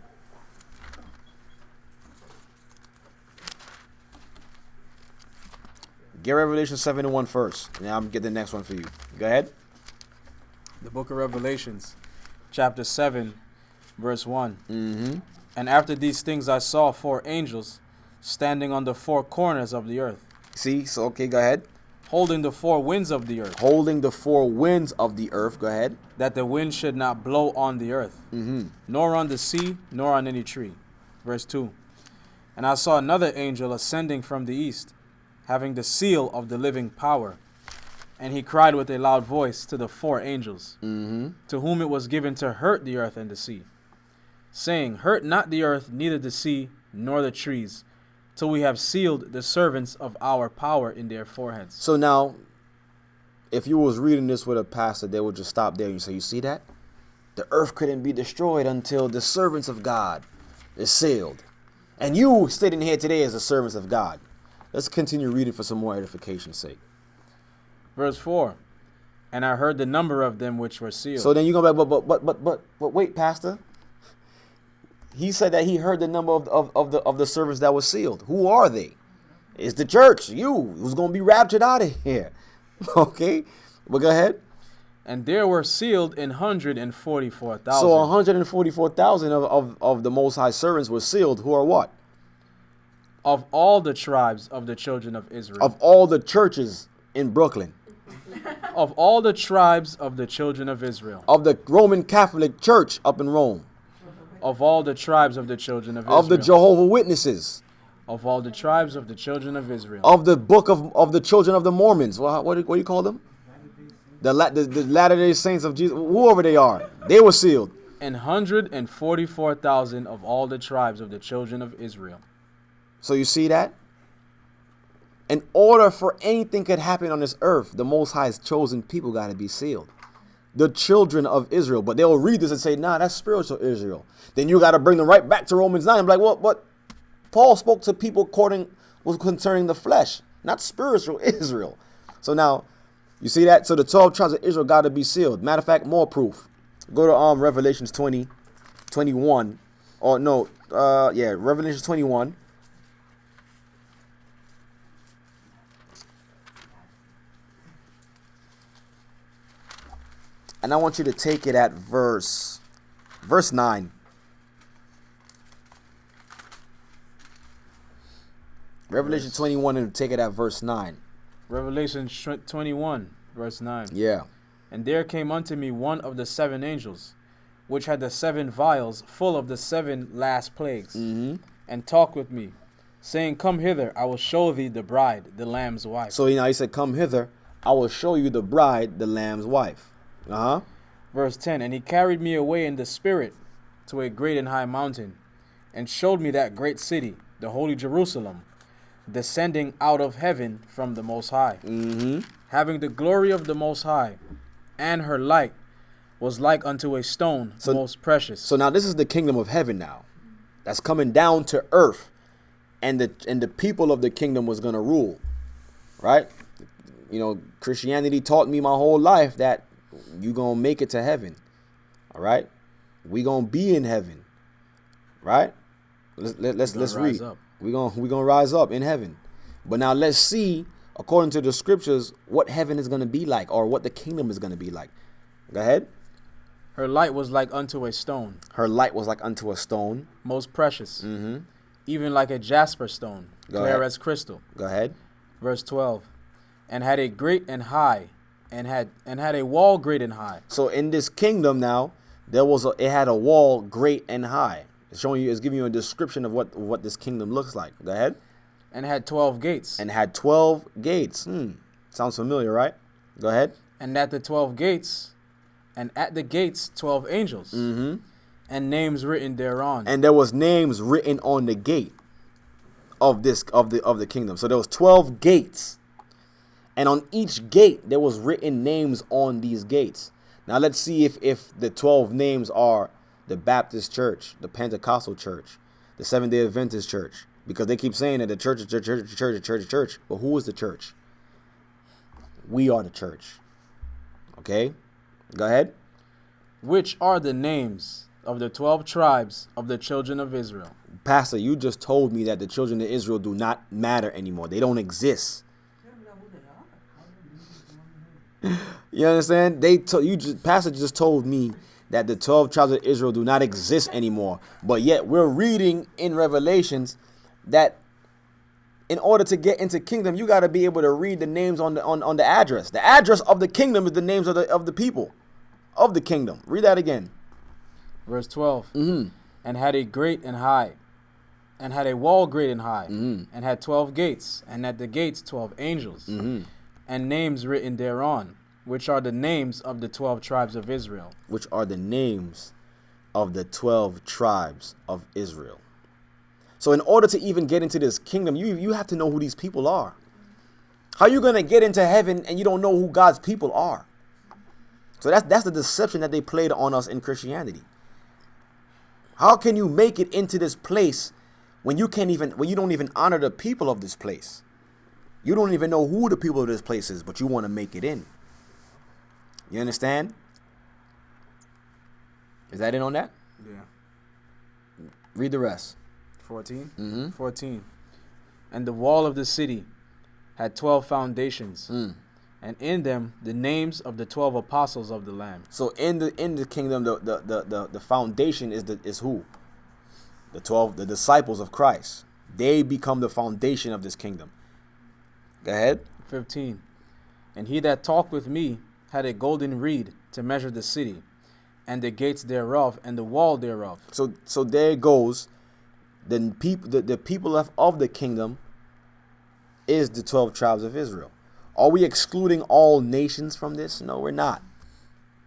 [SPEAKER 1] Get Revelation 7 and 1 first. Now I'm going to get the next one for you. Go ahead.
[SPEAKER 2] The book of Revelations, chapter 7, verse 1. And after these things I saw 4 angels standing on the 4 corners of the earth.
[SPEAKER 1] See? So, okay, go ahead.
[SPEAKER 2] Holding the 4 winds of the earth.
[SPEAKER 1] Holding the 4 winds of the earth. Go ahead.
[SPEAKER 2] That the wind should not blow on the earth, nor on the sea, nor on any tree. Verse 2. And I saw another angel ascending from the east, having the seal of the living power. And he cried with a loud voice to the 4 angels, to whom it was given to hurt the earth and the sea, saying, Hurt not the earth, neither the sea, nor the trees, till we have sealed the servants of our power in their foreheads.
[SPEAKER 1] So now, if you was reading this with a pastor, they would just stop there and say, you see that? The earth couldn't be destroyed until the servants of God is sealed. And you sitting here today as the servants of God. Let's continue reading for some more edification's sake.
[SPEAKER 2] Verse 4. And I heard the number of them which were sealed.
[SPEAKER 1] So then you go back, but wait, pastor. He said that he heard the number of the servants that was sealed. Who are they? It's the church. You who's going to be raptured out of here. Okay, well, go ahead.
[SPEAKER 2] And there were sealed 144,000.
[SPEAKER 1] So 144,000 of the Most High servants were sealed. Who are what?
[SPEAKER 2] Of all the tribes of the children of Israel.
[SPEAKER 1] Of all the churches in Brooklyn.
[SPEAKER 2] Of all the tribes of the children of Israel.
[SPEAKER 1] Of the Roman Catholic Church up in Rome.
[SPEAKER 2] Of all the tribes of the children of Israel.
[SPEAKER 1] Of the Jehovah's Witnesses.
[SPEAKER 2] Of all the tribes of the children of Israel.
[SPEAKER 1] Of the book of the children of the Mormons. What do you call them? The Latter-day Saints of Jesus. Whoever they are. They were sealed.
[SPEAKER 2] 144,000 of all the tribes of the children of Israel.
[SPEAKER 1] So you see that? In order for anything could happen on this earth, the Most High's chosen people got to be sealed. The children of Israel. But they'll read this and say, nah, that's spiritual Israel. Then you got to bring them right back to Romans 9. I'm like, what? Paul spoke to people concerning the flesh, not spiritual Israel. So now, you see that? So the 12 tribes of Israel got to be sealed. Matter of fact, more proof. Go to Revelations 20, 21. Or no, Revelations 21. And I want you to take it at verse 9. Revelation 21 and take it at verse 9.
[SPEAKER 2] Revelation 21, verse 9.
[SPEAKER 1] Yeah.
[SPEAKER 2] And there came unto me one of the 7 angels, which had the 7 vials full of the 7 last plagues, and talked with me, saying, Come hither, I will show thee the bride, the Lamb's wife.
[SPEAKER 1] So he said, Come hither, I will show you the bride, the Lamb's wife.
[SPEAKER 2] Verse 10, and he carried me away in the spirit to a great and high mountain, and showed me that great city, the holy Jerusalem, descending out of heaven from the Most High, having the glory of the Most High, and her light was like unto a stone most precious.
[SPEAKER 1] So now this is the kingdom of heaven now, that's coming down to earth, and the people of the kingdom was going to rule, right? You know, Christianity taught me my whole life that you gonna make it to heaven, all right? We gonna be in heaven, right? Let's read. We gonna rise up in heaven. But now let's see, according to the scriptures, what heaven is gonna be like, or what the kingdom is gonna be like. Go ahead.
[SPEAKER 2] Her light was like unto a stone.
[SPEAKER 1] Her light was like unto a stone.
[SPEAKER 2] Most precious. Even like a jasper stone, clear as crystal.
[SPEAKER 1] Go ahead.
[SPEAKER 2] Verse 12. And had a great and high, and had a wall great and high.
[SPEAKER 1] So in this kingdom now, it had a wall great and high. It's giving you a description of what this kingdom looks like. Go ahead.
[SPEAKER 2] And had 12 gates.
[SPEAKER 1] And had 12 gates. Sounds familiar, right? Go ahead.
[SPEAKER 2] And at the 12 gates, 12 angels. And names written thereon.
[SPEAKER 1] And there was names written on the gate of the kingdom. So there was 12 gates. And on each gate, there was written names on these gates. Now let's see if the 12 names are the Baptist church, the Pentecostal church, the Seventh-day Adventist church. Because they keep saying that the church is church. But who is the church? We are the church. Okay? Go ahead.
[SPEAKER 2] Which are the names of the 12 tribes of the children of Israel?
[SPEAKER 1] Pastor, you just told me that the children of Israel do not matter anymore. They don't exist. You understand? Pastor just told me that the 12 tribes of Israel do not exist anymore. But yet we're reading in Revelations that in order to get into kingdom, you got to be able to read the names on the address. The address of the kingdom is the names of the people of the kingdom. Read that again.
[SPEAKER 2] Verse 12. And had a great and high, and had a wall great and high, and had 12 gates, and at the gates 12 angels, and names written thereon, which are the names of the 12 tribes of Israel.
[SPEAKER 1] Which are the names of the 12 tribes of Israel. So in order to even get into this kingdom, you have to know who these people are. How are you going to get into heaven and you don't know who God's people are? So that's the deception that they played on us in Christianity. How can you make it into this place when you don't even honor the people of this place? You don't even know who the people of this place is, but you want to make it in. You understand? Is that it on that?
[SPEAKER 2] Yeah.
[SPEAKER 1] Read the rest.
[SPEAKER 2] 14? 14. And the wall of the city had 12 foundations, and in them the names of the 12 apostles of the Lamb.
[SPEAKER 1] So in the kingdom, the foundation is who? The 12, the disciples of Christ. They become the foundation of this kingdom. Go ahead.
[SPEAKER 2] 15. And he that talked with me had a golden reed to measure the city, and the gates thereof, and the wall thereof.
[SPEAKER 1] So there it goes. The people of the kingdom is the 12 tribes of Israel. Are we excluding all nations from this? No, we're not.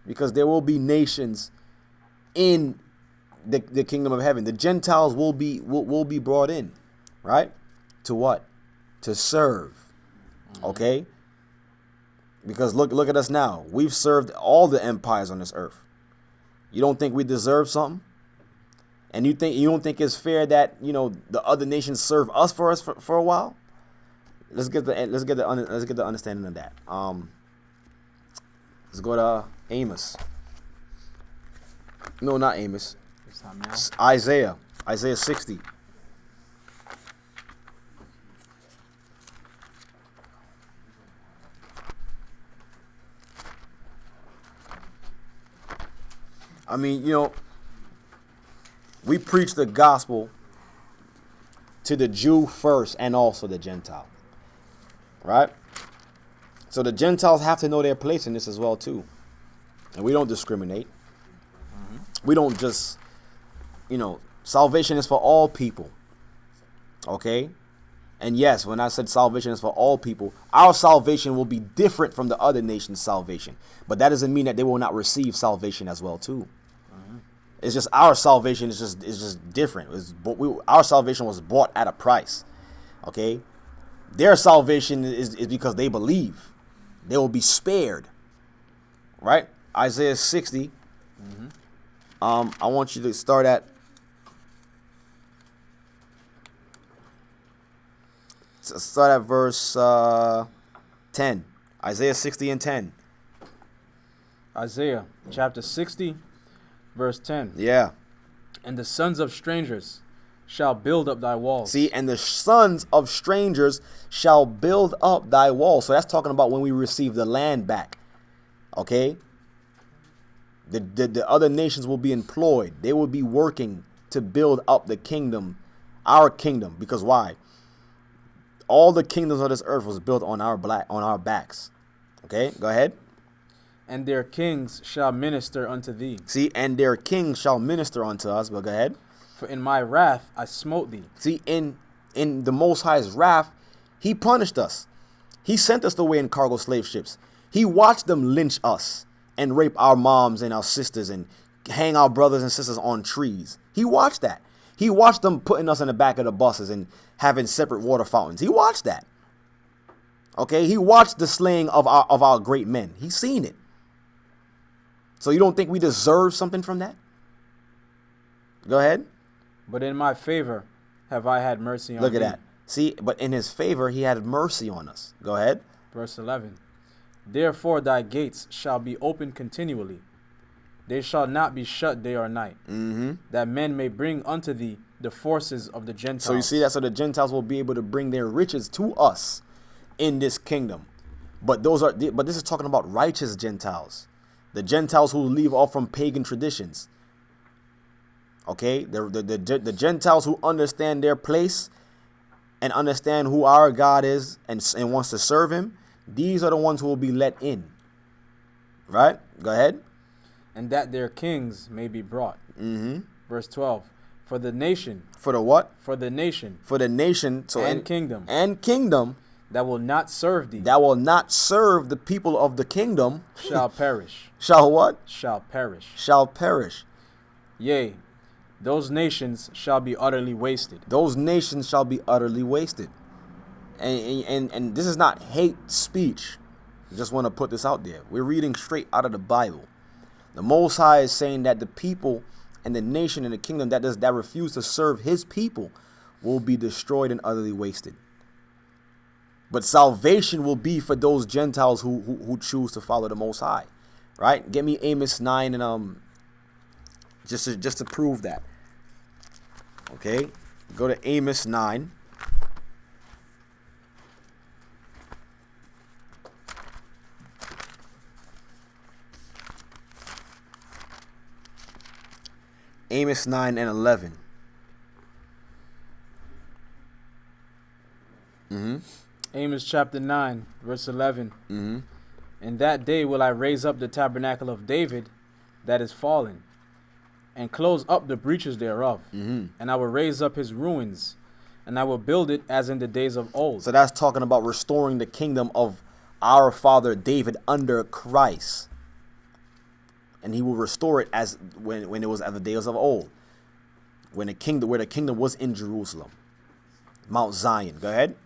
[SPEAKER 1] Because there will be nations in the kingdom of heaven. The Gentiles will be brought in, right? To what? To serve. Okay? Because look at us now. We've served all the empires on this earth. You don't think we deserve something? And you don't think it's fair that, you know, the other nations serve us for a while? Let's get the understanding of that. Let's go to Amos. No, not Amos.
[SPEAKER 2] It's not now.
[SPEAKER 1] It's Isaiah 60. I mean, you know, we preach the gospel to the Jew first and also the Gentile. Right? So the Gentiles have to know their place in this as well too. And we don't discriminate. We don't just, you know, salvation is for all people. Okay? And yes, when I said salvation is for all people, our salvation will be different from the other nation's salvation. But that doesn't mean that they will not receive salvation as well too. It's just our salvation is just different. Our salvation was bought at a price. Okay? Their salvation is because they believe. They will be spared. Right? Isaiah 60. I want you to start at verse 10. Isaiah 60 and 10.
[SPEAKER 2] Isaiah chapter 60, verse 10.
[SPEAKER 1] Yeah.
[SPEAKER 2] And the sons of strangers shall build up thy walls.
[SPEAKER 1] See, and the sons of strangers shall build up thy walls. So that's talking about when we receive the land back. Okay? The other nations will be employed. They will be working to build up the kingdom, our kingdom. Because why? All the kingdoms of this earth was built on our backs. Okay, go ahead.
[SPEAKER 2] And their kings shall minister unto thee.
[SPEAKER 1] See, and their kings shall minister unto us. But go ahead.
[SPEAKER 2] For in my wrath I smote thee.
[SPEAKER 1] See, in the Most High's wrath, he punished us. He sent us away in cargo slave ships. He watched them lynch us and rape our moms and our sisters and hang our brothers and sisters on trees. He watched that. He watched them putting us in the back of the buses and having separate water fountains. He watched that. Okay, he watched the slaying of our great men. He's seen it. So you don't think we deserve something from that? Go ahead.
[SPEAKER 2] But in my favor have I had mercy on
[SPEAKER 1] Look
[SPEAKER 2] thee.
[SPEAKER 1] at that. See, but in his favor he had mercy on us. Go ahead.
[SPEAKER 2] Verse 11. Therefore thy gates shall be open continually. They shall not be shut day or night. That men may bring unto thee the forces of the Gentiles.
[SPEAKER 1] So you see that? So the Gentiles will be able to bring their riches to us in this kingdom. But this is talking about righteous Gentiles. The Gentiles who leave off from pagan traditions. Okay? The Gentiles who understand their place and understand who our God is and wants to serve him. These are the ones who will be let in. Right? Go ahead.
[SPEAKER 2] And that their kings may be brought. Verse 12. For the nation.
[SPEAKER 1] For the what?
[SPEAKER 2] For the nation.
[SPEAKER 1] For the nation. So
[SPEAKER 2] and kingdom.
[SPEAKER 1] And kingdom.
[SPEAKER 2] That will not serve thee.
[SPEAKER 1] That will not serve the people of the kingdom.
[SPEAKER 2] Shall perish.
[SPEAKER 1] Shall what?
[SPEAKER 2] Shall perish.
[SPEAKER 1] Shall perish.
[SPEAKER 2] Yea, those nations shall be utterly wasted.
[SPEAKER 1] Those nations shall be utterly wasted. And this is not hate speech. I just want to put this out there. We're reading straight out of the Bible. The Most High is saying that the people and the nation and the kingdom that refuse to serve his people will be destroyed and utterly wasted. But salvation will be for those Gentiles who choose to follow the Most High. Right? Get me Amos 9 and just to prove that. Okay? Go to Amos 9. Amos 9 and 11.
[SPEAKER 2] Amos chapter 9, verse 11. In that day will I raise up the tabernacle of David that is fallen, and close up the breaches thereof. And I will raise up his ruins, and I will build it as in the days of old.
[SPEAKER 1] So that's talking about restoring the kingdom of our father David under Christ. And he will restore it as when it was at the days of old, where the kingdom was in Jerusalem, Mount Zion. Go ahead.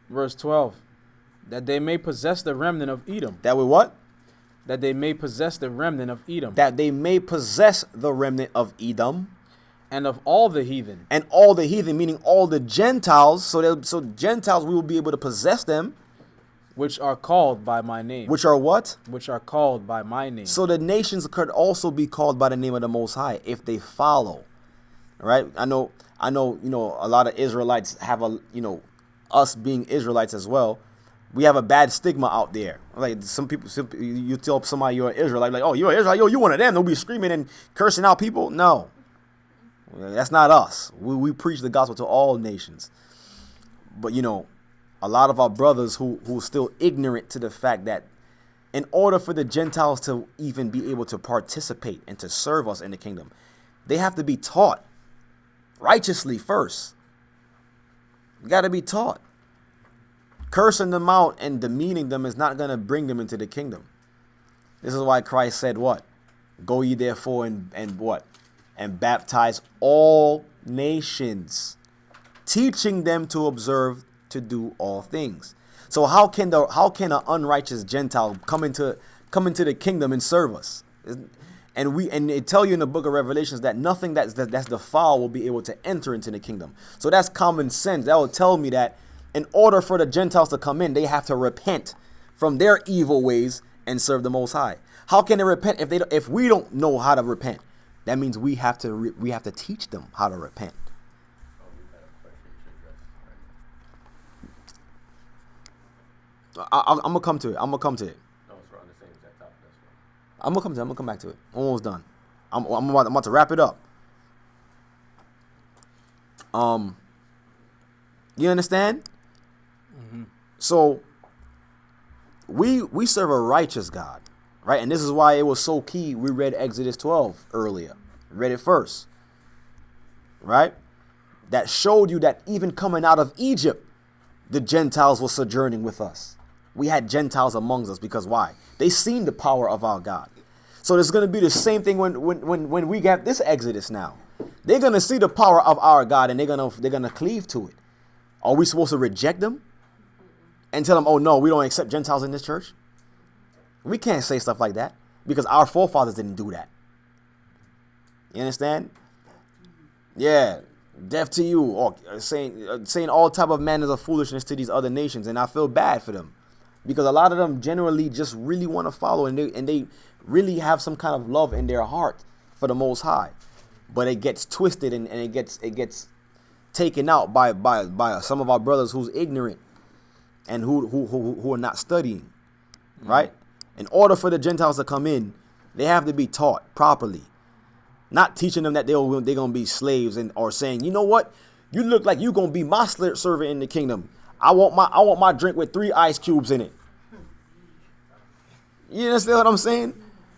[SPEAKER 2] Verse 12. That they may possess the remnant of Edom.
[SPEAKER 1] That we what?
[SPEAKER 2] That they may possess the remnant of Edom.
[SPEAKER 1] That they may possess the remnant of Edom.
[SPEAKER 2] And of all the heathen.
[SPEAKER 1] And all the heathen, meaning all the Gentiles. So Gentiles, we will be able to possess them.
[SPEAKER 2] Which are called by my name.
[SPEAKER 1] Which are what?
[SPEAKER 2] Which are called by my name.
[SPEAKER 1] So the nations could also be called by the name of the Most High if they follow. Right? I know, a lot of Israelites have us being Israelites as well. We have a bad stigma out there. Like some people, you tell somebody you're an Israelite, like, oh, you're an Israelite, yo, you one of them. They'll be screaming and cursing out people. No, that's not us. We preach the gospel to all nations. But a lot of our brothers who still ignorant to the fact that in order for the Gentiles to even be able to participate and to serve us in the kingdom, they have to be taught righteously first. You got to be taught. Cursing them out and demeaning them is not going to bring them into the kingdom. This is why Christ said what? Go ye therefore and what? And baptize all nations, teaching them to observe to do all things. So how can an unrighteous Gentile come into the kingdom and serve us? And it tell you in the book of Revelations that nothing that's defiled will be able to enter into the kingdom. So that's common sense. That will tell me that in order for the Gentiles to come in, they have to repent from their evil ways and serve the Most High. How can they repent if we don't know how to repent? That means we have to teach them how to repent. I'm gonna come to it.
[SPEAKER 10] No, it's on the same exact topic.
[SPEAKER 1] I'm gonna come back to it. Almost done. I'm about to wrap it up. You understand?
[SPEAKER 2] Mm-hmm.
[SPEAKER 1] So we serve a righteous God, right? And this is why it was so key. We read Exodus 12 earlier. Read it first, right? That showed you that even coming out of Egypt, the Gentiles were sojourning with us. We had Gentiles amongst us because why? They seen the power of our God. So there's going to be the same thing when we get this Exodus now. They're going to see the power of our God and they're going to cleave to it. Are we supposed to reject them and tell them, oh no, we don't accept Gentiles in this church? We can't say stuff like that because our forefathers didn't do that. You understand? Yeah. Deaf to you, or saying all type of manners of foolishness to these other nations, and I feel bad for them because a lot of them generally just really want to follow and they really have some kind of love in their heart for the Most High, but it gets twisted and it gets taken out by some of our brothers who's ignorant and who are not studying, right? In order for the Gentiles to come in, they have to be taught properly. Not teaching them that they're going to be slaves or saying, you know what? You look like you're going to be my servant in the kingdom. I want my drink with 3 ice cubes in it. You understand what I'm saying?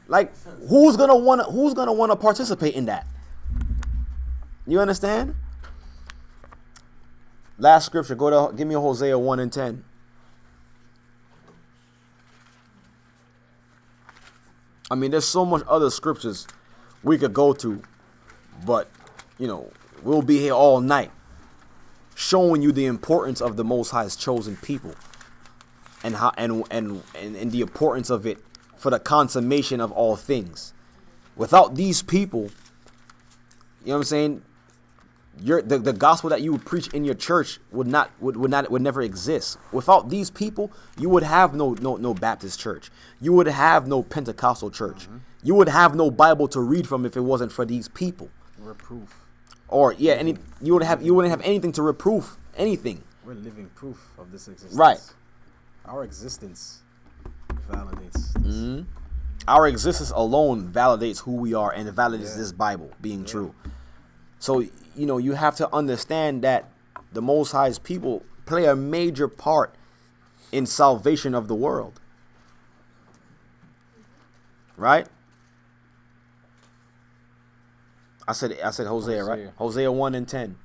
[SPEAKER 1] Like, who's gonna want to participate in that? You understand? Last scripture. Give me Hosea 1 and 10. I mean, there's so much other scriptures we could go to, but we'll be here all night showing you the importance of the Most High's chosen people and how and the importance of it for the consummation of all things. Without these people, you know what I'm saying, the gospel that you would preach in your church would never exist. Without these people, you would have no Baptist church. You would have no Pentecostal church. Mm-hmm. You would have no Bible to read from if it wasn't for these people.
[SPEAKER 2] Reproof.
[SPEAKER 1] Or you wouldn't have anything to reproof anything.
[SPEAKER 2] We're living proof of this existence.
[SPEAKER 1] Right.
[SPEAKER 2] Our existence validates this.
[SPEAKER 1] Mm-hmm. Our existence alone validates who we are and validates this Bible being true. So you have to understand that the Most High's people play a major part in salvation of the world. Right? I said Hosea, right? Hosea 1 and 10.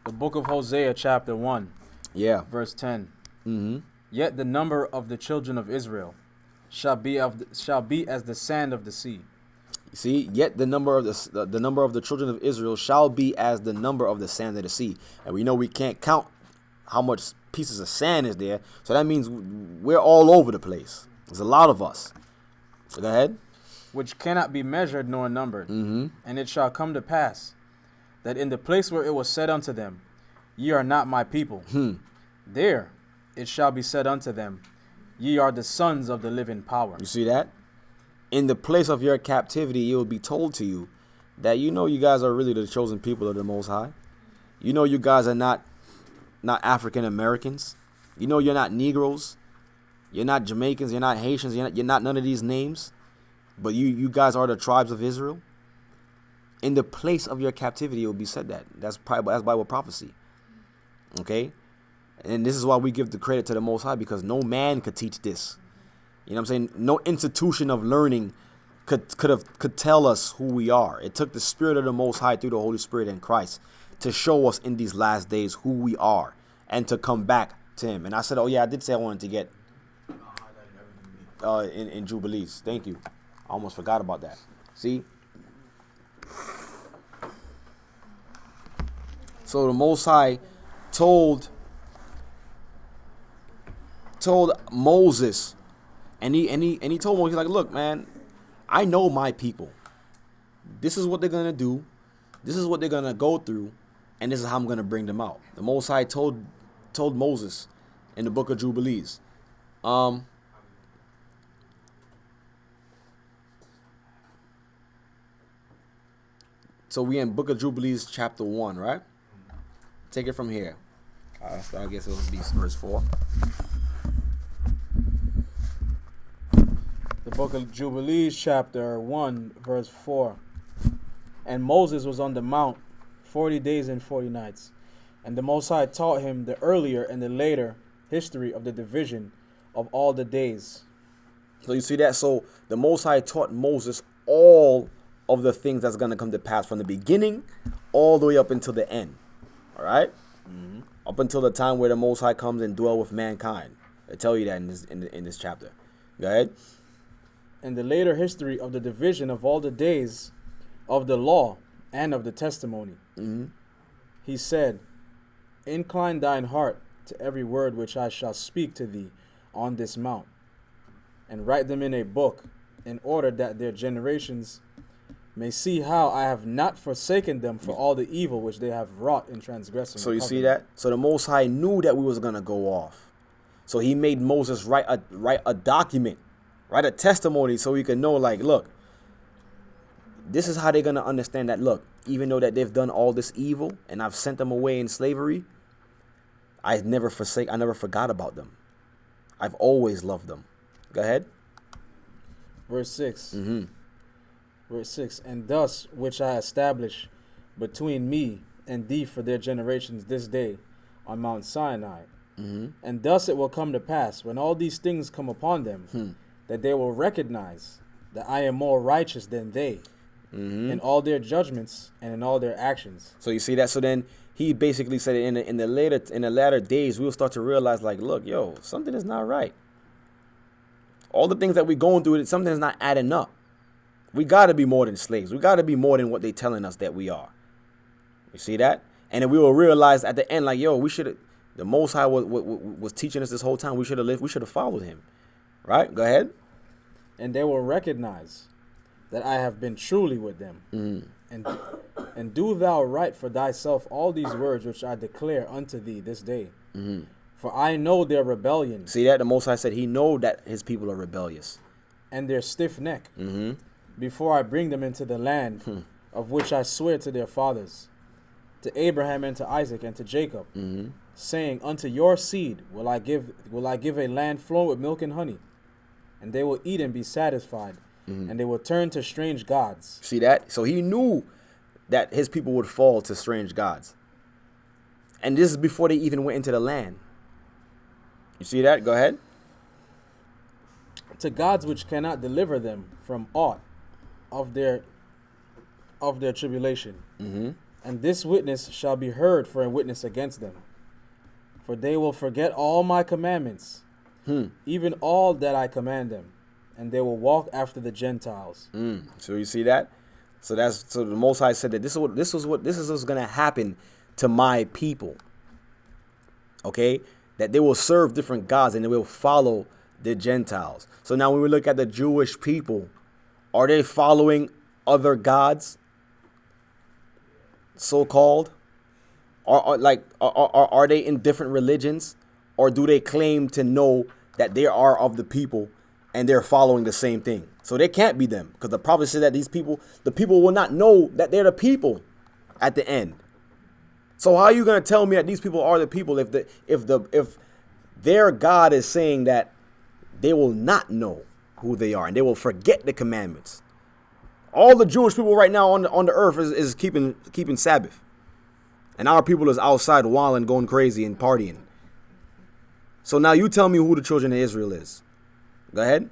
[SPEAKER 2] The book of Hosea, chapter 1.
[SPEAKER 1] Yeah.
[SPEAKER 2] Verse 10.
[SPEAKER 1] Mm-hmm.
[SPEAKER 2] Yet the number of the children of Israel shall be as the sand of the sea.
[SPEAKER 1] See, yet the number of the children of Israel shall be as the number of the sand of the sea. And we know we can't count how much pieces of sand is there. So that means we're all over the place. There's a lot of us. So go ahead.
[SPEAKER 2] which cannot be measured nor numbered.
[SPEAKER 1] Mm-hmm.
[SPEAKER 2] And it shall come to pass that in the place where it was said unto them, Ye are not my people, there it shall be said unto them, Ye are the sons of the living power.
[SPEAKER 1] You see that? In the place of your captivity, it will be told to you that you guys are really the chosen people of the Most High. You guys are not African Americans. You're not Negroes. You're not Jamaicans. You're not Haitians. You're not none of these names. But you guys are the tribes of Israel. In the place of your captivity, it will be said that. That's Bible prophecy. Okay? And this is why we give the credit to the Most High, because no man could teach this. You know what I'm saying? No institution of learning could tell us who we are. It took the Spirit of the Most High through the Holy Spirit in Christ to show us in these last days who we are and to come back to Him. And I said, oh yeah, I did say I wanted to get in Jubilees. Thank you. I almost forgot about that. See? So the Most High told Moses, and he told Moses, he's like, look, man, I know my people. This is what they're gonna do. This is what they're gonna go through, and this is how I'm gonna bring them out. The Most High told Moses in the book of Jubilees. So we in book of Jubilees chapter 1, right? Take it from here. So I guess it will be verse 4.
[SPEAKER 2] The book of Jubilees, chapter 1, verse 4. And Moses was on the mount 40 days and 40 nights. And the Most High taught him the earlier and the later history of the division of all the days.
[SPEAKER 1] So you see that? So the Most High taught Moses all of the things that's going to come to pass from the beginning all the way up until the end. All right? Mm-hmm. Up until the time where the Most High comes and dwell with mankind. I tell you that in this chapter. Go ahead.
[SPEAKER 2] And the later history of the division of all the days of the law and of the testimony.
[SPEAKER 1] Mm-hmm.
[SPEAKER 2] He said, Incline thine heart to every word which I shall speak to thee on this mount, and write them in a book, in order that their generations may see how I have not forsaken them for all the evil which they have wrought in transgressing.
[SPEAKER 1] So you see that? So the Most High knew that we was going to go off. So he made Moses write a document, write a testimony, so he could know, like, look, this is how they're going to understand that, look, even though that they've done all this evil and I've sent them away in slavery, I never forgot about them. I've always loved them. Go ahead.
[SPEAKER 2] Verse 6.
[SPEAKER 1] Mm-hmm.
[SPEAKER 2] Verse 6. And thus which I establish between me and thee for their generations this day on Mount Sinai.
[SPEAKER 1] Mm-hmm.
[SPEAKER 2] And thus it will come to pass, when all these things come upon them, that they will recognize that I am more righteous than they in all their judgments and in all their actions.
[SPEAKER 1] So you see that? So then he basically said in the latter days, we'll start to realize, like, look, yo, something is not right. All the things that we're going through, something is not adding up. We got to be more than slaves. We got to be more than what they're telling us that we are. You see that? And then we will realize at the end, like, yo, we should have, the Most High was teaching us this whole time. We should have followed him. Right? Go ahead.
[SPEAKER 2] And they will recognize that I have been truly with them. And do thou write for thyself all these words which I declare unto thee this day. For I know their rebellion.
[SPEAKER 1] See that? The Most High said he know that his people are rebellious.
[SPEAKER 2] And their stiff neck. Before I bring them into the land of which I swear to their fathers, to Abraham and to Isaac and to Jacob, saying, Unto your seed will I give a land flowing with milk and honey, and they will eat and be satisfied, and they will turn to strange gods.
[SPEAKER 1] See that? So he knew that his people would fall to strange gods. And this is before they even went into the land. You see that? Go ahead.
[SPEAKER 2] To gods which cannot deliver them from aught of their tribulation. And this witness shall be heard for a witness against them. For they will forget all my commandments, even all that I command them, and they will walk after the Gentiles.
[SPEAKER 1] So you see that? So the Most High said that this is what's going to happen to my people. Okay, that they will serve different gods and they will follow the Gentiles. So now when we look at the Jewish people, are they following other gods, so-called? Are they in different religions, or do they claim to know that they are of the people and they're following the same thing? So they can't be them, because the prophet said that the people will not know that they're the people at the end. So how are you going to tell me that these people are the people if their God is saying that they will not know who they are and they will forget the commandments? All the Jewish people right now on the earth is keeping Sabbath. And our people is outside wilding, going crazy and partying. So now you tell me who the children of Israel is. Go ahead.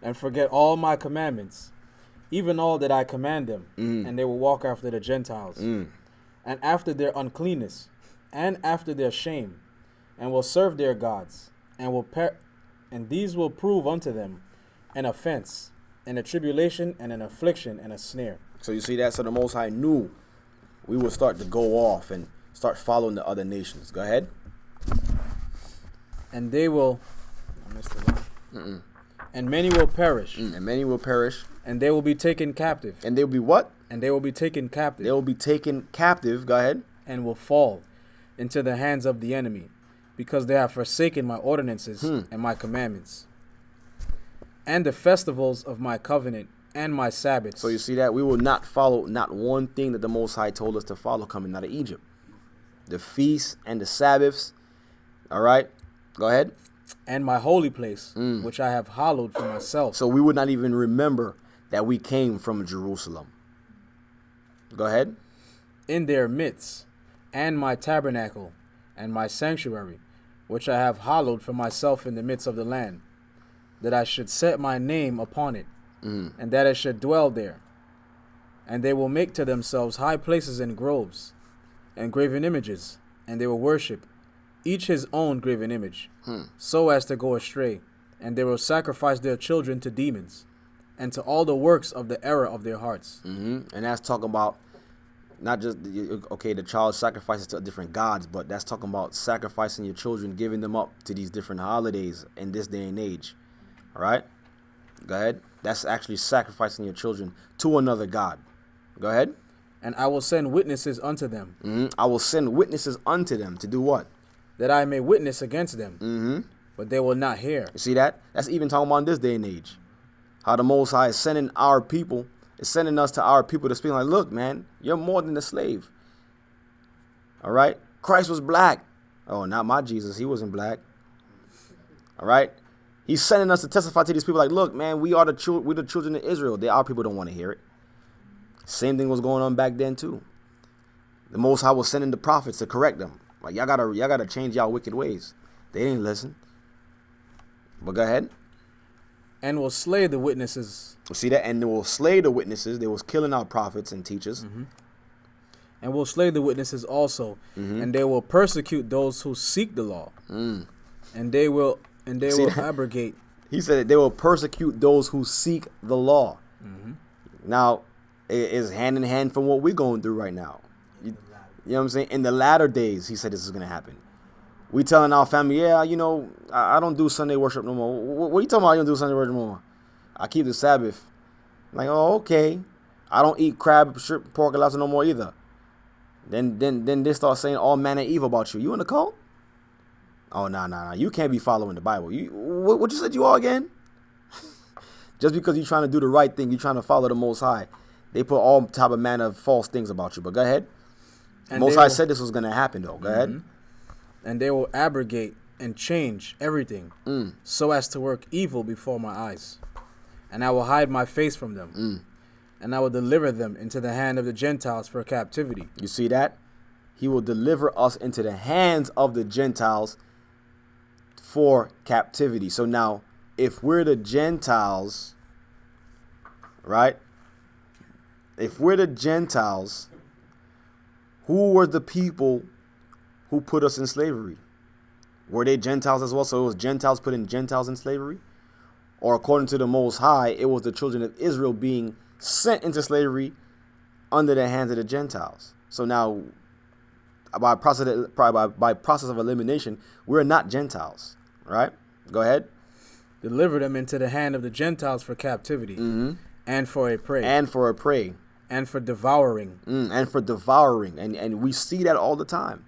[SPEAKER 2] And forget all my commandments, even all that I command them, and they will walk after the Gentiles, and after their uncleanness, and after their shame, and will serve their gods, and these will prove unto them an offense, and a tribulation, and an affliction, and a snare.
[SPEAKER 1] So you see that? So the Most High knew we would start to go off and start following the other nations. Go ahead.
[SPEAKER 2] And they will, I missed the line. And many will perish.
[SPEAKER 1] And many will perish.
[SPEAKER 2] And they will be taken captive.
[SPEAKER 1] And they will be what?
[SPEAKER 2] And they will be taken captive.
[SPEAKER 1] They will be taken captive. Go ahead.
[SPEAKER 2] And will fall into the hands of the enemy, because they have forsaken my ordinances and my commandments, and the festivals of my covenant and my Sabbaths.
[SPEAKER 1] So you see that? We will not follow not one thing that the Most High told us to follow coming out of Egypt. The feasts and the Sabbaths. All right? Go ahead.
[SPEAKER 2] And my holy place, which I have hallowed for myself.
[SPEAKER 1] So we would not even remember that we came from Jerusalem. Go ahead.
[SPEAKER 2] In their midst, and my tabernacle, and my sanctuary, which I have hallowed for myself in the midst of the land, that I should set my name upon it, and that I should dwell there. And they will make to themselves high places and groves, and graven images, and they will worship each his own graven image, so as to go astray. And they will sacrifice their children to demons, and to all the works of the error of their hearts.
[SPEAKER 1] And that's talking about not just, the child sacrifices to different gods, but that's talking about sacrificing your children, giving them up to these different holidays in this day and age. All right? Go ahead. That's actually sacrificing your children to another god. Go ahead.
[SPEAKER 2] And I will send witnesses unto them.
[SPEAKER 1] I will send witnesses unto them to do what?
[SPEAKER 2] That I may witness against them. But they will not hear.
[SPEAKER 1] You see that? That's even talking about in this day and age. How the Most High is sending our people, is sending us to our people to speak like, look, man, you're more than a slave. All right? Christ was black. Oh, not my Jesus. He wasn't black. All right? He's sending us to testify to these people like, look, man, we're the children of Israel. Our people don't want to hear it. Same thing was going on back then too. The Most High was sending the prophets to correct them. Like, y'all gotta change y'all wicked ways. They didn't listen. But go ahead.
[SPEAKER 2] And will slay the witnesses.
[SPEAKER 1] See that? And they will slay the witnesses. They was killing our prophets and teachers.
[SPEAKER 2] And will slay the witnesses also. And they will persecute those who seek the law. And they will abrogate.
[SPEAKER 1] He said that they will persecute those who seek the law. Now, it is hand in hand from what we're going through right now. You know what I'm saying? In the latter days, he said this is going to happen. We telling our family, yeah, I don't do Sunday worship no more. What are you talking about? You don't do Sunday worship no more? I keep the Sabbath. I'm like, oh, okay. I don't eat crab, shrimp, pork, and lobster no more either. Then they start saying all manner of evil about you. You in the cult? Oh, nah. You can't be following the Bible. What you said you are again? Just because you're trying to do the right thing, you're trying to follow the Most High, they put all type of manner of false things about you. But go ahead. And Most High said this was going to happen, though. Go ahead.
[SPEAKER 2] And they will abrogate and change everything so as to work evil before my eyes. And I will hide my face from them. And I will deliver them into the hand of the Gentiles for captivity.
[SPEAKER 1] You see that? He will deliver us into the hands of the Gentiles for captivity. So now, if we're the Gentiles, right? If we're the Gentiles, who were the people who put us in slavery? Were they Gentiles as well? So it was Gentiles putting Gentiles in slavery? Or according to the Most High, it was the children of Israel being sent into slavery under the hands of the Gentiles. So now, by process of elimination, we're not Gentiles, right? Go ahead.
[SPEAKER 2] Deliver them into the hand of the Gentiles for captivity, and for a prey,
[SPEAKER 1] And for a prey.
[SPEAKER 2] and for devouring.
[SPEAKER 1] And for devouring. And we see that all the time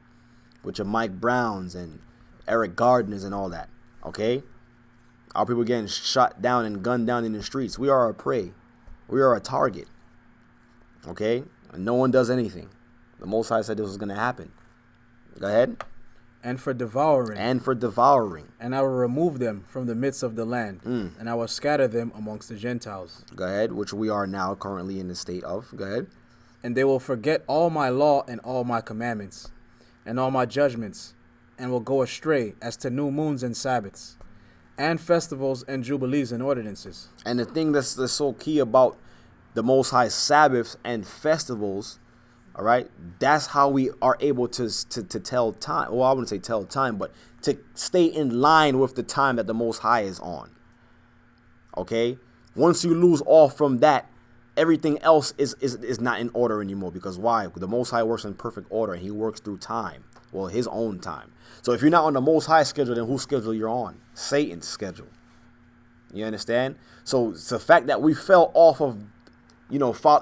[SPEAKER 1] with your Mike Browns and Eric Gardners and all that, okay? Our people getting shot down and gunned down in the streets. We are a prey. We are a target, okay? And no one does anything. The Most High said this was going to happen. Go ahead.
[SPEAKER 2] And for devouring.
[SPEAKER 1] And for devouring.
[SPEAKER 2] And I will remove them from the midst of the land, and I will scatter them amongst the Gentiles.
[SPEAKER 1] Go ahead, which we are now currently in the state of. Go ahead.
[SPEAKER 2] And they will forget all my law and all my commandments, and all my judgments, and will go astray as to new moons and Sabbaths, and festivals and jubilees and ordinances.
[SPEAKER 1] And the thing that's so key about the Most High Sabbaths and festivals, all right, that's how we are able to tell time. Well, I wouldn't say tell time, but to stay in line with the time that the Most High is on. Okay? Once you lose off from that, everything else is not in order anymore. Because why? The Most High works in perfect order, and he works through time. Well, his own time. So if you're not on the Most High schedule, then whose schedule you're on? Satan's schedule. You understand? So it's the fact that we fell off of,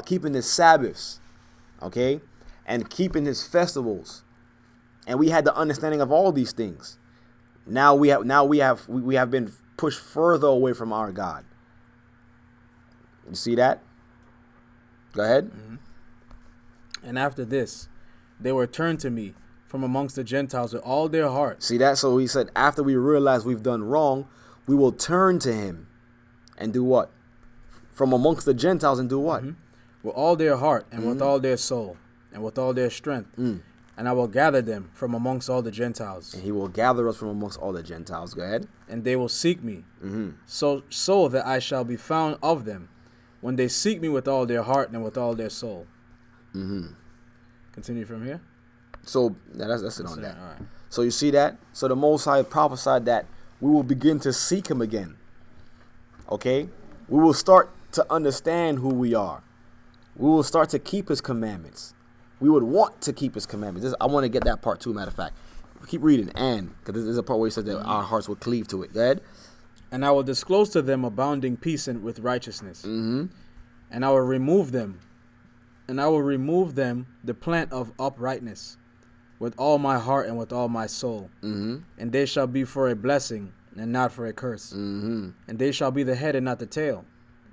[SPEAKER 1] keeping the Sabbaths, okay, and keeping his festivals, and we had the understanding of all these things. Now we have been pushed further away from our God. You see that? Go ahead.
[SPEAKER 2] And after this, they were turned to me from amongst the Gentiles with all their heart.
[SPEAKER 1] See that? So he said, after we realize we've done wrong, we will turn to him and do what? From amongst the Gentiles and do what?
[SPEAKER 2] With all their heart and with all their soul and with all their strength. And I will gather them from amongst all the Gentiles.
[SPEAKER 1] And he will gather us from amongst all the Gentiles. Go ahead.
[SPEAKER 2] And they will seek me, so that I shall be found of them, when they seek me with all their heart and with all their soul. Continue from here.
[SPEAKER 1] So that's it on that.
[SPEAKER 2] All right.
[SPEAKER 1] So you see that? So the Most High prophesied that we will begin to seek him again. Okay? We will start to understand who we are. We will start to keep his commandments. We would want to keep his commandments. I want to get that part too, matter of fact. Keep reading, and because there's a part where he says that our hearts will cleave to it. Go ahead.
[SPEAKER 2] And I will disclose to them abounding peace and with righteousness. And I will remove them. And I will remove them the plant of uprightness with all my heart and with all my soul. And they shall be for a blessing and not for a curse. And they shall be the head and not the tail.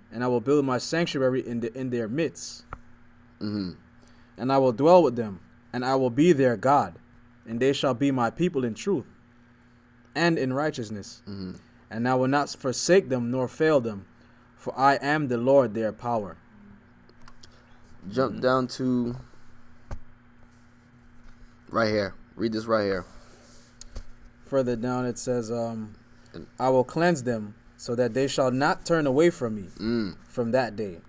[SPEAKER 2] And I will build my sanctuary in their midst. And I will dwell with them, and I will be their God. And they shall be my people in truth and in righteousness. And I will not forsake them nor fail them, for I am the Lord their power.
[SPEAKER 1] Jump down to right here. Read this right here.
[SPEAKER 2] Further down it says, I will cleanse them so that they shall not turn away from me from that day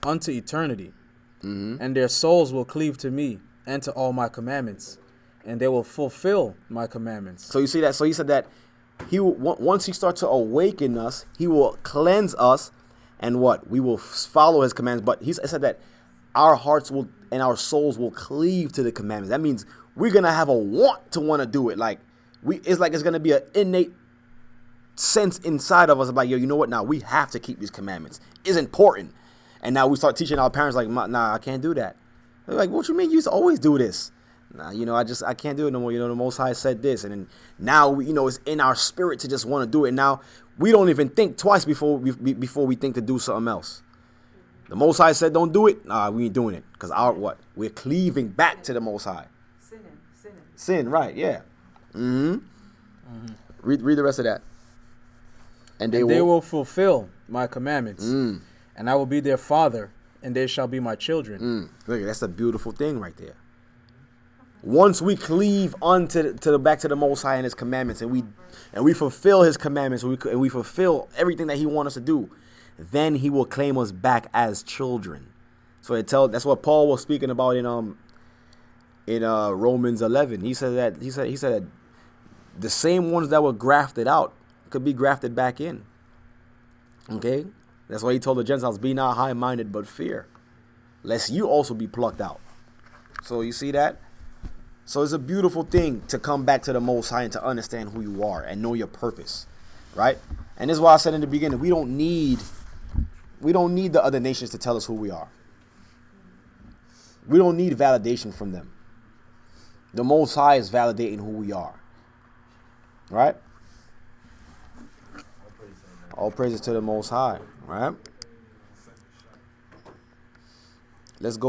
[SPEAKER 2] unto eternity. And their souls will cleave to me and to all my commandments, and they will fulfill my commandments.
[SPEAKER 1] So you see that? So he said that he will, once he starts to awaken us, he will cleanse us, and what? We will follow his commands. But he said that our hearts will and our souls will cleave to the commandments. That means we're gonna have a want to want to do it. It's gonna be an innate sense inside of us about, yo, you know what? Now we have to keep these commandments. It's important. And now we start teaching our parents nah, I can't do that. They're like, what you mean? You used to always do this. Nah, I can't do it no more. The Most High said this, and then now it's in our spirit to just want to do it. Now we don't even think twice before we think to do something else. The Most High said don't do it. Nah, we ain't doing it because we're cleaving back to the Most High. Sin, right? Yeah. Read the rest of that. And they
[SPEAKER 2] will fulfill my commandments, and I will be their father, and they shall be my children.
[SPEAKER 1] Look, that's a beautiful thing right there. Once we cleave back to the Most High and his commandments, and we fulfill his commandments, and we fulfill everything that he wants us to do, then he will claim us back as children. So that's what Paul was speaking about in Romans 11. He said that the same ones that were grafted out could be grafted back in. Okay? That's why he told the Gentiles, be not high-minded, but fear, lest you also be plucked out. So you see that? So it's a beautiful thing to come back to the Most High and to understand who you are and know your purpose, right? And this is why I said in the beginning, we don't need the other nations to tell us who we are. We don't need validation from them. The Most High is validating who we are, right? All praises to the Most High, right? Let's go.